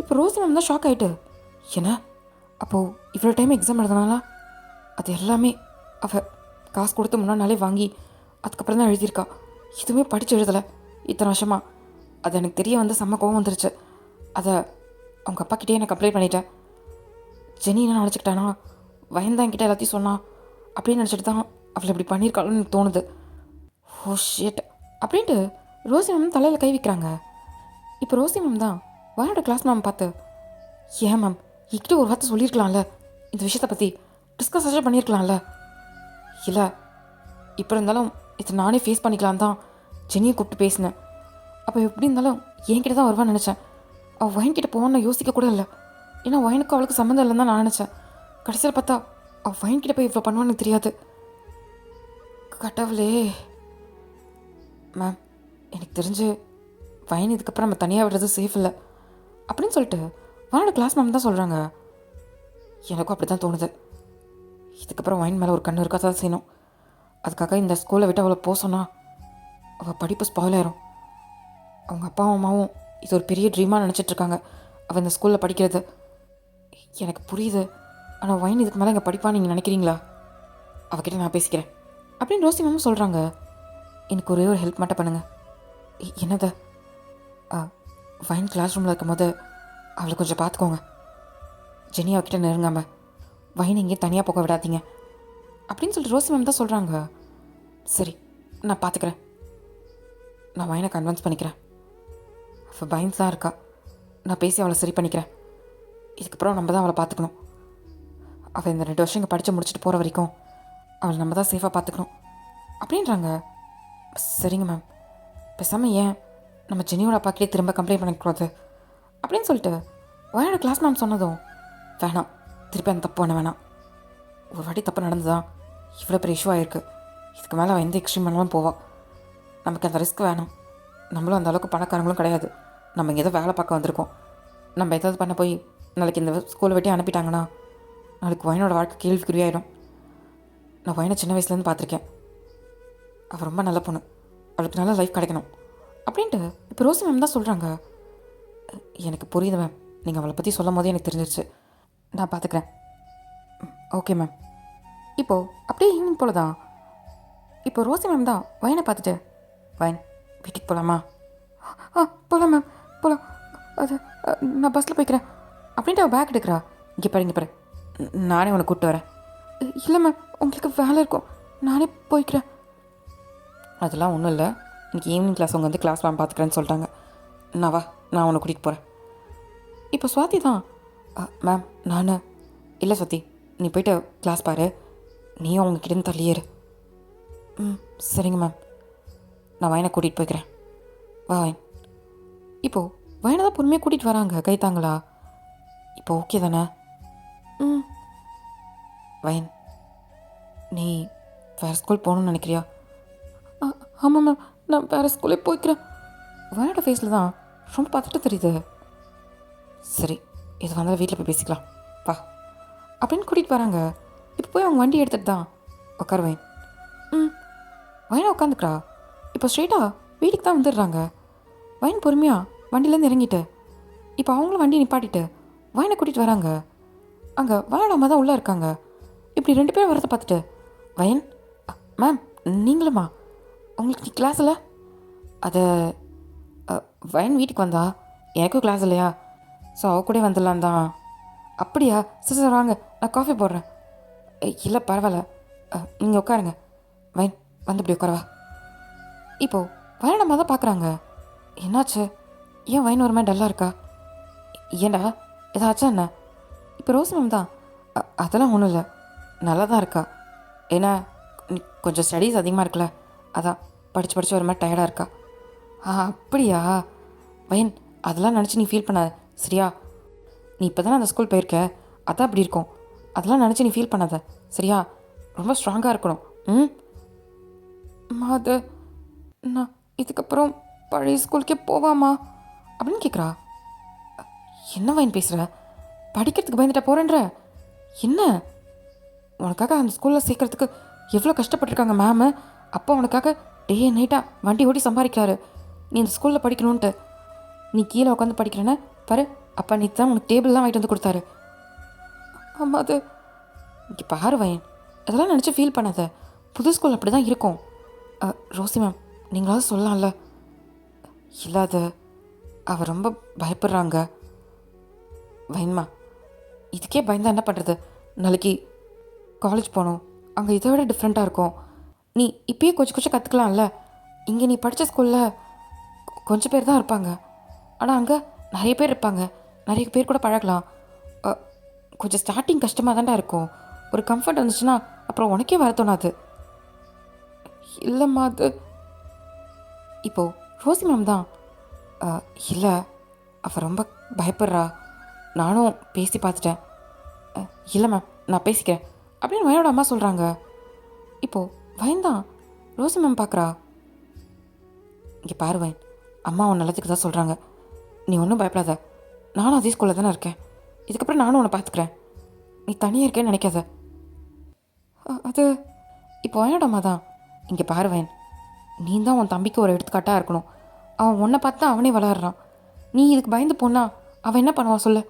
இப்போ ரோசி மேம் தான் ஷாக் ஆகிட்டு, என்ன அப்போது இவ்வளோ டைம் எக்ஸாம் எழுதுனால அது எல்லாமே அவள் காசு கொடுத்து முன்னாடி வாங்கி அதுக்கப்புறம் தான் எழுதியிருக்கா. எதுவுமே படித்து எழுதலை இத்தனை வருஷமாக. அது எனக்கு தெரிய வந்து செம்ம கோவம் வந்துருச்சு. அதை அவங்க அப்பாக்கிட்டே நான் கம்ப்ளைண்ட் பண்ணிட்டேன். ஜெனி என்ன நினச்சிக்கிட்டானா, வயந்தாங்கிட்ட எல்லாத்தையும் சொன்னா அப்படின்னு நினச்சிட்டு தான் அவளை இப்படி பண்ணியிருக்காளுன்னு எனக்கு தோணுது. ஓ ஷிட் அப்படின்ட்டு ரோசி மேம் தலையில் கை வைக்கிறாங்க. இப்போ ரோசி மேம் தான் வயனோட கிளாஸ் மேம் பார்த்து, ஏன் மேம் என்கிட்ட ஒரு வார்த்தை சொல்லியிருக்கலாம்ல, இந்த விஷயத்தை பற்றி டிஸ்கஸ் பண்ணியிருக்கலாம்ல. இல்லை, இப்போ இருந்தாலும் இதை நானே ஃபேஸ் பண்ணிக்கலாம் தான் ஜெனியை கூப்பிட்டு பேசினேன். அப்போ எப்படி இருந்தாலும் என்கிட்ட தான் வருவான்னு நினச்சேன். அவள் வயன்கிட்ட போவான்னு யோசிக்க கூட இல்லை. ஏன்னா வயனுக்கும் அவளுக்கு சம்மந்தம் இல்லைன்னு தான் நான் நினச்சேன். கடைசியில் பார்த்தா அவள் வயன்கிட்ட போய் இவ்வளோ பண்ணுவான்னு எனக்கு தெரியாது. கடவுளே மேம், எனக்கு தெரிஞ்சு வயன் இதுக்கப்புறம் நம்ம தனியாக விடுறது சேஃப் இல்லை அப்படின்னு சொல்லிட்டு வயனோட கிளாஸ் மேம் தான் சொல்கிறாங்க. எனக்கும் அப்படி தான் தோணுது. இதுக்கப்புறம் வயன் மேலே ஒரு கண்ணு இருக்க தான் செய்யணும். அதுக்காக இந்த ஸ்கூலை விட்டு அவளை போக சொன்னா அவள் படிப்பு ஸ்பாயில் ஆயிரும். அவங்க அப்பாவும் அம்மாவும் இது ஒரு பெரிய ட்ரீமாக நினச்சிட்ருக்காங்க அவள் இந்த ஸ்கூலில் படிக்கிறது. எனக்கு புரியுது. ஆனால் வயன் இதுக்கு மேலே இங்கே படிப்பான்னு நீங்கள் நினைக்கிறீங்களா? அவகிட்ட நான் பேசிக்கிறேன் அப்படின்னு ரோசி மேமும் சொல்கிறாங்க. எனக்கு ஒரே ஒரு ஹெல்ப் மட்டும் பண்ணுங்கள். என்னது? வயன் கிளாஸ் ரூமில் இருக்கும்போது அவளை கொஞ்சம் பார்த்துக்கோங்க. ஜெனி அவகிட்ட நெருங்காம வயன் எங்கேயும் தனியாக போக விடாதீங்க அப்படின்னு சொல்லிட்டு ரோசி மேம் தான் சொல்கிறாங்க. சரி, நான் பார்த்துக்கிறேன். நான் வயனை கன்வின்ஸ் பண்ணிக்கிறேன். அவள் பயந்து தான் இருக்கா. நான் பேசி அவளை சரி பண்ணிக்கிறேன். இதுக்கப்புறம் நம்ம தான் அவளை பார்த்துக்கணும். அவள் இந்த 2 வருஷம் இங்கே படித்து முடிச்சுட்டு போகிற வரைக்கும் அவளை நம்ம தான் சேஃபாக பார்த்துக்கணும் அப்படின்றாங்க. சரிங்க மேம், பேசாமல் ஏன் நம்ம ஜெனியோட அப்பாக்கிட்டே திரும்ப கம்ப்ளைண்ட் பண்ணிக்கூடாது அப்படின்னு சொல்லிட்டு வயனோட கிளாஸ் மேம் சொன்னதும், வேணாம், திருப்பி அந்த தப்பு பண்ண வேணாம். ஒரு வாட்டி தப்பு நடந்துதான் இவ்வளோ பெரிய இஷ்யூ ஆகிருக்கு. இதுக்கு மேலே அவள் எந்த எக்ஸ்ட்ரீம் பண்ணாலும் போவாள். நமக்கு அந்த ரிஸ்க் வேணும். நம்மளும் அந்த அளவுக்கு பணக்காரங்களும் கிடையாது. நம்ம இங்கே ஏதோ வேலை பார்க்க வந்திருக்கோம். நம்ம ஏதாவது பண்ண போய் நாளைக்கு இந்த ஸ்கூலை வெட்டி அனுப்பிட்டாங்கன்னா நாளைக்கு வயனோட வாழ்க்கை கேள்விக்குறியாயிடும். நான் வயனை சின்ன வயசுலேருந்து பார்த்துருக்கேன். அவள் ரொம்ப நல்ல பொண்ணு. அவளுக்கு நல்ல லைஃப் கிடைக்கணும் அப்படின்ட்டு இப்போ ரோசி மேம் தான் சொல்கிறாங்க. எனக்கு புரியுது மேம். நீங்கள் அவளை பற்றி சொல்லும் போதே எனக்கு தெரிஞ்சிருச்சு. நான் பார்த்துக்கிறேன். Okay ma'am. இப்போது அப்படியே ஈவினிங் போல தான் இப்போ ரோசி மேம் தான் வயனை பார்த்துட்டு, வயன் வீட்டுக்கு போகலாமா? போகலாம் மேம், போகலாம். அது நான் பஸ்ஸில் போய்க்கிறேன் அப்படின்ட்டு அவள் பேக் எடுக்கிறா. இங்கே பாரு, நானே உன்னை கூப்பிட்டு வரேன். இல்லை மேம், உங்களுக்கு வேலை இருக்கும், நானே போய்க்கிறேன். அதெல்லாம் ஒன்றும் இல்லை. இன்றைக்கி ஈவினிங் கிளாஸ் அவங்க வந்து கிளாஸ் மேம் பார்த்துக்கிறேன்னு சொல்லிட்டாங்க. நான் உன்னை கூட்டிகிட்டு போகிறேன். இப்போ சுவாதி தான், மேம் நான் இல்லை சுவாதி, நீ போய்ட்டு கிளாஸ் பாரு, நீயும் அவங்கக்கிட்டேருந்து தள்ளியேரு. சரிங்க மேம், நான் வயனை கூட்டிகிட்டு போய்க்கிறேன். வா வயன். இப்போது வயனை தான் பொறுமையாக கூட்டிகிட்டு வராங்க. கைத்தாங்களா? இப்போ ஓகே தானே? வயன், நீ வேறு ஸ்கூல் போகணுன்னு நினைக்கிறியா? ஆமாம் மேம், நான் வேறு ஸ்கூலே போய்க்கிறேன். வயனோட ஃபேஸில் தான் ரொம்ப பார்த்துட்டு தெரியுது. சரி, இது வந்தாலும் வீட்டில் போய் பேசிக்கலாம் வா அப்படின்னு கூட்டிகிட்டு வராங்க. இப்போ போய் அவங்க வண்டி எடுத்துகிட்டு தான் உட்கார வயன். வயனை உட்காந்துக்கிறா. இப்போ ஸ்ட்ரெயிட்டாக வீட்டுக்கு தான் வந்துடுறாங்க. வயன் பொறுமையாக வண்டியிலேருந்து இறங்கிட்டு இப்போ அவங்களும் வண்டி நிப்பாட்டிட்டு வயனை கூட்டிகிட்டு வராங்க. அங்கே வயனோட அம்மா தான் உள்ளே இருக்காங்க. இப்படி 2 பேரும் வரதை பார்த்துட்டு, வயன், மேம் நீங்களுமா? உங்களுக்கு நீ கிளாஸ் இல்லை? அது வயன் வீட்டுக்கு வந்தா எனக்கும் கிளாஸ் இல்லையா, ஸோ அவ கூட வந்துடலாம் தான். அப்படியா? சரி சார் வாங்க, நான் காஃபி போடுறேன். இல்லை பரவாயில்ல, நீங்கள் உட்காருங்க. வயன் வந்து இப்படி உட்காரவா. இப்போது வயனம்மா தான் பார்க்குறாங்க. என்னாச்சு? ஏன் வயன் ஒரு மாதிரி டல்லாக இருக்கா? ஏண்டா ஏதாச்சா என்ன? இப்போ ரோசி மேம் தான் அதெல்லாம் ஒன்றும் இல்லை, நல்லா தான் இருக்கா. ஏன்னா கொஞ்சம் ஸ்டடீஸ் அதிகமாக இருக்குல்ல, அதான் படித்து படித்து ஒரு மாதிரி டயர்டாக இருக்கா. அப்படியா வயன், அதெல்லாம் நினச்சி நீ ஃபீல் பண்ணாத சரியா? நீ இப்போ தானே அந்த ஸ்கூல் போயிருக்க, அதான் அப்படி இருக்கும். அதெல்லாம் நினச்சி நீ ஃபீல் பண்ணாத சரியா? ரொம்ப ஸ்ட்ராங்காக இருக்கணும். ம் அது நான் இதுக்கப்புறம் பழைய ஸ்கூலுக்கே போவாமா அப்படின்னு கேட்குறா. என்ன வயன் பேசுகிற? படிக்கிறதுக்கு பயந்துட்டா போகிறேன்ற என்ன? உனக்காக அந்த ஸ்கூலில் சேர்க்கறதுக்கு எவ்வளோ கஷ்டப்பட்டுருக்காங்க மேமு. அப்போ உனக்காக டே நைட்டாக வண்டி ஓட்டி சம்பாதிக்கிறாரு நீ இந்த ஸ்கூலில் படிக்கணுன்ட்டு. நீ கீழே உட்காந்து படிக்கிறேன்னு பாரு. அப்போ நீ தான் உனக்கு டேபிள்லாம் வாங்கிட்டு வந்து கொடுத்தாரு. ஆமாம் அது இங்கே பாரு வயன், அதெல்லாம் நினச்சி ஃபீல் பண்ணாத. புது ஸ்கூல் அப்படி தான் இருக்கும். ரோசி மேம் நீங்களாவது சொல்லலாம்ல. இல்லாத அவள் ரொம்ப பயப்படுறாங்க. வயன்மா இதுக்கே பயந்தா என்ன பண்ணுறது? நாளைக்கு காலேஜ் போகணும், அங்கே இதை விட டிஃப்ரெண்ட்டாக இருக்கும். நீ இப்பயே கொஞ்சம் கொஞ்சம் கற்றுக்கலாம்ல. இங்கே நீ படித்த ஸ்கூலில் கொஞ்சம் பேர் தான் இருப்பாங்க, ஆனால் அங்கே நிறைய பேர் இருப்பாங்க. நிறைய பேர் கூட பழகலாம். கொஞ்சம் ஸ்டார்டிங் கஷ்டமாக தான்டா இருக்கும். ஒரு கம்ஃபர்ட் வந்துச்சுன்னா அப்புறம் உனக்கே வர தோணாது. இல்லைம்மா அது இப்போது ரோசி மேம் தான் இல்லை அவள் ரொம்ப பயப்படுறா. நானும் பேசி பார்த்துட்டேன். இல்லை மேம் நான் பேசிக்கிறேன் அப்படின்னு வயனோட அம்மா சொல்கிறாங்க. இப்போது வயன்தான் ரோசி மேம் பார்க்குறா. இங்கே பாரு வயன், அம்மா உன் நல்லதுக்கு தான் சொல்கிறாங்க. நீ ஒன்றும் பயப்படாத. நானும் அதே ஸ்கூலில் தானே இருக்கேன். இதுக்கப்புறம் நானும் உன்னை பார்த்துக்கிறேன். நீ தனியாக இருக்கேன்னு நினைக்காத. அது இப்போ வயனோட அம்மா தான். இங்கே பாரு வயன், நீ தான் உன் தம்பிக்கு ஒரு எடுத்துக்காட்டாக இருக்கணும். அவன் உன்னை பார்த்து தான் அவனே வளர்றான். நீ இதுக்கு பயந்து போனா அவன் என்ன பண்ணுவான் சொல்லு?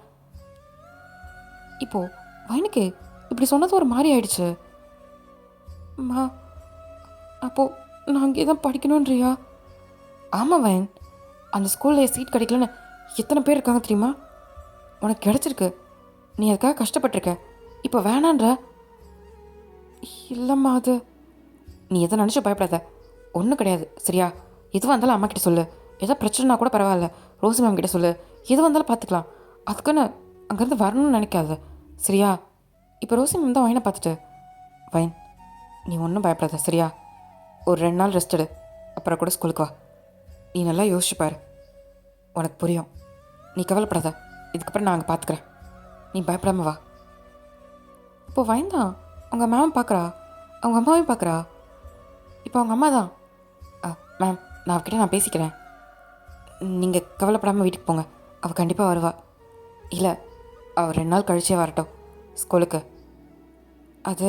இப்போது வயனுக்கு இப்படி சொன்னது ஒரு மாதிரி ஆயிடுச்சு. அம்மா அப்போது நான் அங்கே தான் படிக்கணுன்றியா? ஆமாம் வயன், அந்த ஸ்கூலில் சீட் கிடைக்கலன்னு எத்தனை பேர் இருக்காங்க தெரியுமா? உனக்கு கிடச்சிருக்கு, நீ அதுக்காக கஷ்டப்பட்டிருக்க. இப்போ வேணான்ற? இல்லைம்மா அது நீ எதை நினச்சி பயப்படாத. ஒன்றும் கிடையாது சரியா? எதுவாக இருந்தாலும் அம்மா கிட்ட சொல்லு. எதோ பிரச்சனைனா கூட பரவாயில்ல, ரோசி மேம் கிட்ட சொல்லு. எது வந்தாலும் பார்த்துக்கலாம். அதுக்குன்னு அங்கேருந்து வரணும்னு நினைக்காத சரியா? இப்போ ரோசி மேம் தான் வயனை பார்த்துட்டு, வயன் நீ ஒன்றும் பயப்படாத சரியா? ஒரு 2 நாள் ரெஸ்ட் எடு, அப்புறம் கூட ஸ்கூலுக்கு வா. நீ நல்லா யோசிச்சுப்பாரு, உனக்கு புரியும். நீ கவலைப்படாத, இதுக்கப்புறம் நான் அங்கே பார்த்துக்கிறேன். நீ பயப்படாம வா. இப்போ வயன் தான் அவங்க மேம் பார்க்குறா, அவங்க அம்மாவையும் பார்க்குறா. இப்போ அவங்க அம்மா தான் மேம் நான் அவகிட்ட நான் பேசிக்கிறேன், நீங்கள் கவலைப்படாமல் வீட்டுக்கு போங்க, அவள் கண்டிப்பாக வருவா. இல்லை அவள் 2 நாள் கழிச்சே வரட்டும் ஸ்கூலுக்கு. அது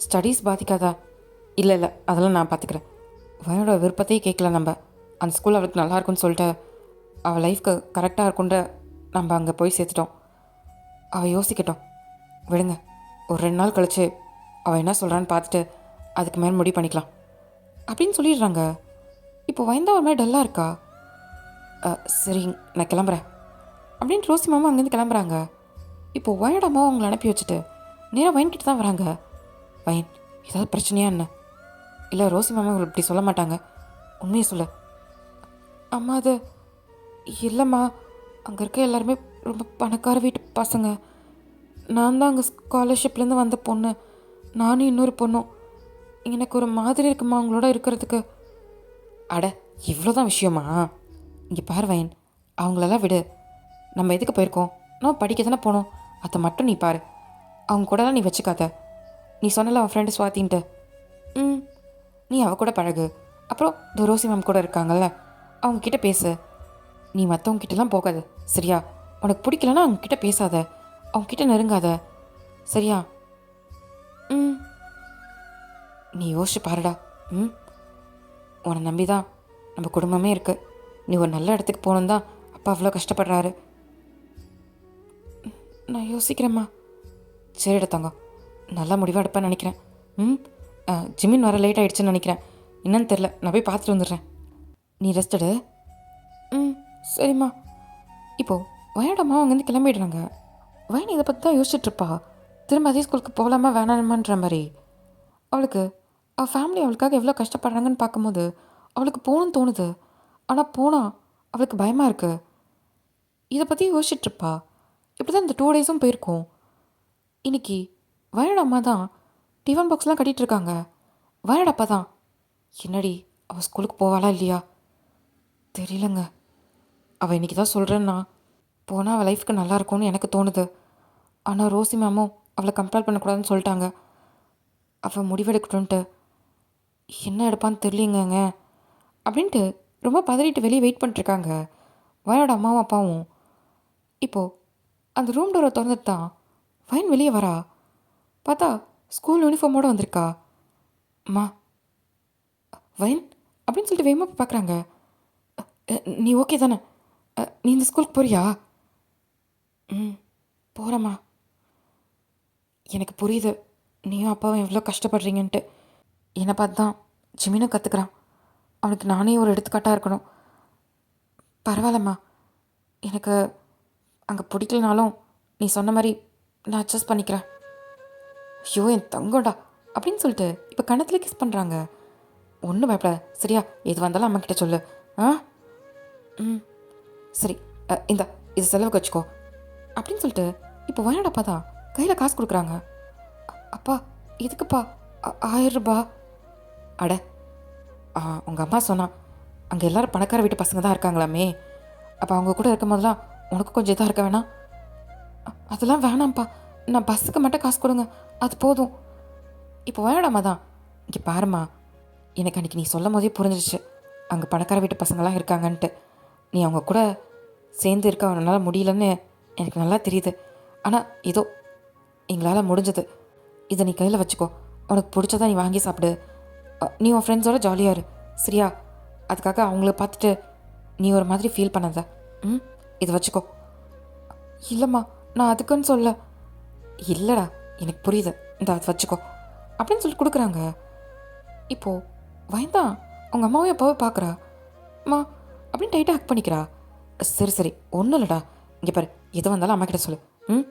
ஸ்டடீஸ் பாதிக்காதா? இல்லை இல்லை அதெல்லாம் நான் பார்த்துக்கிறேன். வயனோட விருப்பத்தையே கேட்கல நம்ம. அந்த ஸ்கூல் அவளுக்கு நல்லா இருக்குன்னு சொல்லிட்டு அவள் லைஃப்க்கு கரெக்டாக இருக்குன்ற நம்ம அங்கே போய் சேர்த்துட்டோம். அவள் யோசிக்கட்டும், விடுங்க. ஒரு 2 நாள் கழிச்சு அவள் என்ன சொல்கிறான்னு பார்த்துட்டு அதுக்கு மேலே முடிவு பண்ணிக்கலாம் அப்படின்னு சொல்லிடுறாங்க. இப்போ வயந்தா ஒரு மாதிரி டல்லாக இருக்கா. சரி நான் கிளம்புறேன் அப்படின்னு ரோசி மாமா அங்கேருந்து கிளம்புறாங்க. இப்போது வயனோட அம்மாவை அவங்களை அனுப்பி வச்சுட்டு நேராக வயன்கிட்ட தான் வராங்க. வயன் ஏதாவது பிரச்சனையா என்ன? இல்லை ரோசி மாமா உங்களுக்கு இப்படி சொல்ல மாட்டாங்க, உண்மையை சொல்ல. அம்மா அது இல்லைம்மா, அங்கே இருக்க எல்லாருமே ரொம்ப பணக்கார வீட்டு பசங்க. நான் தான் அங்கே ஸ்காலர்ஷிப்லேருந்து வந்த பொண்ணு. நானும் இன்னொரு பொண்ணும். எனக்கு ஒரு மாதிரி இருக்குமா அவங்களோட இருக்கிறதுக்கு. அட இவ்வளோதான் விஷயமா? இங்கே பாரு வயன், அவங்களெல்லாம் விடு. நம்ம எதுக்கு போயிருக்கோம்? நான் படிக்க தானே போனோம். அதை மட்டும் நீ பாரு. அவங்க கூடலாம் நீ வச்சுக்காத. நீ சொன்னல அவன் ஃப்ரெண்டு சுவாத்தின்ட்டு, நீ அவ கூட பழகு. அப்புறம் ரோசி மேம் கூட இருக்காங்கல்ல, அவங்கக்கிட்ட பேசு. நீ மற்றவங்ககிட்டலாம் போகாத சரியா? உனக்கு பிடிக்கலன்னா அவங்கக்கிட்ட பேசாத, அவங்கக்கிட்ட நெருங்காத சரியா? நீ யோசிச்சு பாருடா. உன்னை நம்பி தான் நம்ம குடும்பமே இருக்குது. நீ ஒரு நல்ல இடத்துக்கு போகணும் தான் அப்பா அவ்வளோ கஷ்டப்படுறாரு. நான் யோசிக்கிறேம்மா. சரிடா தங்கம், நல்லா முடிவாக எடுப்பேன்னு நினைக்கிறேன். ஜிமின் வர லேட் ஆகிடுச்சுன்னு நினைக்கிறேன். என்னன்னு தெரில, நான் போய் பார்த்துட்டு வந்துடுறேன். நீ ரெஸ்ட் எடு. சரிம்மா. இப்போது வயனோட அம்மா அங்கேருந்து கிளம்பிடுறாங்க. வயன் இதை பற்றி தான் யோசிச்சுட்ருப்பா. திரும்ப அதே ஸ்கூலுக்கு போகலாமா வேணாமான்ற மாதிரி. அவளுக்கு அவள் ஃபேமிலி அவளுக்காக எவ்வளோ கஷ்டப்படுறாங்கன்னு பார்க்கும்போது அவளுக்கு போகணும்னு தோணுது. ஆனால் போனால் அவளுக்கு பயமாக இருக்குது. இதை பற்றி யோசிச்சுட்ருப்பா. இப்படி தான் இந்த 2 டேஸும் போயிருக்கோம். இன்னைக்கு வயநாடு அம்மா தான் டிஃபன் பாக்ஸ்லாம் கட்டிகிட்டு இருக்காங்க. வயநாடு அப்பா தான், என்னடி அவள் ஸ்கூலுக்கு போவாளா இல்லையா தெரியலங்க. அவள் இன்றைக்கி தான் சொல்கிறேன்னா போனால் அவள் லைஃப்க்கு நல்லாயிருக்கும்னு எனக்கு தோணுது. ஆனால் ரோசி மேமும் அவளை கம்பேர் பண்ணக்கூடாதுன்னு சொல்லிட்டாங்க. அவள் முடிவெடுக்கட்டும்ன்ட்டு. என்ன எடுப்பான்னு தெரியலிங்கங்க அப்படின்ட்டு ரொம்ப பதறிட்டு வெளியே வெயிட் பண்ணிட்டுருக்காங்க வயனோட அம்மாவும் அப்பாவும். இப்போது அந்த ரூம் டோரை திறந்துட்டு தான் வயன் வெளியே வரா. பார்த்தா ஸ்கூல் யூனிஃபார்மோடு வந்திருக்கா. அம்மா வயன் அப்படின்னு சொல்லிட்டு வேகமாக போய் பார்க்குறாங்க. நீ ஓகே தானே? நீ இந்த ஸ்கூலுக்கு போறியா? ம் போகிறேம்மா. எனக்கு புரியுது நீயும் அப்பாவும் எவ்வளோ கஷ்டப்படுறீங்கன்ட்டு. என்னை பார்த்து தான் ஜிமினும் கற்றுக்குறான். அவனுக்கு நானே ஒரு எடுத்துக்காட்டாக இருக்கணும். பரவாயில்லம்மா, எனக்கு அங்கே பிடிக்கலனாலும் நீ சொன்ன மாதிரி நான் அட்ஜஸ்ட் பண்ணிக்கிறேன். ஐயோ என் தங்கம்டா அப்படின்னு சொல்லிட்டு இப்போ கணத்தில் கிஸ் பண்ணுறாங்க. ஒன்றும் பயப்பட சரியா? எது வந்தாலும் அம்மா கிட்ட சொல்லு. ஆ ம் சரி, இந்த இது செலவுக்கு வச்சுக்கோ அப்படின்னு சொல்லிட்டு இப்போ வயநாடப்பா தான் கையில் காசு கொடுக்குறாங்க. அப்பா எதுக்குப்பா? 1000 ரூபாய்? அட உங்கள் அம்மா சொன்னா அங்கே எல்லோரும் பணக்கார வீட்டு பசங்க தான் இருக்காங்களாமே. அப்போ அவங்க கூட இருக்கும் போதெல்லாம் உனக்கு கொஞ்சம் இதாக இருக்க வேணாம்? அதெல்லாம் வேணாம்ப்பா, நான் பஸ்ஸுக்கு மட்டும் காசு கொடுங்க, அது போதும். இப்போ வேணாமா தான். இங்கே பாருமா, எனக்கு அன்றைக்கி நீ சொல்லும் போதே புரிஞ்சிடுச்சு அங்கே பணக்கார வீட்டு பசங்களாம் இருக்காங்கன்ட்டு. நீ அவங்க கூட சேர்ந்து இருக்க அவனால் முடியலன்னு எனக்கு நல்லா தெரியுது. ஆனால் ஏதோ எங்களால் முடிஞ்சது. இதை நீ கையில் வச்சுக்கோ. உனக்கு பிடிச்சதா நீ வாங்கி சாப்பிடு. நீ உன் ஃப்ரெண்ட்ஸோட ஜாலியாக இரு சரியா? அதுக்காக அவங்கள பார்த்துட்டு நீ ஒரு மாதிரி ஃபீல் பண்ணாத. இதை வச்சுக்கோ. இல்லைம்மா நான் அதுக்குன்னு சொல்ல. இல்லைடா எனக்கு புரியுது, இந்த அதை வச்சுக்கோ அப்படின்னு சொல்லி கொடுக்குறாங்க. இப்போது வயந்தான் அவங்க அம்மாவும் அப்பாவை பார்க்குறா. அம்மா அப்படின்னு டைட்டாக ஹக் பண்ணிக்கிறா. சரி சரி ஒன்றும் இல்லைடா, இங்கே பாரு எது வந்தாலும் அம்மா கிட்ட சொல்லு. ம்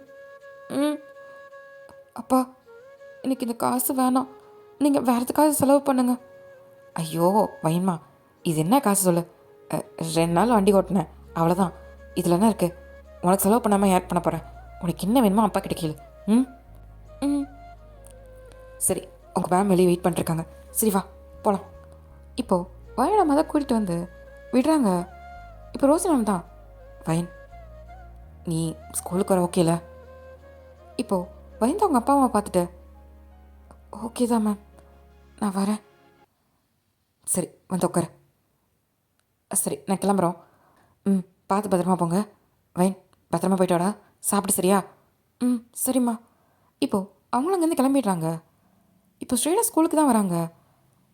ம் அப்பா எனக்கு இந்த காசு வேணாம், நீங்கள் வேறு எதுக்காக செலவு பண்ணுங்க. ஐயோ வயம்மா, இது என்ன காசு சொல்லு? 2 நாள் வண்டி ஓட்டினேன் அவ்வளோதான். இதில் என்ன இருக்குது? உனக்கு செலவு பண்ணாமல் யார் பண்ண போகிறேன்? உனக்கு என்ன வேணுமோ அப்பா கிட்ட கேளு. ம் ம் சரி, உங்கள் மேம் வெளியே வெயிட் பண்ணிருக்காங்க. சரி வா போகலாம். இப்போது வயன் அம்மா தான் கூட்டிகிட்டு வந்து விடுறாங்க. இப்போ ரோசி மேம் தான், வயன் நீ ஸ்கூலுக்கு வர ஓகேல? இப்போது வயன் தான் அவங்க அப்பா அம்மா பார்த்துட்டு ஓகே தான் மேம் நான் வரேன். சரி வந்து உட்காரு. சரி நான் கிளம்புறோம். பார்த்து பத்திரமா போங்க. வயன் பத்திரமா போய்ட்டு வாடா. சாப்பிட்டு சரியா? சரிம்மா. இப்போது அவங்களும் அங்கேருந்து கிளம்பிடுறாங்க. இப்போ ஸ்ட்ரெயிட்டாக ஸ்கூலுக்கு தான் வராங்க.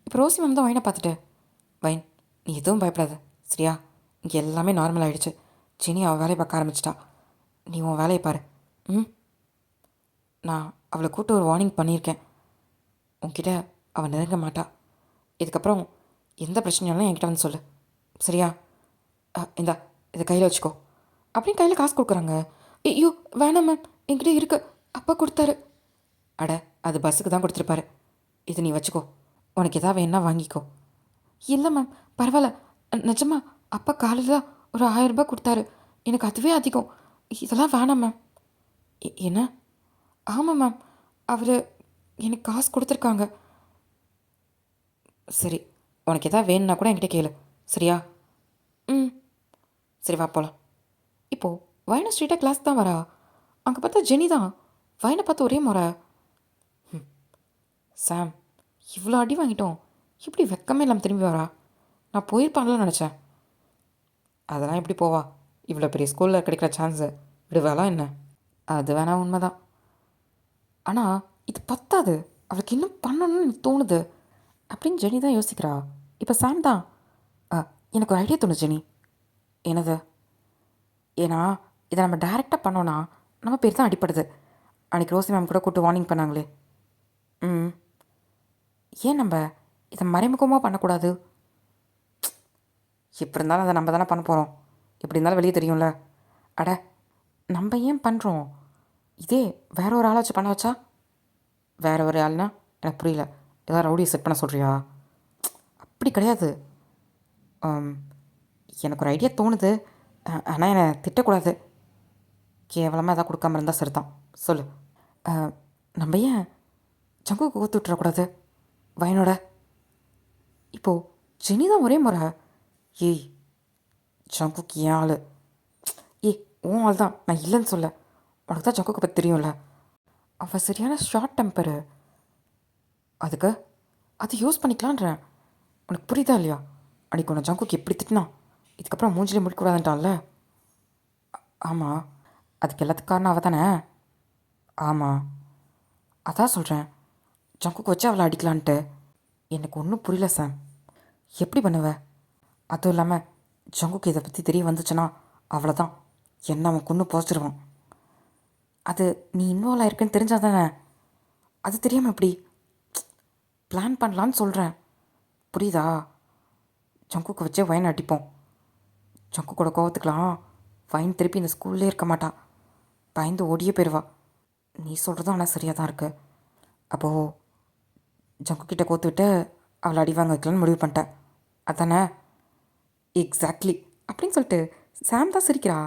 இப்போ ரோசி மேம் தான் வயனை பார்த்துட்டு, வயன் நீ எதுவும் பயப்படாத சரியா? இங்கே எல்லாமே நார்மல் ஆகிடுச்சு. ஜெனி அவள் வேலையை பார்க்க ஆரம்பிச்சிட்டா. நீ உன் வேலையை பாரு. நான் அவளை கூப்பிட்டு ஒரு வார்னிங் பண்ணியிருக்கேன். உன்கிட்ட அவள் நெருங்க மாட்டா. இதுக்கப்புறம் எந்த பிரச்சனையாலும் என்கிட்ட வந்து சொல்லு சரியா? இந்தா இதை கையில் வச்சுக்கோ அப்படின்னு கையில் காசு கொடுக்குறாங்க. ஐயோ வேணாம் மேம், என்கிட்ட இருக்கு, அப்பா கொடுத்தாரு. அட அது பஸ்ஸுக்கு தான் கொடுத்துருப்பாரு. இது நீ வச்சுக்கோ, உனக்கு எதாவது வேணா வாங்கிக்கோ. இல்லை மேம் பரவாயில்ல, நிஜமா அப்பா காலையில் ஒரு 1000 ரூபாய் கொடுத்தாரு, எனக்கு அதுவே அதிகம், இதெல்லாம் வேணாம் மேம். என்ன? ஆமாம் மேம், அவர் எனக்கு காசு கொடுத்துருக்காங்க. சரி, உனக்கு எதாவது வேணும்னா கூட என்கிட்ட கேளு சரியா? சரி வா போகலாம். இப்போது வயனை ஸ்ட்ரீட்டாக கிளாஸ் தான் வரா. அங்கே பார்த்தா ஜெனி தான் வயனை பார்த்து ஒரே முறை. சாம் இவ்வளோ அடி வாங்கிட்டோம், இப்படி வெக்கமே இல்லாமல் திரும்பி வரா. நான் போயிருப்பான்ல நினச்சேன். அதெல்லாம் எப்படி போவா? இவ்வளோ பெரிய ஸ்கூலில் கிடைக்கிற சான்ஸு விடுவாளா என்ன? அது வேணா உண்மைதான். ஆனால் இது பத்தாது, அவளுக்கு இன்னும் பண்ணணும்னு எனக்கு தோணுது அப்படின்னு ஜெனி தான் யோசிக்கிறா. இப்போ சாம் தான், எனக்கு ஒரு ஐடியா தோணுது ஜெனி. என்னது? ஏன்னா இதை நம்ம டைரெக்டாக பண்ணோன்னா நம்ம பேர் தான் அடிப்படுது. அன்றைக்கி ரோசி மேம் கூட கூப்பிட்டு வார்னிங் பண்ணாங்களே. ஏன் நம்ம இதை மறைமுகமாக பண்ணக்கூடாது? எப்படி இருந்தாலும் அதை நம்ம தானே பண்ண போகிறோம், எப்படி இருந்தாலும் வெளியே தெரியும்ல. அட நம்ம ஏன் பண்ணுறோம்? இதே வேற ஒரு ஆளாச்சும் பண்ண வச்சா? வேற ஒரு ஆள்னா எனக்கு புரியல, ஏதாவது ரவுடியை செட் பண்ண சொல்கிறியா? அப்படி கிடையாது, ஆம், எனக்கு ஒரு ஐடியா தோணுது. ஆனால் என்னை திட்டக்கூடாது. கேவலமாக எதாவது கொடுக்காம இருந்தால் சரிதான். சொல்லு. அஹ், நம்ம ஏன் ஜங்குக்கு ஊற்றி விட்டுறக்கூடாது வயனோட? இப்போது ஜெனி தான் ஒரே முறை. ஏய், ஜங்குக்கு ஏன் ஆள்? ஏய், உன் ஆள் தான், நான் இல்லைன்னு சொல்ல. உனக்கு தான் ஜங்குக்கு பற்றி தெரியும்ல. அவள் சரியான ஷார்ட் டெம்பரு. அதுக்கு அது யூஸ் பண்ணிக்கலான்றேன். உனக்கு புரியுதா இல்லையா? அன்றைக்கி உன்னை ஜங்குக்கு எப்படி திட்டினா, இதுக்கப்புறம் மூஞ்சிலே முடிக்கூடாதுன்ட்டான்ல. ஆமாம், அதுக்கு எல்லாத்துக்கும் காரணம் அவள் தானே? ஆமாம், அதான் சொல்கிறேன். ஜங்குக்கு வச்சு அவளை அடிக்கலான்ட்டு. எனக்கு ஒன்றும் புரியல சாம். எப்படி பண்ணுவ? அதுவும் இல்லாமல் ஜங்குக்கு இதை பற்றி தெரிய வந்துச்சுன்னா அவ்வளோதான், என்ன அவன் கொன்று புதைச்சிருவான். அது நீ இன்வால்வ் ஆயிருக்குன்னு தெரிஞ்சால் தானே. அது தெரியாமல் எப்படி? பிளான் பண்ணலான்னு சொல்கிறேன், புரியுதா? ஜங்குக்கு வச்சே வயன் அடிப்போம். ஜங்குக்கோட கோவத்துக்கலாம் வயன் திருப்பி இந்த ஸ்கூல்லே இருக்க மாட்டா. பயந்து ஓடியே போயிடுவா. நீ சொல்கிறதும் ஆனால் சரியாக தான் இருக்குது. அப்போது ஜங்கு கிட்ட கோத்து விட்டு அவளை அடி வாங்க வைக்கலான்னு முடிவு பண்ணிட்டேன், அதானே? எக்ஸாக்ட்லி அப்படின்னு சொல்லிட்டு சாம் தான் சிரிக்கிறா.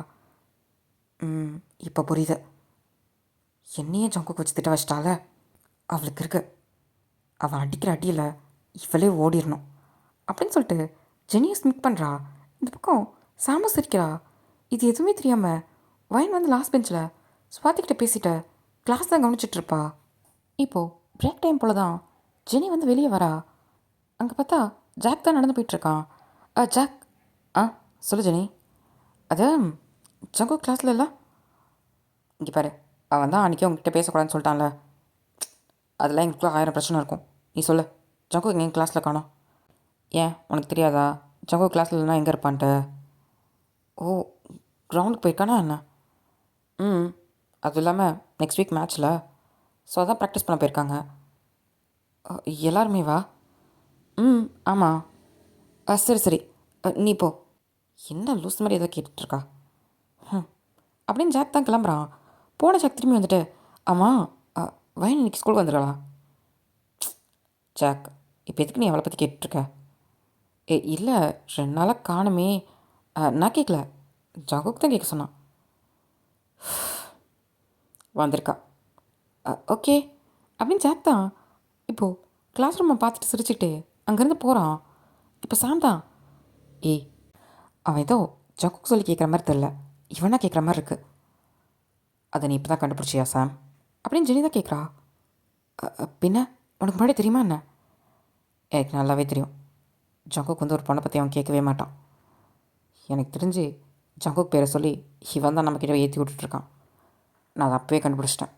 இப்போ புரியுது. என்னையே ஜங்குக்கு வச்சு திட்ட வச்சிட்டால. அவளுக்கு இருக்கு. அவள் அடிக்கிற அடியில் இவளே ஓடிடணும் அப்படின்னு சொல்லிட்டு ஜெனியை ஸ்மிக் பண்ணுறா. இந்த பக்கம் சாமும் சிரிக்கிறா. இது எதுவுமே தெரியாமல் வயன் வந்து லாஸ்ட் பெஞ்சில் ஸ்வாதிக்கிட்ட பேசிட்ட கிளாஸ் தான் கவனிச்சிட்ருப்பா. இப்போது பிரேக் டைம் போல் தான் ஜெனி வந்து வெளியே வரா. அங்கே பார்த்தா ஜாக் தான் நடந்து போயிட்டுருக்கான். ஜாக். ஆ, சொல்லு ஜெனி. அது ஜங்கு கிளாஸில் இல்லை. இங்கே பாரு, அவன் தான் அன்றைக்கி உங்ககிட்ட பேசக்கூடாதுன்னு சொல்லிட்டான்ல. அதெல்லாம் எங்களுக்குள்ள 1000 பிரச்சனை இருக்கும். நீ சொல்லு, ஜங்கு எங்கள் கிளாஸில் காணோம். ஏன் உனக்கு தெரியாதா ஜங்கு கிளாஸில் இல்லைனா எங்கே இருப்பான்ட்டு? ஓ, கிரவுண்டுக்கு போயிருக்கானா என்ன? அதுவும் இல்லாமல் நெக்ஸ்ட் வீக் மேட்ச்சில், ஸோ அதான் ப்ராக்டிஸ் பண்ண போயிருக்காங்க. எல்லாருமே வா. ஆமாம். சரி சரி, நீ போ. என்ன லூஸ் மாதிரி ஏதோ கேட்டுட்ருக்கா அப்படின்னு ஜாக் தான் கிளம்புறான். போன ஜாக் திரும்பி வந்துட்டு, ஆமாம் வயன் இன்னைக்கு ஸ்கூலுக்கு வந்துடுறா. ஜாக், இப்போ எதுக்கு நீ அவளை பற்றி கேட்டுட்ருக்க? இல்லை, 2 நாளாக காணுமே. நான் கேட்கல, ஜாகுக்கு தான் கேட்க சொன்னான். வந்திருக்கா. ஓகே அப்படின்னு ஜாக் தான் இப்போது கிளாஸ் ரூமை பார்த்துட்டு சிரிச்சுட்டு அங்கேருந்து போகிறான். இப்போ சாம் தான், ஏய் அவன் ஏதோ ஜக்குக்கு சொல்லி கேட்குற மாதிரி தெரில, இவனா கேட்குற மாதிரி இருக்குது. அதை நீ இப்போ தான் கண்டுபிடிச்சியா சாம் அப்படின்னு ஜெனி தான் கேட்குறா. பின்ன உனக்கு முன்னாடி தெரியுமா என்ன? எனக்கு நல்லாவே தெரியும். ஜங்குக்கு வந்து ஒரு பொண்ணை பற்றி அவன் கேட்கவே மாட்டான். எனக்கு தெரிஞ்சு ஜங்குக்கு பேரை சொல்லி இவன் தான் நம்மக்கிட்ட ஏற்றி விட்டுட்ருக்கான். நான் அதை அப்பவே கண்டுபிடிச்சிட்டேன்.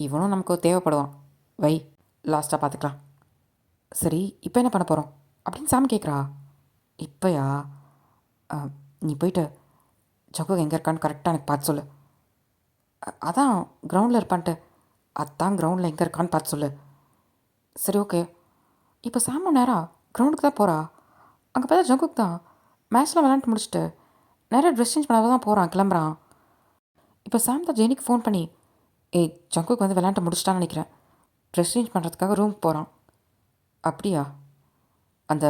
இவனும் நமக்கு தேவைப்படுவான். வை, லாஸ்ட்டாக பார்த்துக்கலாம். சரி, இப்போ என்ன பண்ண போகிறோம் அப்படின்னு சாம் கேட்குறா. இப்போயா? நீ போயிட்டு ஜக்கு எங்கே இருக்கான்னு கரெக்டாக எனக்கு பார்த்து சொல்லு. அதான் கிரவுண்டில் இருப்பான்ட்டு. அதான் கிரவுண்டில் எங்கே இருக்கான்னு பார்த்து சொல்லு. சரி, ஓகே. இப்போ சாமும் நேராக கிரவுண்டுக்கு தான் போகிறா. அங்கே பார்த்தா ஜங்குக்கு தான் மேட்ச்லாம் விளாண்டு முடிச்சுட்டு நேராக ட்ரெஸ் சேஞ்ச் பண்ணாத தான் போகிறான், கிளம்புறான். இப்போ சாம் தான் ஜெனிக்கு ஃபோன் பண்ணி, ஏய் ஜங்குக்கு வந்து விளாண்டு முடிச்சிட்டான்னு நினைக்கிறேன், ட்ரெஸ் சேஞ்ச் பண்ணுறதுக்காக ரூமுக்கு போகிறான். அப்படியா? அந்த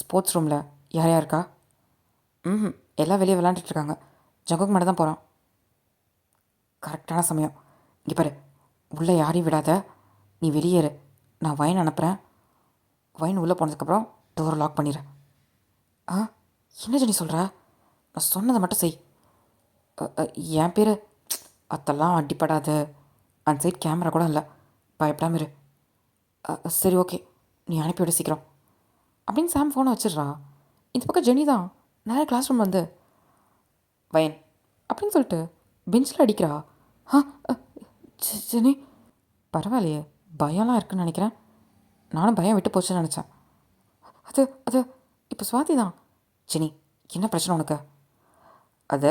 ஸ்போர்ட்ஸ் ரூமில் யார் யார் இருக்கா? எல்லாம் வெளியே விளாண்டுட்ருக்காங்க. ஜங்குக்கு மட்டும் தான் போகிறான். கரெக்டான சமயம். இங்கே பாரு, உள்ளே யாரையும் விடாத, நீ வெளியேறு. நான் வயன் அனுப்புகிறேன். வயன் உள்ளே போனதுக்கப்புறம் டோரை லாக் பண்ணிடு. என்ன ஜெனி சொல்கிற? நான் சொன்னதை மட்டும் செய். என் பேர் அதெல்லாம் அடிப்படாது. அந்த சைட் கேமரா கூட இல்லை, பயப்படாம இரு. சரி, ஓகே, நீ அனுப்பிவிட சீக்கிரம் அப்படின்னு சாம் ஃபோனை வச்சிடுறா. இந்த பக்கம் ஜெனி தான் நிறைய கிளாஸ் ரூம் வந்து வயன் அப்படின்னு சொல்லிட்டு பெஞ்சில் அடிக்கிறா. ஜெனி, பரவாயில்லையே, பயம்லாம் இருக்குன்னு நினைக்கிறேன். நானும் பயம் விட்டு போச்சுன்னு நினச்சேன். அது அது இப்போ சுவாதி தான். ஜெனி, என்ன பிரச்சனை உனக்கு? அது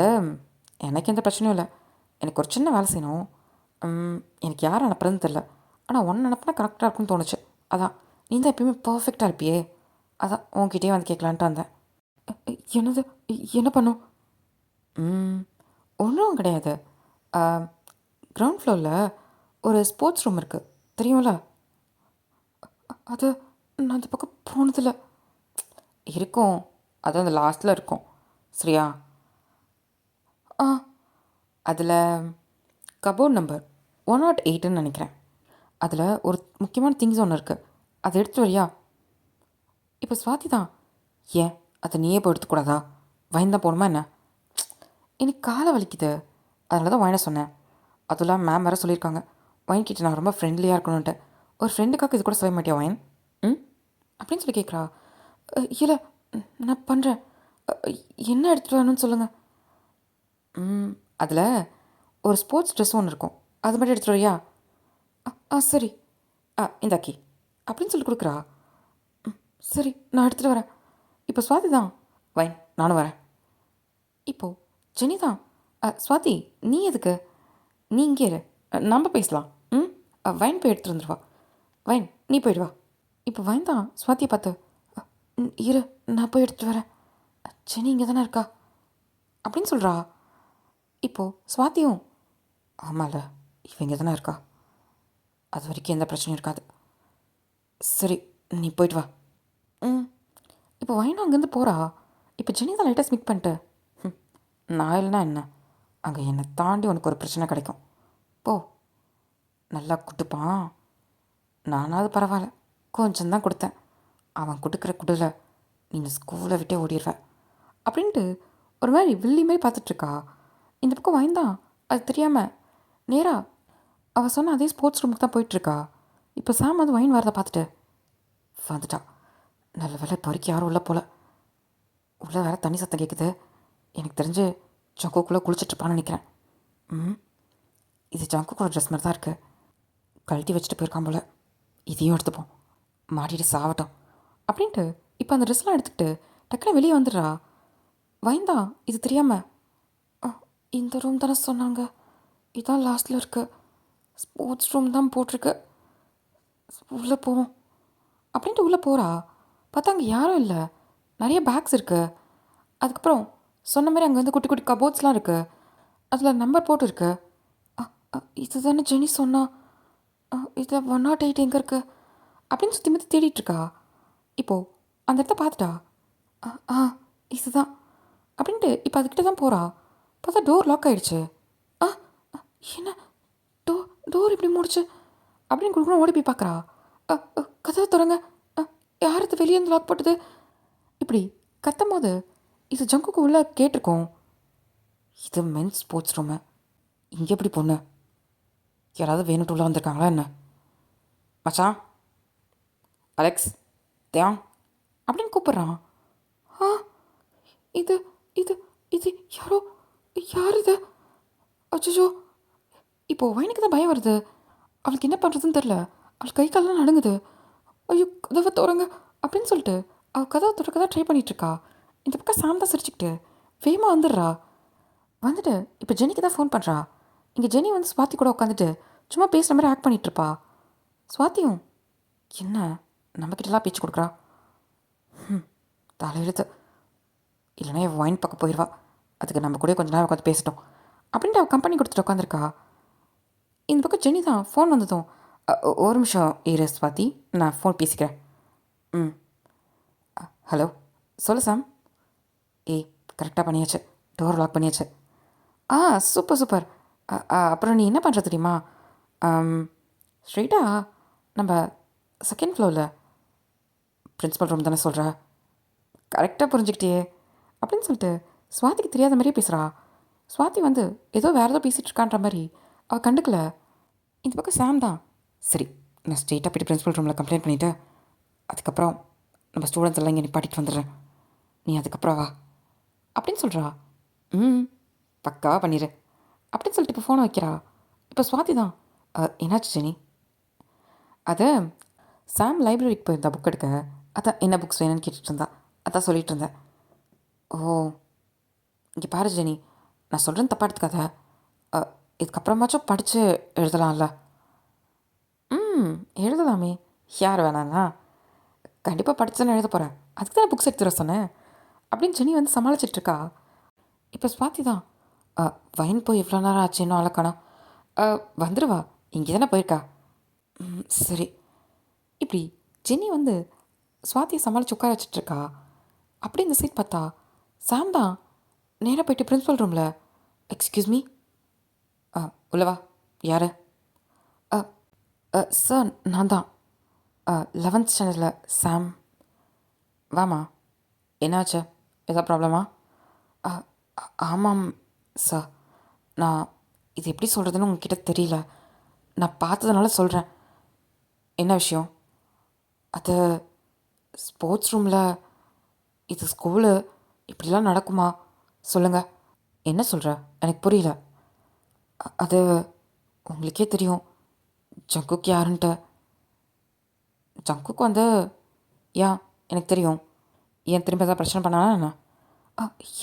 எனக்கு எந்த பிரச்சனையும் இல்லை. எனக்கு ஒரு சின்ன வேலை செய்யணும். எனக்கு யார் அனுப்புறதுன்னு தெரில, ஆனால் ஒன்று அனுப்புனா கரெக்டாக இருக்குன்னு தோணுச்சு. அதான், நீ தான் எப்பயுமே பர்ஃபெக்டாக இருப்பியே, அதான் உன்கிட்டயே வந்து கேட்கலான்ட்டு வந்தேன். என்னது? என்ன பண்ணும்? ஒன்றும் கிடையாது. கிரவுண்ட் ஃப்ளோரில் ஒரு ஸ்போர்ட்ஸ் ரூம் இருக்குது, தெரியும்ல? அது நான் அந்த பக்கம் போனதில்லை. இருக்கும். அது அந்த லாஸ்ட்டில் இருக்கும். சரியா? ஆ அதில் கபோர்ட் நம்பர் 108ன்னு நினைக்கிறேன். அதில் ஒரு முக்கியமான திங்ஸ் ஒன்று இருக்குது. அதை எடுத்துட்டு வரியா? இப்போ சுவாதி தான். ஏன் அதை நீயே போய் எடுத்துக்கூடாதா? வயன் தான் போகணுமா என்ன? எனக்கு காலை வலிக்குது, அதனால தான் வயனை சொன்னேன். அதெல்லாம் மேம் வேறு சொல்லியிருக்காங்க, வயன் கிட்ட நான் ரொம்ப ஃப்ரெண்ட்லியாக இருக்கணுன்ட்டு. ஒரு ஃப்ரெண்டுக்காக இது கூட செய்ய மாட்டியா வயன்? ம் அப்படின்னு சொல்லி கேட்குறா. இல்லை, நான் பண்ணுறேன். என்ன எடுத்துகிட்டு வரணும்னு சொல்லுங்கள். அதில் ஒரு ஸ்போர்ட்ஸ் ட்ரெஸ் ஒன்று இருக்கும், அது மட்டும் எடுத்துகிட்டு வரியா? சரி. இந்தாக்கி அப்படின்னு சொல்லி கொடுக்குறா. சரி, நான் எடுத்துகிட்டு வரேன். இப்போ சுவாதி தான். வைன், நானும் வரேன். இப்போது ஜெனி தான். சுவாதி, நீ எதுக்கு? நீ இங்கே இரு, நம்ம பேசலாம். ம் வைன் போய் எடுத்துகிட்டு வந்துடுவா. வைன், நீ போயிடுவா. இப்போ வைன் தான் சுவாதியை பார்த்து, இரு, நான் போய் எடுத்துகிட்டு வரேன். ஜெனி இங்கே தானே இருக்கா அப்படின்னு சொல்கிறா. இப்போது சுவாதியும், ஆமாம்ல, இவன் இங்கே தானே இருக்கா, அது வரைக்கும் எந்த பிரச்சனையும் இருக்காது. சரி, நீ போயிட்டு வா. இப்போ வைனும் அங்கேருந்து போகிறா. இப்போ ஜெனி தான் லைட்டாக ஸ்மிக் பண்ணிட்டு, நான் இல்லைனா என்ன, அங்கே என்னை தாண்டி உனக்கு ஒரு பிரச்சனை கிடைக்கும். போ. நல்லா குட்டுப்பான். நானாவது பரவாயில்ல, கொஞ்சம் தான் கொடுத்தேன். அவன் கொடுக்குற குடில் நீங்கள் ஸ்கூலை விட்டே ஓடிடுவேன் அப்படின்ட்டு ஒரு மாதிரி வில்லியுமே பார்த்துட்ருக்கா. இந்த பக்கம் வாய்ந்தான் அது தெரியாமல் நேராக அவள் சொன்ன அதே ஸ்போர்ட்ஸ் ரூமுக்கு தான் போயிட்டுருக்கா. இப்போ சாம் வந்து வைன் வரதை பார்த்துட்டு வந்துட்டா. நல்ல வேலை பொறுக்கி யாரும் உள்ளே போல. உள்ளே வேறு தண்ணி சத்தம் கேட்குது. எனக்கு தெரிஞ்சு ஜங்குக்குள்ளே குளிச்சிட்ருப்பான்னு நினைக்கிறேன். இது ஜங்குக்குள்ள ட்ரெஸ் மாதிரி தான் இருக்குது. கழட்டி வச்சுட்டு போயிருக்கான் போல். இதையும் எடுத்துப்போம், மாட்டிட்டு சாவட்டும் அப்படின்ட்டு இப்போ அந்த ட்ரெஸ்லாம் எடுத்துக்கிட்டு டக்குனு வெளியே வந்துடுறா. வைந்தா இது தெரியாமல், இந்த ரூம் தானே சொன்னாங்க, இதான் லாஸ்ட்டில் இருக்குது, ஸ்போர்ட்ஸ் ரூம் தான் போட்டிருக்கு, உள்ளே போவோம் அப்படின்ட்டு உள்ளே போகிறா. பார்த்தா அங்கே யாரும் இல்லை, நிறைய பேக்ஸ் இருக்குது. அதுக்கப்புறம் சொன்ன மாதிரி அங்கே வந்து குட்டி குட்டி கபோர்ட்ஸ்லாம் இருக்குது, அதில் நம்பர் போட்டு இருக்கு. இது தானே ஜெனி சொன்னா, இதில் 108 எங்கே இருக்குது அப்படின்னு சுற்றி முற்றி தேடிட்டுருக்கா. இப்போது அந்த இடத்த பார்த்துட்டா. இதுதான் அப்படின்ட்டு இப்போ அதுக்கிட்ட தான் போகிறா. பார்த்தா டோர் லாக் ஆகிடுச்சு. ஆ என்ன, டோர் இப்படி மூடிச்சு அப்படின்னு கொடுக்கணும். ஓடி போய் பார்க்குறா. கதவை திறங்க, யார் இது வெளியே இருந்து லாக் போட்டது இப்படி கத்தும் போது இது ஜங்குக்கு உள்ளே கேட்டிருக்கோம். இது மென்ஸ் ஸ்போர்ட்ஸ் ரூமு, இங்கே எப்படி பொண்ணு, யாராவது வேணுட்டு உள்ளே வந்திருக்காங்களா என்ன? மச்சான், அலெக்ஸ், தியான் அப்படின்னு கூப்பிட்றான். இது இது இது யாரோ, யார் இது? அச்சோ, இப்போது வைனுக்கு தான் பயம் வருது. அவளுக்கு என்ன பண்ணுறதுன்னு தெரில. அவள் கை காலெலாம் நடுங்குது. ஐயோ, கதவை திறங்க அப்படின்னு சொல்லிட்டு அவள் கதவை திறக்க தான் ட்ரை பண்ணிகிட்ருக்கா. இந்த பக்கம் சாம் தான் சிரிச்சுக்கிட்டு வேகமாக வந்துடுறா. வந்துட்டு இப்போ ஜெனிக்கு தான் ஃபோன் பண்ணுறா. இங்கே ஜெனி வந்து சுவாதி கூட உட்காந்துட்டு சும்மா பேசுகிற மாதிரி ஆக்ட் பண்ணிகிட்ருப்பா. சுவாத்தியும் என்ன நம்மக்கிட்டலாம் பேச்சு கொடுக்குறா, தலையெழுத்து, இல்லைனா என் வைன் பக்கம் போயிடுவா, அதுக்கு நம்ம கூட கொஞ்ச நேரம் உட்காந்து பேசிட்டோம் அப்படின்ட்டு அவள் கம்பெனி கொடுத்துட்டு உட்காந்துருக்கா. இந்த பக்கம் ஜெனி தான் ஃபோன் வந்ததும், ஒரு நிமிஷம் இரு ஸ்வாதி, நான் ஃபோன் பேசிக்கிறேன். ஹலோ, சொல்லு சாம். கரெக்டாக பண்ணியாச்சு, டோர் லாக் பண்ணியாச்சு. Super super. அப்புறம் நீ என்ன பண்ணுற தெரியுமா, ஸ்ட்ரெயிட்டாக நம்ம செகண்ட் ஃப்ளோரில் பிரின்ஸிபல் ரூம் தானே சொல்கிற, கரெக்டாக புரிஞ்சுக்கிட்டே அப்படின்னு சொல்லிட்டு ஸ்வாதிக்கு தெரியாத மாதிரியே பேசுகிறா. ஸ்வாதி வந்து ஏதோ வேறு ஏதோ பேசிகிட்டு இருக்கான்ற மாதிரி அவள் கண்டுக்கல. இந்த பக்கம் சாம் தான், சரி நான் ஸ்ட்ரெயிட்டாக போய்ட்டு பிரின்ஸிபல் ரூமில் கம்ப்ளைண்ட் பண்ணிவிட்டு அதுக்கப்புறம் நம்ம ஸ்டூடெண்ட்ஸ் எல்லாம் இங்கே நிப்பாட்டிட்டு வந்துடுறேன், நீ அதுக்கப்புறம் வா அப்படின்னு சொல்கிறா. பக்காவாக பண்ணிடு அப்படின்னு சொல்லிட்டு இப்போ ஃபோனை வைக்கிறா. இப்போ ஸ்வாதி தான், என்னாச்சு ஜெனி? அதை சாம் லைப்ரரிக்கு போயிருந்தா புக் எடுக்க, அதான் என்ன புக்ஸ் வேணும்னு கேட்டுட்டு இருந்தா, அதான் சொல்லிகிட்டு இருந்தேன். ஓ, இங்கே பாரு ஜெனி, நான் சொல்கிறேன்னு தப்பாக எடுத்துக்காத, இதுக்கப்புறமாச்சும் படித்து எழுதலாம்ல. எழுதலாமே, யார் வேணாண்ணா, கண்டிப்பாக படித்து எழுத போகிறேன், அதுக்கு தான் புக்ஸ் எடுத்துகிற சொன்னேன் அப்படின்னு ஜெனி வந்து சமாளிச்சிட்ருக்கா. இப்போ ஸ்வாதி தான், வைன் போய் இவ்வளோ நேரம் ஆச்சு இன்னும் அழக்கானா, வந்துடுவா, இங்கே தானே போயிருக்கா. சரி. இப்படி ஜெனி வந்து ஸ்வாதியை சமாளித்து உட்கார வச்சிட்ருக்கா. அப்படி இந்த சைட் பார்த்தா சாம் தான் நேராக போயிட்டு பிரின்ஸிபல் ரூமில், எக்ஸ்கியூஸ் மீ, உள்ளவா, யார்? சார் நான் தான் 11th ஸ்டாண்டர்டில் சாம். வாமா, என்னாச்சு, எதா ப்ராப்ளமா? ஆமாம் சார், நான் இது எப்படி சொல்கிறதுன்னு உங்ககிட்ட தெரியல. நான் பார்த்ததுனால சொல்கிறேன். என்ன விஷயம்? அது ஸ்போர்ட்ஸ் ரூமில், இது ஸ்கூலு, இப்படிலாம் நடக்குமா? சொல்லுங்கள். என்ன சொல்கிற, எனக்கு புரியல. அது உங்களுக்கே தெரியும் ஜங்குக் யாருன்ட்டு. ஜங்குக் வந்து ஏன் எனக்கு தெரியும். ஏன் திரும்ப ஏதாவது பிரச்சனை பண்ணானா என்ன?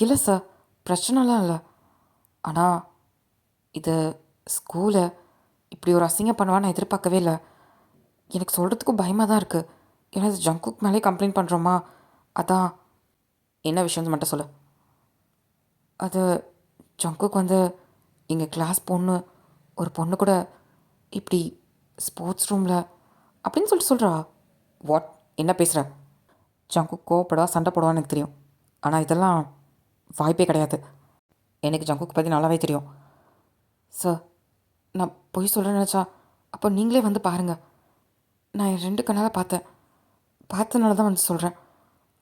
இல்லை சார், பிரச்சனைலாம் இல்லை. ஆனால் இது ஸ்கூலு, இப்படி ஒரு அசிங்கம் பண்ணுவான்னு நான் எதிர்பார்க்கவே இல்லை. எனக்கு சொல்கிறதுக்கும் பயமாக தான் இருக்குது. ஏன்னா இது ஜங்குக் மேலே கம்ப்ளைண்ட் பண்ணுறோமா, அதான். என்ன விஷயம்னு மட்டும் சொல்லு. அது ஜங்குக் வந்து எங்கள் கிளாஸ் பொண்ணு, ஒரு பொண்ணு கூட இப்படி ஸ்போர்ட்ஸ் ரூமில் அப்படின்னு சொல்கிறா. வாட், என்ன பேசுகிற? ஜங்குக் கோவப்படா சண்டை போடுவான்னு எனக்கு தெரியும். ஆனால் இதெல்லாம் வாய்ப்பே கிடையாது. எனக்கு ஜங்குக் பற்றி நல்லாவே தெரியும். சார், நான் பொய் சொல்கிறேன்னு நினச்சா அப்போ நீங்களே வந்து பாருங்கள். நான் என் 2 கண்ணால் பார்த்ததுனால தான் வந்து சொல்கிறேன்.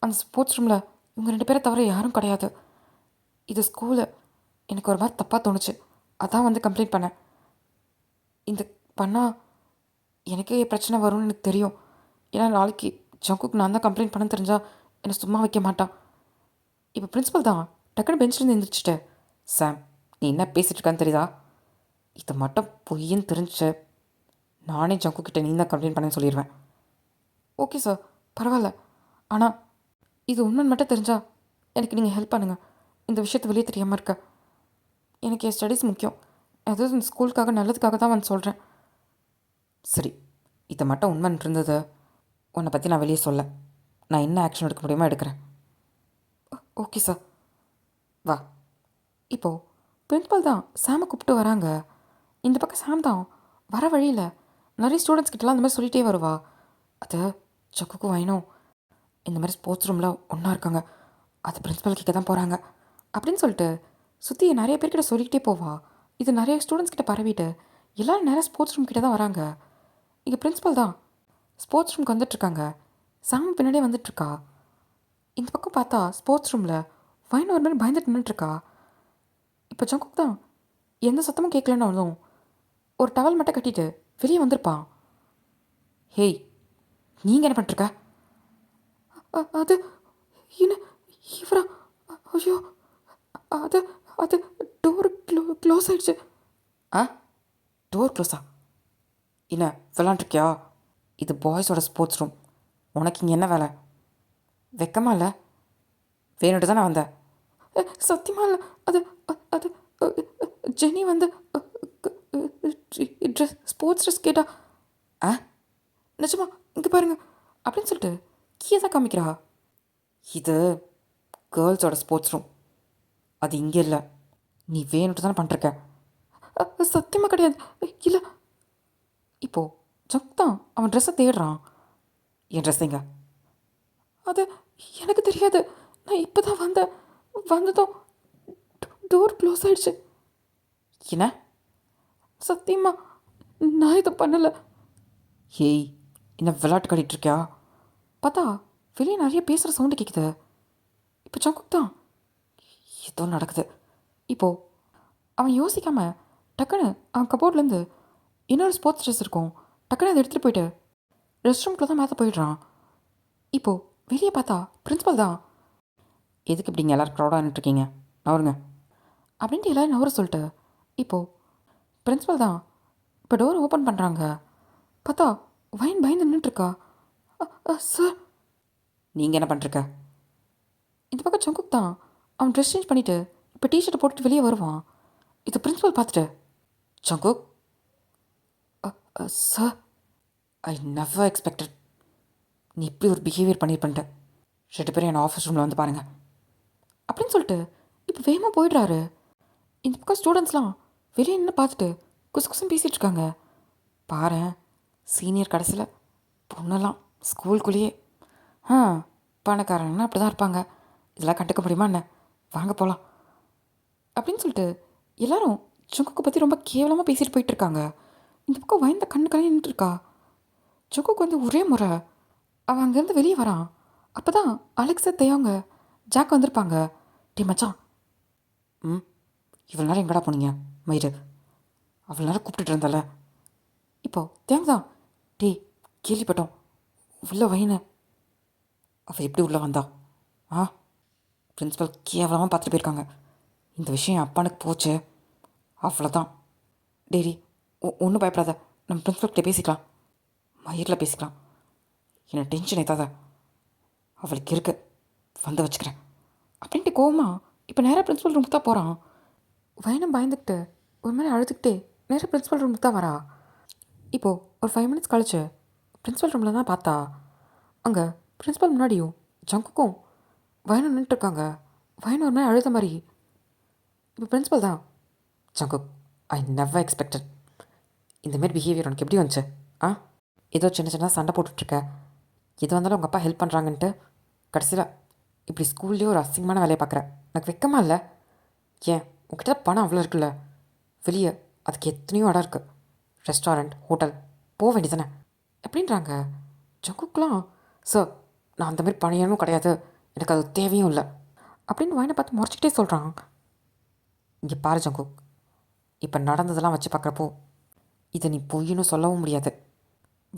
அந்த ஸ்போர்ட்ஸ் ரூமில் இவங்க 2 பேரை தவிர யாரும் கிடையாது. இது ஸ்கூலு. எனக்கு ஒரு மாதிரி தப்பாக தோணுச்சு, அதான் வந்து கம்ப்ளைண்ட் பண்ணேன். இந்த பண்ணால் எனக்கே பிரச்சனை வரும்னு எனக்கு தெரியும். ஏன்னா நாளைக்கு ஜங்குக்கு நான் தான் கம்ப்ளைண்ட் பண்ண தெரிஞ்சால் என்னை சும்மா வைக்க மாட்டான். இப்போ பிரின்ஸிபல் தான் டக்குன்னு பெஞ்சிலேருந்து எழுந்திரிச்சிட்டு, சாம், நீ என்ன பேசிகிட்டு இருக்கான்னு தெரியுதா? இதை மட்டும் பொய்ன்னு தெரிஞ்சு நானே ஜங்கு கிட்டே நீ தான் கம்ப்ளைண்ட் பண்ணேன்னு சொல்லிடுவேன். ஓகே சார், பரவாயில்ல. ஆனால் இது உண்மைன்னு மட்டும் தெரிஞ்சால் எனக்கு நீங்கள் ஹெல்ப் பண்ணுங்கள். இந்த விஷயத்தை வெளியே தெரியாமல் இருக்க. எனக்கு என் ஸ்டடீஸ் முக்கியம். அதாவது இந்த ஸ்கூலுக்காக நல்லதுக்காக தான் வந்து சொல்கிறேன். சரி, இதை மட்டும் உண்மைன்னு இருந்தது, உன்னை பற்றி நான் வெளியே சொல்ல. நான் என்ன ஆக்ஷன் எடுக்க முடியுமோ எடுக்கிறேன். ஓகே சார், வா. இப்போது பிரின்ஸிபல் தான் சாமை கூப்பிட்டு வராங்க. இந்த பக்கம் சாம் தான் வர வழியில் நிறைய ஸ்டூடெண்ட்ஸ் கிட்டலாம் அந்த மாதிரி சொல்லிகிட்டே வருவா. அது ஜக்குக்கும் வேணும், இந்த மாதிரி ஸ்போர்ட்ஸ் ரூமில் ஒன்றா இருக்காங்க, அது பிரின்ஸிபல் கிட்ட தான் போகிறாங்க அப்படின்னு சொல்லிட்டு சுற்றி நிறைய பேர்கிட்ட சொல்லிக்கிட்டே போவா. இது நிறைய ஸ்டூடெண்ட்ஸ் கிட்ட பரவிட்டு எல்லோரும் நிறைய ஸ்போர்ட்ஸ் ரூம் கிட்ட தான் வராங்க. இங்கே பிரின்ஸிபல் தான் ஸ்போர்ட்ஸ் ரூமுக்கு வந்துட்டுருக்காங்க. சாம் பின்னாடியே வந்துட்டுருக்கா. இந்த பக்கம் பார்த்தா ஸ்போர்ட்ஸ் ரூமில் ஃபைன் ஒரு மாதிரி பயந்துட்டு நின்றுட்டுருக்கா. இப்போ ஜங்குக் தான் எந்த சத்தமும் கேட்கலன்னாலும் ஒரு டவல் மட்டும் கட்டிட்டு வெளியே வந்திருப்பான். ஹேய், நீங்கள் என்ன பண்ணிருக்க? அது என்ன இவரா? ஐயோ, அது அது டோர் க்ளோஸ் ஆயிடுச்சு. டோர் க்ளோஸா? என்ன விளாண்டுருக்கியா? இது பாய்ஸோட ஸ்போர்ட்ஸ் ரூம், உனக்கு இங்கே என்ன வேலை? வெக்கமா இல்லை? வேணுட்டு தான் நான் வந்தேன். சத்தியமா இல்லை. அது அது ஜெனி வந்து ட்ரெஸ், ஸ்போர்ட்ஸ் ட்ரெஸ் கேட்டா. நிஜமா, இங்கே பாருங்க அப்படின்னு சொல்லிட்டு கீழே தான் காமிக்கிறா. இது கேர்ள்ஸோட ஸ்போர்ட்ஸ் ரூம், அது இங்கே இல்லை. நீ வேணுட்டு தானே பண்ணிருக்க. சத்தியமாக கிடையாது, இல்லை. இப்போது ஜக் தான் அவன் ட்ரெஸ்ஸை தேடுறான். என் ட்ரெஸ் எங்க? அது எனக்கு தெரியாது, நான் இப்போ தான் வந்ததும் டோர் க்ளோஸ் ஆயிடுச்சு. என்ன? சத்தியமா நான் இதை பண்ணலை. ஏய், என்ன விளையாட்டு காட்டிகிட்ருக்கியா? பார்த்தா வெளியே நிறைய பேசுகிற சவுண்டு கேட்குது. இப்போ ஜங்குக் தான் ஏதோ நடக்குது. இப்போது அவன் யோசிக்காமல் டக்குன்னு அவன் கபோர்ட்லேருந்து இன்னொரு ஸ்போர்ட்ஸ் ட்ரெஸ் இருக்கும், டக்குன்னு அதை எடுத்துகிட்டு போயிட்டு ரெஸ்ட் ரூம்குள்ளே தான் மாற்ற போயிடுறான். இப்போது வெளியே பார்த்தா பிரின்ஸிபல் தான். எதுக்கு இப்படிங்க எல்லோரும் க்ரௌடாக நின்றுருக்கீங்க, நவருங்க அப்படின்ட்டு எல்லோரும் நவர சொல்லிட்டு இப்போது பிரின்ஸிபல் தான் இப்போ டோர் ஓப்பன் பண்ணுறாங்க. பார்த்தா வைன் பயந்து நின்றுட்டுருக்கா. சார், நீங்கள் என்ன பண்ணிருக்க? இந்த பக்கம் ஜங்குக் தான் அவன் ட்ரெஸ் சேஞ்ச் பண்ணிவிட்டு இப்போ டிஷர்ட்டை போட்டுட்டு வெளியே வருவான். இது பிரின்ஸிபல் பார்த்துட்டு, Jungkook, sir, I never expected நீ இப்படி ஒரு பிஹேவியர் பண்ணியிருப்பேன்ட்டு. 2 பேரும் என் ஆஃபீஸ் ரூமில் வந்து பாருங்கள் அப்படின்னு சொல்லிட்டு இப்போ வேகமாக போயிடுறாரு. இந்த பக்கம் ஸ்டூடெண்ட்ஸ்லாம் வெளியே நின்று பார்த்துட்டு குசு குசும் பேசிகிட்டு இருக்காங்க. பாரு, சீனியர் கடைசியில் பொண்ணெல்லாம் ஸ்கூலுக்குள்ளேயே பணக்காரங்கன்னா அப்படி தான் இருப்பாங்க. இதெல்லாம் கண்டுக்க முடியுமா என்ன? வாங்க போகலாம் அப்படின்னு சொல்லிட்டு எல்லாரும் ஜங்குக்கை பற்றி ரொம்ப கேவலமாக பேசிட்டு போயிட்டுருக்காங்க. இந்த பக்கம் வயந்த கண்ணு கலையை நின்றுருக்கா. ஜங்குக்கு வந்து ஒரே முறை அவன் அங்கேருந்து வெளியே வரான். அப்போ தான் அலெக்ஸா தேவங்க ஜாக் வந்திருப்பாங்க. டே மச்சான், ம் இவ்வளோ நேரம் எங்கடா போனீங்க மயிறு? அவ்வளோ நேரம் கூப்பிட்டுட்டு இருந்தால. இப்போது தேவங்க தான், டே கேள்விப்பட்டோம் உள்ளே வயனு அவள் எப்படி உள்ளே வந்தா? ஆ, பிரின்ஸிபல் கேவலமாக பார்த்துட்டு போயிருக்காங்க. இந்த விஷயம் என் அப்பானுக்கு போச்சு, அவ்வளோதான். டேடி ஒன்றும் பயப்படாத, நம்ம பிரின்ஸிபல்கிட்ட பேசிக்கலாம், மயிரில் பேசிக்கலாம். என்னை டென்ஷன் ஏற்றாத, அவளுக்கு இருக்கு, வந்து வச்சுக்கிறேன் அப்படின்ட்டு கோவமா இப்போ நேராக பிரின்ஸிபல் ரூமுக்கு தான் போகிறான். வயனம் பயந்துக்கிட்டு ஒரு மாதிரி அழுதுகிட்டே நேராக பிரின்ஸிபல் ரூமுக்கு தான் வரா. இப்போது ஒரு 5 மினிட்ஸ் கழிச்சு பிரின்ஸிபல் ரூமில் தான் பார்த்தா அங்கே பிரின்ஸிபல் முன்னாடியும் ஜங்குக்கும் வயனும் நின்றுட்டுருக்காங்க. வயனு ஒரு மாதிரி அழுத மாதிரி. இப்போ பிரின்ஸிபல் தான், ஜங்குக், ஐ நெவர் எக்ஸ்பெக்டட் இந்தமாரி பிஹேவியர் உனக்கு எப்படி வந்துச்சு? ஆ, ஏதோ சின்ன சின்ன சண்டை போட்டுட்ருக்க, எது வந்தாலும் உங்கள் அப்பா ஹெல்ப் பண்ணுறாங்கன்ட்டு கடைசியில் இப்படி ஸ்கூல்லேயே ஒரு அசிங்கமான வேலையை பார்க்குறேன். எனக்கு வெக்கமா இல்லை? ஏன் உங்ககிட்ட பணம் அவ்வளோ இருக்குல்ல, வெளியே அதுக்கு எத்தனையோ இடம் இருக்குது, ரெஸ்டாரண்ட், ஹோட்டல், போக வேண்டியதானே அப்படின்றாங்க. ஜங்குக்கெலாம், சார் நான் அந்தமாரி பணியனும் கிடையாது, எனக்கு அது தேவையும் இல்லை அப்படின்னு வயனை பார்த்து முறைச்சிக்கிட்டே சொல்கிறான். இங்கே பாரு ஜங்குக், இப்போ நடந்ததெல்லாம் வச்சு பார்க்குறப்போ இதை நீ பொய்ன்னு சொல்லவும் முடியாது.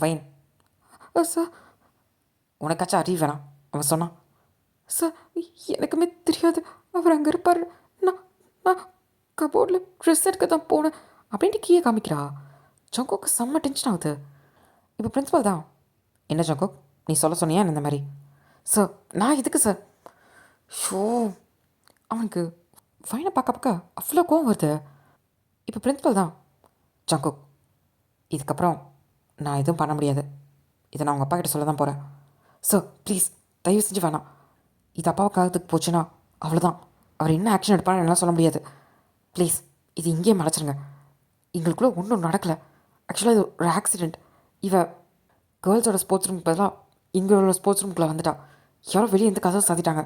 வயன், சார் உனக்காச்சும் அறிவு வேணாம்? அவன் சொன்னான், சார் எனக்குமே தெரியாது, அவர் அங்கே இருப்பார், நான் நான் கபோர்டில் ட்ரெஸ் எடுக்க தான் போனேன் அப்படின்ட்டு கீழே காமிக்கிறா. ஜங்குக்கு செம்ம டென்ஷன் ஆகுது. இப்போ பிரின்ஸிபல் தான், என்ன ஜங்குக் நீ சொல்ல சொன்னியா இந்த மாதிரி? சார் நான் எதுக்கு சார்? ஷோ, அவனுக்கு ஃபைனை பார்க்க பார்க்க அவ்வளோ கோவம் வருது. இப்போ பிரின்ஸிபல் தான், ஜங்குக் இதுக்கப்புறம் நான் எதுவும் பண்ண முடியாது, இதை நான் உங்கள் அப்பா கிட்ட சொல்ல தான் போகிறேன். சார் ப்ளீஸ் தயவு செஞ்சு வேணாம், இது அப்பாவை காலத்துக்கு போச்சுன்னா அவ்வளோதான், அவர் என்ன ஆக்ஷன் எடுப்பான்னு என்னால் சொல்ல முடியாது. ப்ளீஸ் இது இங்கேயே மறைச்சிருங்க, எங்களுக்குள்ளே ஒன்றும் நடக்கலை, ஆக்சுவலாக இது ஒரு ஆக்சிடெண்ட். கேர்ள்ஸோட ஸ்போர்ட்ஸ் ரூமுக்கு பதிலாக எங்களோட ஸ்போர்ட்ஸ் ரூமுக்குள்ளே வந்துட்டா, யாரோ வெளியே இருந்து கதவை சாத்திட்டாங்க,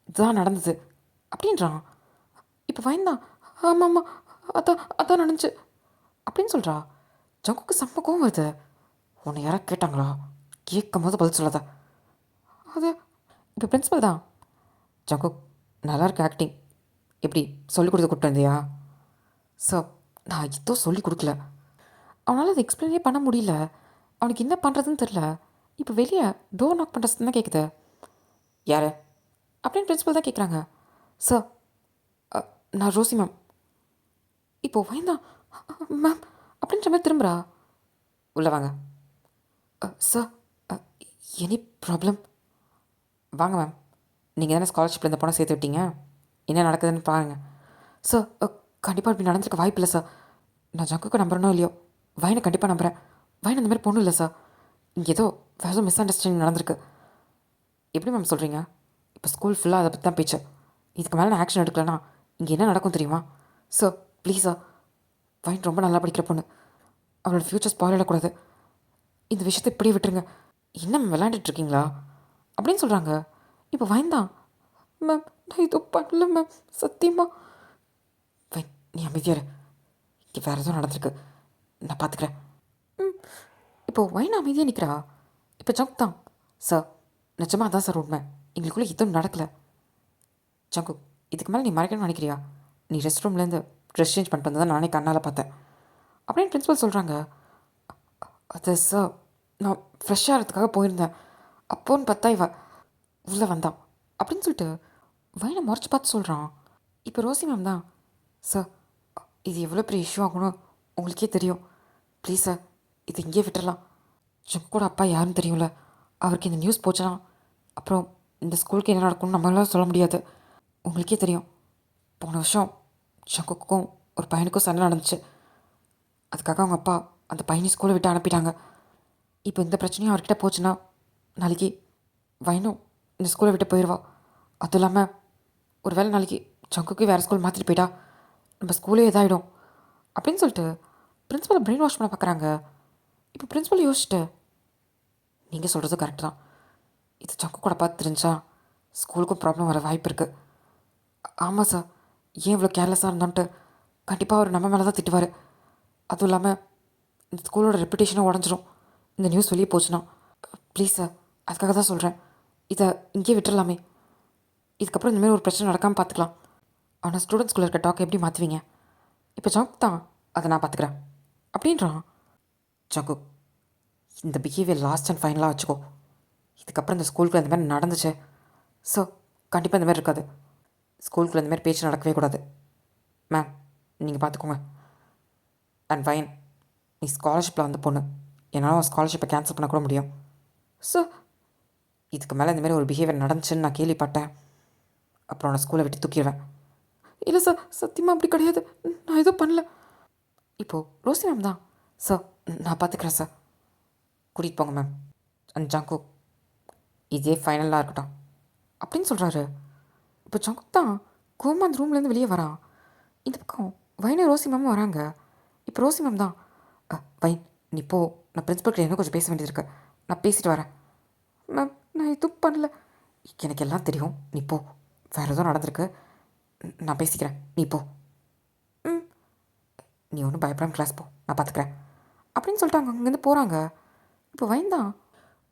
இதுதான் நடந்தது அப்படின்றான். இப்போ வயந்தான், ஆமாம் ஆமாம் அதான் அதான் நடந்துச்சு அப்படின்னு சொல்கிறா. ஜங்குக்கு செம்ம கோவம் வருது. உன்னை யாராவது கேட்டாங்களா? கேட்கும் போது பதில் சொல்லாத. அது இப்போ பிரின்ஸிபல் தான், ஜங்குக் நல்லா இருக்கு ஆக்டிங், எப்படி சொல்லிக் கொடுத்து கூப்பிட்டு வந்தியா? சார் நான் எதுவும் சொல்லிக் கொடுக்கல, அவனால் அதை எக்ஸ்பிளைனே பண்ண முடியல, அவனுக்கு என்ன பண்ணுறதுன்னு தெரில. இப்போ வெளியே டோர் நாக் பண்ணுற தான் கேட்குது. யார் அப்படின்னு பிரின்ஸிபல் தான் கேட்குறாங்க. சார் நான் ரோசி மேம். இப்போது வயந்தான், மேம் அப்படின்ற மாதிரி திரும்புகிறா. உள்ளே வாங்க. Sir any problem? வாங்க மேம், நீங்கள் தானே ஸ்காலர்ஷிப்பில் இந்த பணம் சேர்த்து விட்டீங்க, என்ன நடக்குதுன்னு பாருங்கள். சார் கண்டிப்பாக இப்படி நடந்திருக்க வாய்ப்பு இல்லை சார், நான் ஜங்குக்கு நம்புறனோ இல்லையோ, வயனை கண்டிப்பாக நம்புகிறேன், வயன் அந்த மாதிரி பொண்ணு இல்லை சார், இங்கே ஏதோ வேறு மிஸ் அண்டர்ஸ்டாண்டிங் நடந்திருக்கு. எப்படி மேம் சொல்கிறீங்க? இப்போ ஸ்கூல் ஃபுல்லாக அதை பற்றி தான் பேச்சு, இதுக்கு மேலே நான் ஆக்ஷன் எடுக்கலன்னா இங்கே என்ன நடக்கும் தெரியுமா? சார் ப்ளீஸ் சார், வயன் ரொம்ப நல்லா படிக்கிற பொண்ணு, அவளோட ஃப்யூச்சர் ஸ்பாயில் ஆகக்கூடாது, இந்த விஷயத்தை இப்படியே விட்டுருங்க. என்ன மேம் விளையாண்டுட்ருக்கீங்களா அப்படின்னு சொல்கிறாங்க. இப்போ வயந்தான், மேம் நான் இதோ பண்ணல மேம், சத்தியமா. வயன் நீ அமைதியாரு, இங்கே வேறு எதுவும் நடந்திருக்கு, நான் பார்த்துக்கிறேன். ம். இப்போது வயன் அமைதியாக நிற்கிறா. இப்போ ஜங்க் தான், சார் நிஜமாக அதான் சார் உண்மை, எங்களுக்குள்ளே எதுவும் நடக்கலை. ஜங்கு இதுக்கு மேலே நீ மறைக்கணும்னு நினைக்கிறியா? நீ ரெஸ்ட் ரூம்லேருந்து ட்ரெஸ் சேஞ்ச் பண்ணிட்டு வந்ததை நானே கண்ணால் பார்த்தேன் அப்படின்னு பிரின்ஸிபல் சொல்கிறாங்க. அது சார் நான் ஃப்ரெஷ்ஷாக ஆகிறதுக்காக போயிருந்தேன், அப்போன்னு பார்த்தா இவ உள்ளே வந்தான் அப்படின்னு சொல்லிட்டு வயனை முறைச்சி பார்த்து சொல்கிறான். இப்போ ரோசி மேம் தான், சார் இது எவ்வளோ பெரிய இஷ்யூ ஆகணும்னு உங்களுக்கே தெரியும், ப்ளீஸ் சார் இது இங்கேயே விட்டுடலாம். ஜங்கோட அப்பா யாருன்னு தெரியும்ல, அவருக்கு இந்த நியூஸ் போச்சுன்னா அப்புறம் இந்த ஸ்கூலுக்கு என்ன நடக்கும்னு நம்மளால சொல்ல முடியாது. உங்களுக்கே தெரியும், போன வருஷம் ஜங்குக்கும் ஒரு பையனுக்கும் சண்டை நடந்துச்சு, அதுக்காக அவங்க அப்பா அந்த பையனை ஸ்கூலை விட்டு அனுப்பிட்டாங்க. இப்போ இந்த பிரச்சனையும் அவர்கிட்ட போச்சுன்னா நாளைக்கு வயனும் இந்த ஸ்கூலை விட்டு போயிடுவா. அதுவும் இல்லாமல் ஒரு வேளை நாளைக்கு ஜங்குக்கு வேறு ஸ்கூல் மாற்றிட்டு போயிட்டா நம்ம ஸ்கூலே இதாகிடும் அப்படின்னு சொல்லிட்டு பிரின்ஸிபலை பிரெயின் வாஷ் பண்ண பார்க்குறாங்க. இப்போ பிரின்ஸிபல் யோசிச்சுட்டு, நீங்கள் சொல்கிறது கரெக்டு தான், இது ஜங்கு கூட பார்த்து தெரிஞ்சா ஸ்கூலுக்கும் ப்ராப்ளம் வர வாய்ப்பு இருக்குது. ஆமாம் சார், ஏன் இவ்வளோ கேர்லெஸ்ஸாக இருந்தான்ட்டு கண்டிப்பாக அவர் நம்ம மேலே தான் திட்டுவார். அதுவும் இல்லாமல் இந்த ஸ்கூலோட ரெப்புடேஷனும் உடஞ்சிரும் இந்த நியூஸ் வெளியே போச்சுன்னா. ப்ளீஸ் சார், அதுக்காக தான் சொல்கிறேன். இதை இங்கேயே விட்டுறலாமே. இதுக்கப்புறம் இந்தமாரி ஒரு பிரச்சனை நடக்காமல் பார்த்துக்கலாம். ஆனால் ஸ்டூடெண்ட்ஸ்குள்ளே இருக்க டாக்கை எப்படி மாற்றுவீங்க? இப்போ ஜாக் தான் அதை நான் பார்த்துக்கிறேன் அப்படின்றான். ஜாக்கு, இந்த பிஹேவியர் லாஸ்ட் அண்ட் ஃபைனலாக வச்சுக்கோ. இதுக்கப்புறம் இந்த ஸ்கூலுக்குள்ள இந்த மாதிரி நடந்துச்சு ஸோ கண்டிப்பாக இந்த மாதிரி இருக்காது. ஸ்கூலுக்குள்ள இந்த மாதிரி பேச்சு நடக்கவே கூடாது. மேம், நீங்கள் பார்த்துக்கோங்க. அண்ட் ஃபைன், நீ ஸ்காலர்ஷிப்பில் வந்த பொண்ணு, என்னால் ஸ்காலர்ஷிப்பை கேன்சல் பண்ண கூட முடியும். ஸோ இதுக்கு மேலே இந்தமாரி ஒரு பிஹேவியர் நடந்துச்சுன்னு நான் கேள்விப்பட்டேன், அப்புறம் நான் ஸ்கூலை விட்டு தூக்கிடுவேன். இல்லை சார், சத்தியமாக அப்படி கிடையாது, நான் எதுவும் பண்ணல. இப்போது ரோசி மேம் தான் சார், நான் பார்த்துக்கிறேன் சார். கூட்டிகிட்டு போங்க மேம். அண்ட் ஜாங்கு, இதே ஃபைனலாக இருக்கட்டும் அப்படின்னு சொல்கிறாரு. இப்போ ஜாங்கு தான் கோமா அந்த ரூம்லேருந்து வெளியே வரான். இந்த பக்கம் வைனும் ரோசி மேமும் வராங்க. இப்போ ரோசி மேம் தான், வைன் நீ போ, நான் பிரின்ஸிபல்கிட்ட என்ன கொஞ்சம் பேச வேண்டியது இருக்கு, நான் பேசிட்டு வரேன். மேம், நான் எதுவும் பண்ணல. எனக்கு எல்லாம் தெரியும், நீ போ. வேறு எதுவும் நடந்திருக்கு, நான் பேசிக்கிறேன், நீ போ. ம், நீ ஒன்றும் பயப்படாமல் கிளாஸ் போ, நான் பார்த்துக்கிறேன் அப்படின்னு சொல்லிட்டு அவங்க அங்கேருந்து போகிறாங்க. இப்போ வைன் தான்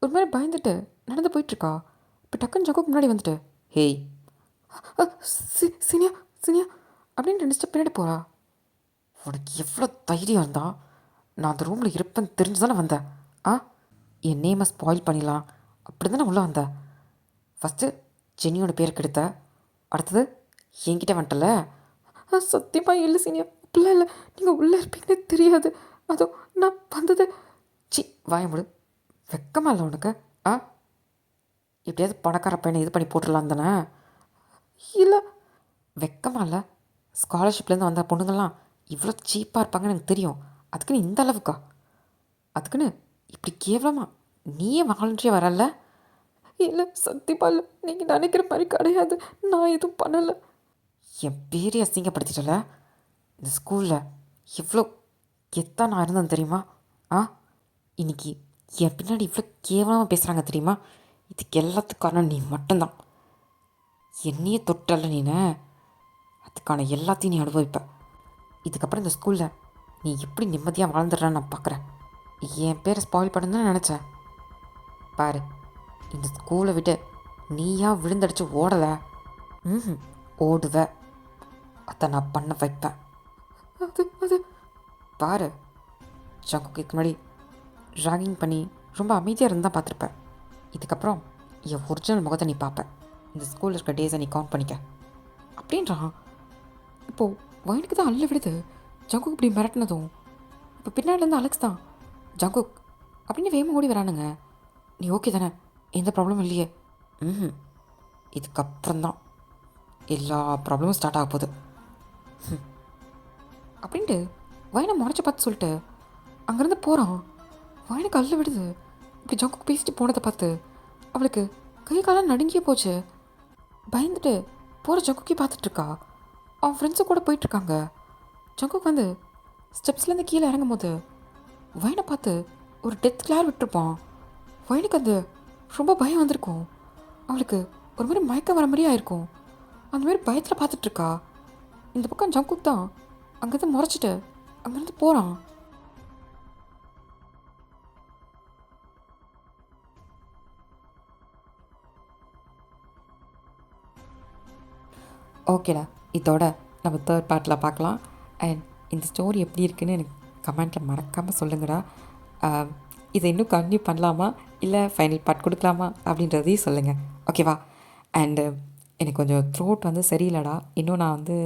ஒரு மாதிரி பயந்துட்டு நடந்து போயிட்டுருக்கா. இப்போ டக்குன்னு ஜாக்குக்கு முன்னாடி வந்துட்டு, ஹேய் சீனியா சீனியா அப்படின்னு 2 ஸ்டெப் பின்னாடி போகிறா. உனக்கு எவ்வளோ தைரியம் இருந்தா நான் அந்த ரூமில் இருப்பேன்னு தெரிஞ்சு தானே வந்தேன். ஆ, என் நேமை ஸ்பாயில் பண்ணிடலாம் அப்படி தானே உள்ளே வந்தேன். ஃபஸ்ட்டு ஜெனியோட பேர் கெடுத்த, அடுத்தது என்கிட்ட வந்துட்டல. சத்தியமாக இல்லை சீனியா, அப்படிலாம் இல்லை, நீங்கள் உள்ளே இருப்பீங்கன்னு தெரியாது. அதுவும் நான் வந்தது. சி, வாய முடு, வெக்கமா இல்லை உனக்கு? ஆ, எப்படியாவது பணக்கார பையனை இது பண்ணி போட்டுடலாம் தானே? இல்லை, வெக்கமா இல்லை? ஸ்காலர்ஷிப்லேருந்து வந்த பொண்ணுங்கள்லாம் இவ்வளோ சீப்பாக இருப்பாங்கன்னு எனக்கு தெரியும், அதுக்குன்னு இந்த அளவுக்கா? அதுக்குன்னு இப்படி கேவலமா நீயே வாலண்டியாக வரல? இல்லை சத்தியமாக இல்லை, நீங்கள் நினைக்கிற மாதிரி கிடையாது, நான் எதுவும் பண்ணலை. என் பேரே அசிங்கப்படுத்திட்டல. இந்த ஸ்கூலில் எவ்வளோ கெத்தா நான் இருந்தேன் தெரியுமா? ஆ, இன்னைக்கு என் பின்னாடி இவ்வளோ கேவலமாக பேசுகிறாங்க தெரியுமா? இதுக்கு எல்லாத்துக்கும் காரணம் நீ மட்டும்தான். என்னையே தொட்டல நீன, அதுக்கான எல்லாத்தையும் நீ அனுபவிப்ப. இதுக்கப்புறம் இந்த ஸ்கூலில் நீ எப்படி நிம்மதியாக வாழ்ந்துடுறான்னு நான் பார்க்குறேன். என் பேரை ஸ்பாயில் பண்ணு தான் நினச்சேன். பாரு, இந்த ஸ்கூலை விட்டு நீயா விழுந்தடிச்சு ஓடலை. ம், ஓடுவ, அதை நான் பண்ண வைப்பேன். அது அது பாரு, ஜாங்குக்கு இதுக்கு முன்னாடி ராகிங் பண்ணி ரொம்ப அமைதியாக இருந்தால் பார்த்துருப்பேன். இதுக்கப்புறம் என் ஒரிஜினல் முகத்தை நீ பார்ப்பேன். இந்த ஸ்கூலில் இருக்க டேஸை நீ கவுண்ட் பண்ணிக்க அப்படின்றான். இப்போது வயனுக்கு தான் அள்ள விடுது ஜங்குக் இப்படி மிரட்டினதும். இப்போ பின்னாடிலேருந்து அலெக்ஸ் தான், ஜங்குக் அப்படின்னு வேகமாக ஓடி வரானுங்க. நீ ஓகே தானே, எந்த ப்ராப்ளமும் இல்லையே? ம், இதுக்கப்புறம்தான் எல்லா ப்ராப்ளமும் ஸ்டார்ட் ஆக போகுது அப்படின்ட்டு வயனை முறைச்சி பார்த்து சொல்லிட்டு அங்கேருந்து போகிறான். வயனுக்கு அள்ள விடுது. இப்படி ஜங்குக் பேசிட்டு போனதை பார்த்து அவளுக்கு கை காலம் நடுங்கியே போச்சு. பயந்துட்டு போகிற ஜங்குக்கே பார்த்துட்ருக்கா. அவன் ஃப்ரெண்ட்ஸு கூட போயிட்டுருக்காங்க. ஜங்குக் வந்து ஸ்டெப்ஸ்லேருந்து கீழே இறங்கும் போது வயனை பார்த்து ஒரு டெத் கிளார் விட்டுருப்பான். வயனுக்கு அது ரொம்ப பயம் வந்திருக்கும். அவளுக்கு ஒரு மாதிரி மயக்கம் வர மாதிரியே ஆயிருக்கும். அந்த மாதிரி பயத்தில் பார்த்துட்ருக்கா. இந்த பக்கம் ஜங்குக் தான் அங்கேருந்து முறைச்சிட்டு அங்கேருந்து போகிறான். ஓகேடா, இதோட நம்ம 3rd பார்ட்டில் பார்க்கலாம். அண்ட் இந்த ஸ்டோரி எப்படி இருக்குன்னு எனக்கு கமெண்ட்டில் மறக்காமல் சொல்லுங்கடா. இதை இன்னும் கண்டினியூ பண்ணலாமா இல்லை ஃபைனல் பார்ட் கொடுக்கலாமா அப்படின்றதையும் சொல்லுங்கள், ஓகேவா? அண்டு எனக்கு கொஞ்சம் த்ரோட் வந்து சரியில்லைடா. இன்னும் நான் வந்து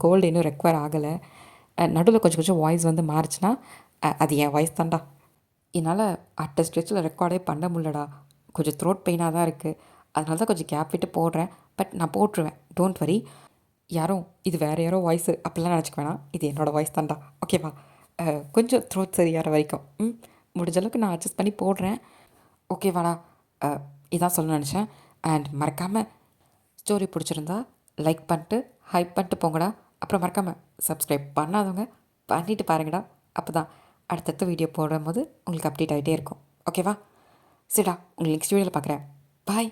கோல்டு இன்னும் ரெக்வயர் ஆகலை. நடுவில் கொஞ்சம் கொஞ்சம் வாய்ஸ் வந்து மாறிச்சுன்னா அது என் வாய்ஸ் தான்டா. என்னால் அட்ட ஸ்ட்ரெச்சில் ரெக்கார்டே பண்ண முடியலடா. கொஞ்சம் த்ரோட் பெயினாக தான் இருக்குது, அதனால தான் கொஞ்சம் கேப் விட்டு போடுறேன். பட் நான் போட்டுருவேன், டோன்ட் வரி. யாரும் இது வேறு யாரோ வாய்ஸு அப்படிலாம் நினச்சிக்க வேணாம், இது என்னோடய வாய்ஸ் தான்டா, ஓகேவா? கொஞ்சம் த்ரோட் சரியாகிற வரைக்கும் முடிஞ்ச அளவுக்கு நான் அட்ஜஸ்ட் பண்ணி போடுறேன், ஓகேவாடா? இதான் சொல்ல நினச்சேன். அண்ட் மறக்காமல் ஸ்டோரி பிடிச்சிருந்தா லைக் பண்ணிட்டு ஹைப் பண்ணிட்டு போங்கடா. அப்புறம் மறக்காமல் சப்ஸ்கிரைப் பண்ணாதவங்க பண்ணிவிட்டு பாருங்கடா. அப்போ தான் அடுத்தடுத்த வீடியோ போடும்போது உங்களுக்கு அப்டேட் ஆகிட்டே இருக்கும், ஓகேவா? சரிடா, உங்களுக்கு நெக்ஸ்ட் வீடியோவில் பார்க்குறேன். பாய்.